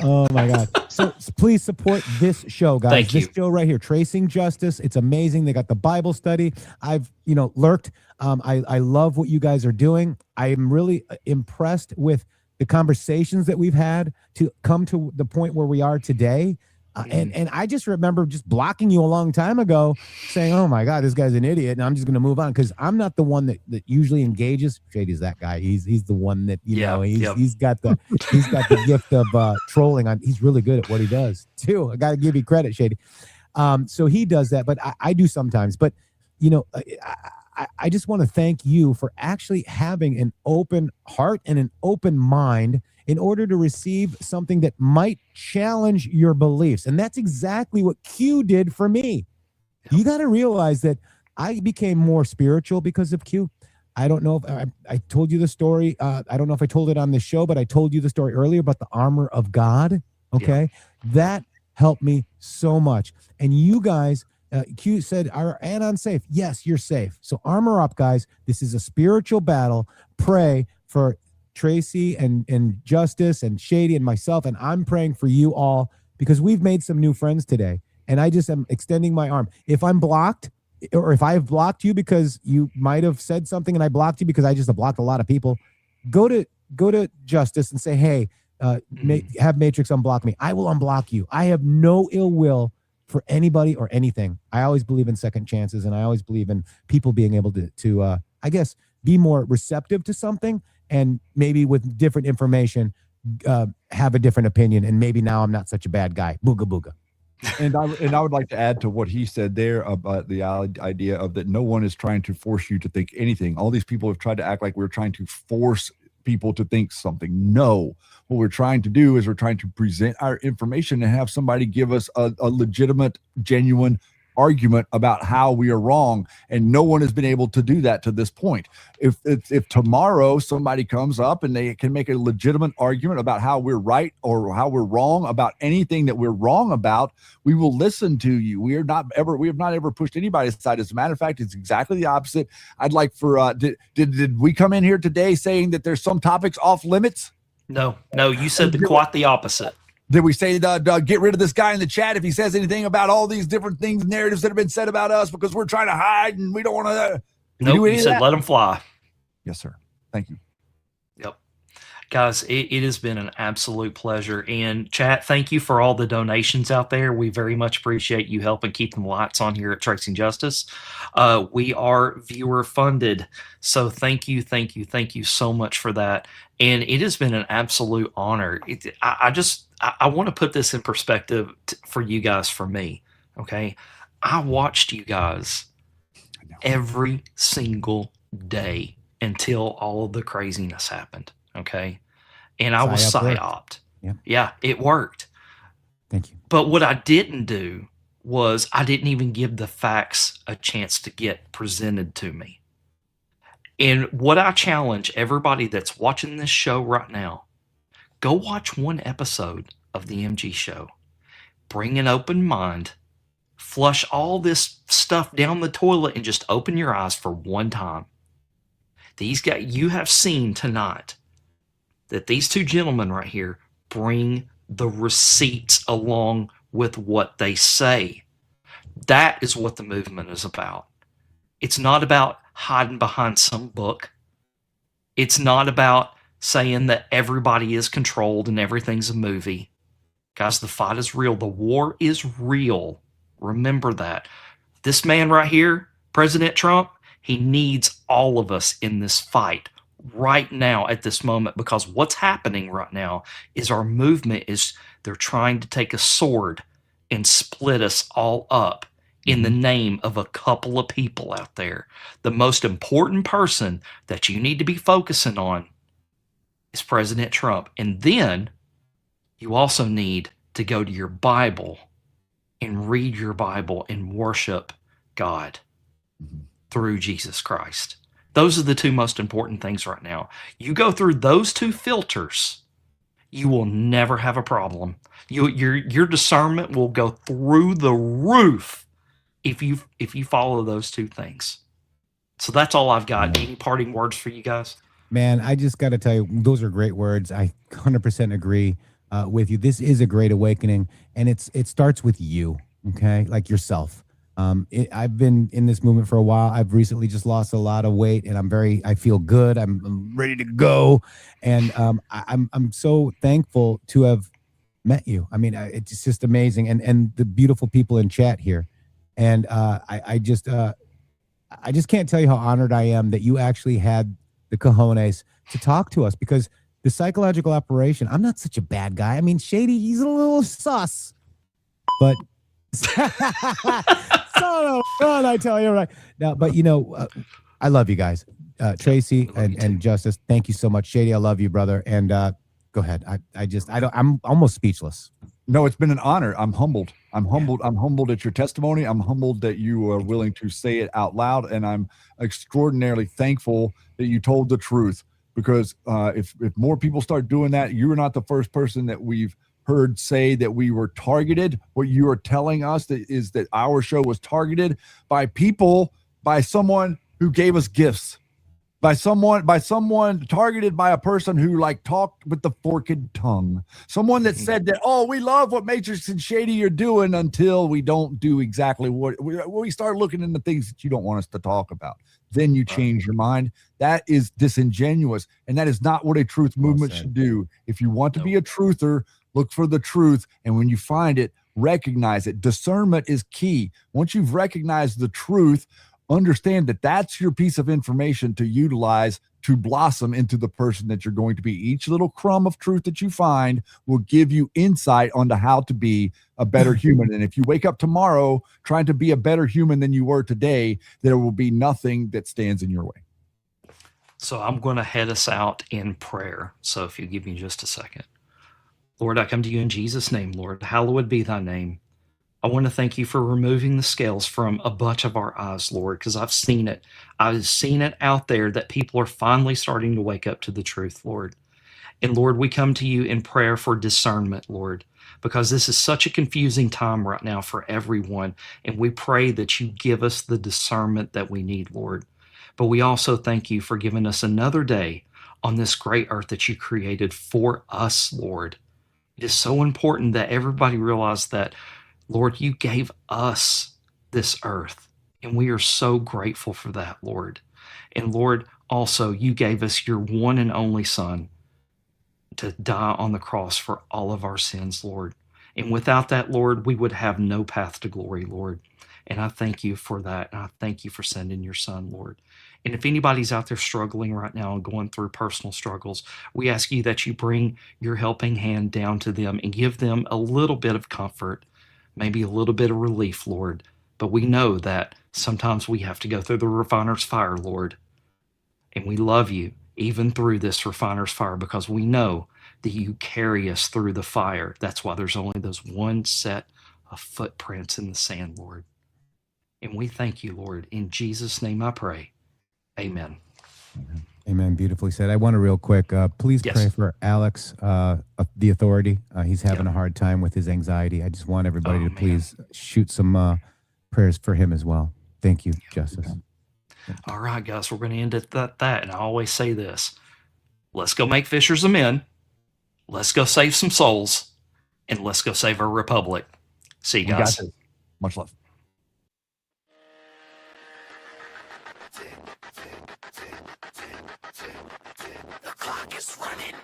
Oh my God. So please support this show, guys. Thank This you. show right here, Tracing Justice. It's amazing. They got the Bible study. I've, lurked. I love what you guys are doing. I am really impressed with the conversations that we've had to come to the point where we are today. And I just remember just blocking you a long time ago saying, oh my God, this guy's an idiot. And I'm just going to move on because I'm not the one that usually engages. Shady's that guy. He's the one that, he's got the gift of trolling. He's really good at what he does too. I got to give you credit, Shady. So he does that, but I do sometimes, but I just want to thank you for actually having an open heart and an open mind in order to receive something that might challenge your beliefs. And that's exactly what Q did for me. You got to realize that I became more spiritual because of Q. I don't know if I told you the story. I don't know if I told it on this show, but I told you the story earlier about the armor of God. Okay. That helped me so much. And you guys, Q said, are Anon safe? Yes, you're safe. So armor up, guys. This is a spiritual battle. Pray for Tracy and Justice and Shady and myself, and I'm praying for you all because we've made some new friends today, and I just am extending my arm. If I'm blocked, or if I have blocked you because you might have said something and I blocked you because I just have blocked a lot of people, go to Justice and say, hey, have Matrix unblock me. I will unblock you. I have no ill will for anybody or anything. I always believe in second chances, and I always believe in people being able to I guess, be more receptive to something. And maybe with different information, have a different opinion. And maybe now I'm not such a bad guy. Booga booga. And I would like to add to what he said there about the idea of that no one is trying to force you to think anything. All these people have tried to act like we're trying to force people to think something. No, what we're trying to do is we're trying to present our information and have somebody give us a legitimate, genuine argument about how we are wrong, and no one has been able to do that to this point. If tomorrow somebody comes up and they can make a legitimate argument about how we're right or how we're wrong about anything that we're wrong about, we will listen to you. We have not ever pushed anybody's aside. As a matter of fact, it's exactly the opposite. I'd like for did we come in here today saying that there's some topics off limits? No, you said quite the opposite. Did we say get rid of this guy in the chat if he says anything about all these different things, narratives that have been said about us because we're trying to hide and we don't want to? Nope, you said let him fly. Yes, sir. Thank you. Yep. Guys, it has been an absolute pleasure. And chat, thank you for all the donations out there. We very much appreciate you helping keep the lights on here at Tracing Justice. We are viewer funded. So thank you so much for that. And it has been an absolute honor. I want to put this in perspective for you guys, for me. Okay. I watched you guys every single day until all of the craziness happened. Okay. And I was psyoped. Yeah, it worked. Thank you. But what I didn't do was I didn't even give the facts a chance to get presented to me. And what I challenge everybody that's watching this show right now, go watch one episode of the MG show. Bring an open mind. Flush all this stuff down the toilet and just open your eyes for one time. These guys, you have seen tonight that these two gentlemen right here bring the receipts along with what they say. That is what the movement is about. It's not about hiding behind some book. It's not about saying that everybody is controlled and everything's a movie. Guys, the fight is real. The war is real. Remember that. This man right here, President Trump, he needs all of us in this fight right now at this moment, because what's happening right now is our movement is they're trying to take a sword and split us all up in the name of a couple of people out there. The most important person that you need to be focusing on is President Trump. And then you also need to go to your Bible and read your Bible and worship God through Jesus Christ. Those are the two most important things right now. You go through those two filters, you will never have a problem. Your discernment will go through the roof if you follow those two things. So that's all I've got. Any parting words for you guys? Man, I just got to tell you, those are great words. I 100% agree with you. This is a great awakening, and it starts with you, okay? Like yourself. I've been in this movement for a while. I've recently just lost a lot of weight, and I feel good. I'm ready to go, and I'm so thankful to have met you. I mean, it's just amazing, and the beautiful people in chat here, and I just can't tell you how honored I am that you actually had the cojones to talk to us, because the psychological operation, I'm not such a bad guy. I mean, Shady, he's a little sus, but son of fun, I tell you, right now. But I love you guys, Tracy and Justice. Thank you so much, Shady. I love you, brother. And go ahead. I'm almost speechless. No, it's been an honor. I'm humbled. I'm humbled at your testimony. I'm humbled that you are willing to say it out loud, and I'm extraordinarily thankful that you told the truth. Because if more people start doing that, you are not the first person that we've heard say that we were targeted. What you are telling us is that our show was targeted by people, by someone who gave us gifts, by someone targeted by a person who talked with the forked tongue, someone that said that, oh, we love what Matrix and Shady are doing, until we don't do exactly what we start looking into things that you don't want us to talk about. Then you change your mind. That is disingenuous, and that is not what a truth movement should do. If you want to be a truther, look for the truth, and when you find it, recognize it. Discernment is key. Once you've recognized the truth, understand that that's your piece of information to utilize to blossom into the person that you're going to be. Each little crumb of truth that you find will give you insight onto how to be a better human. And if you wake up tomorrow trying to be a better human than you were today, there will be nothing that stands in your way. So I'm going to head us out in prayer. So if you give me just a second. Lord, I come to you in Jesus' name, Lord. Hallowed be thy name. I want to thank you for removing the scales from a bunch of our eyes, Lord, because I've seen it. I've seen it out there that people are finally starting to wake up to the truth, Lord. And Lord, we come to you in prayer for discernment, Lord, because this is such a confusing time right now for everyone. And we pray that you give us the discernment that we need, Lord. But we also thank you for giving us another day on this great earth that you created for us, Lord. It is so important that everybody realize that, Lord, you gave us this earth, and we are so grateful for that, Lord. And Lord, also, you gave us your one and only Son to die on the cross for all of our sins, Lord. And without that, Lord, we would have no path to glory, Lord. And I thank you for that. And I thank you for sending your Son, Lord. And if anybody's out there struggling right now and going through personal struggles, we ask you that you bring your helping hand down to them and give them a little bit of comfort, maybe a little bit of relief, Lord. But we know that sometimes we have to go through the refiner's fire, Lord. And we love you even through this refiner's fire, because we know that you carry us through the fire. That's why there's only those one set of footprints in the sand, Lord. And we thank you, Lord. In Jesus' name I pray. Amen. Amen. Beautifully said. I want to real quick, please pray for Alex, the authority. He's having a hard time with his anxiety. I just want everybody to please shoot some prayers for him as well. Thank you, Justice. All right, guys, we're going to end at that. And I always say this. Let's go make fishers of men. Let's go save some souls. And let's go save our republic. See you guys. Much love. The clock is running.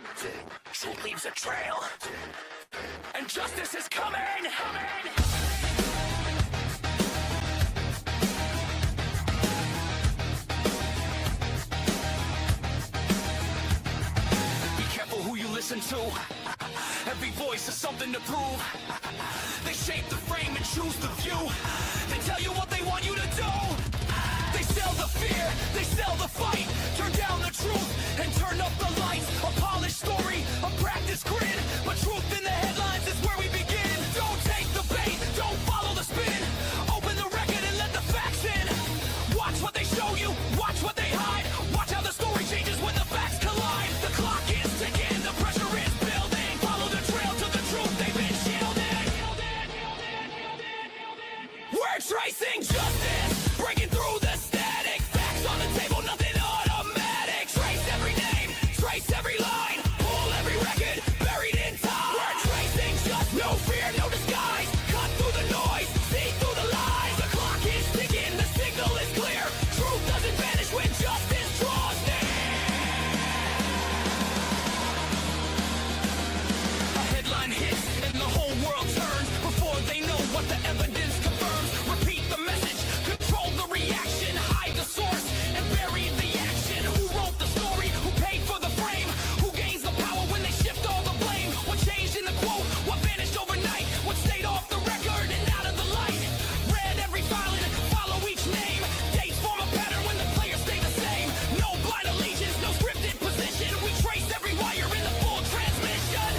Truth leaves a trail. And justice is coming. Be careful who you listen to. Every voice has something to prove. They shape the frame and choose the view. They tell you what they want you to do. They sell the fear, they sell the fight. Turn down the truth and turn up the lights. A polished story, a practice grin. But truth in the headlines is where we begin. Don't take the bait, don't follow the spin. Open the record and let the facts in. Watch what they show you, watch what they hide. Watch how the story changes when the facts collide. The clock is ticking, the pressure is building. Follow the trail to the truth they've been shielding. We're tracing justice, breaking through the static. Facts on the table, nothing automatic. Trace every name, trace every line. Pull every record, buried in time. We're tracing justice, no fear, no disguise. Cut through the noise, see through the lies. The clock is ticking, the signal is clear. Truth doesn't vanish when justice draws near. A headline hits and the whole world turns before they know what the evidence confirms. Repeat the message, control the reaction, hide the source and bury the action. Who wrote the story? Who paid for the frame? Who gains the power when they shift all the blame? What changed in the quote? What vanished overnight? What stayed off the record and out of the light? Read every filing, follow each name. Dates form a pattern when the players stay the same. No blind allegiance, no scripted position. We trace every wire in the full transmission.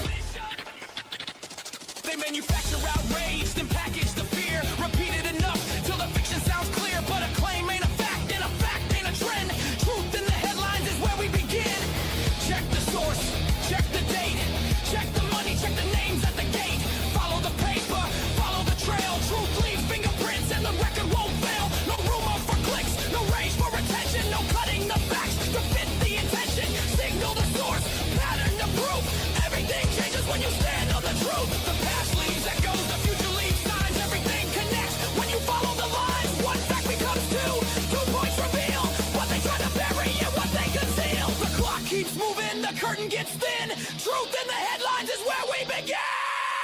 They manufacture outrage, then package the fear. Repeat it enough till the fiction sounds clear. But a claim ain't a fact, and a fact ain't a trend. Truth in the headlines is where we begin. Check the source, check the date. Check the money, check the names at the gate. Follow the paper, follow the trail. Truth leaves fingerprints and the record won't fail. No rumor for clicks, no rage for attention. No cutting the facts to fit the intention. Signal the source, pattern the proof. Everything changes when you stand on the truth. The past leaves echoes, the future leaves signs. Everything connects when you follow the lines. One fact becomes two, 2 points reveal what they try to bury and what they conceal. The clock keeps moving, the curtain gets thin. Truth in the headlines is where we begin.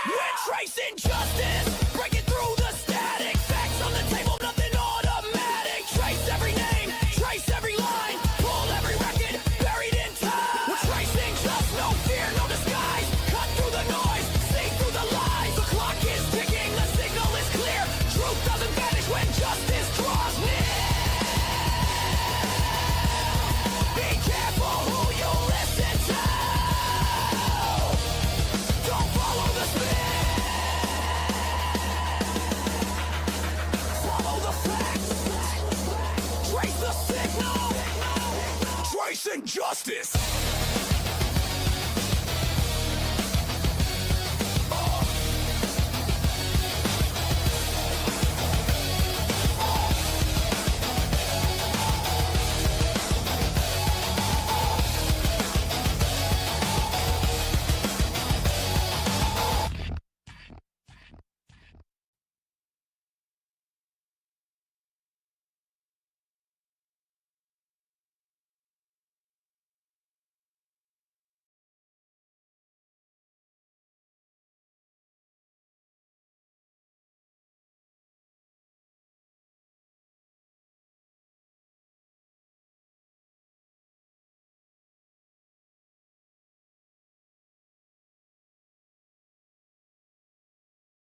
We're tracing justice, breaking through the static. Facts on the table, nothing automatic. Trace every name, trace every line. Pull every record, buried in time. We're tracing just no fear, no disguise. Cut through the noise, see through the lies. The clock is ticking, the signal is clear. Truth doesn't vanish when justice draws near. Be careful who you listen to. Don't follow the spin. Follow the facts. Trace the signal. Tracing justice.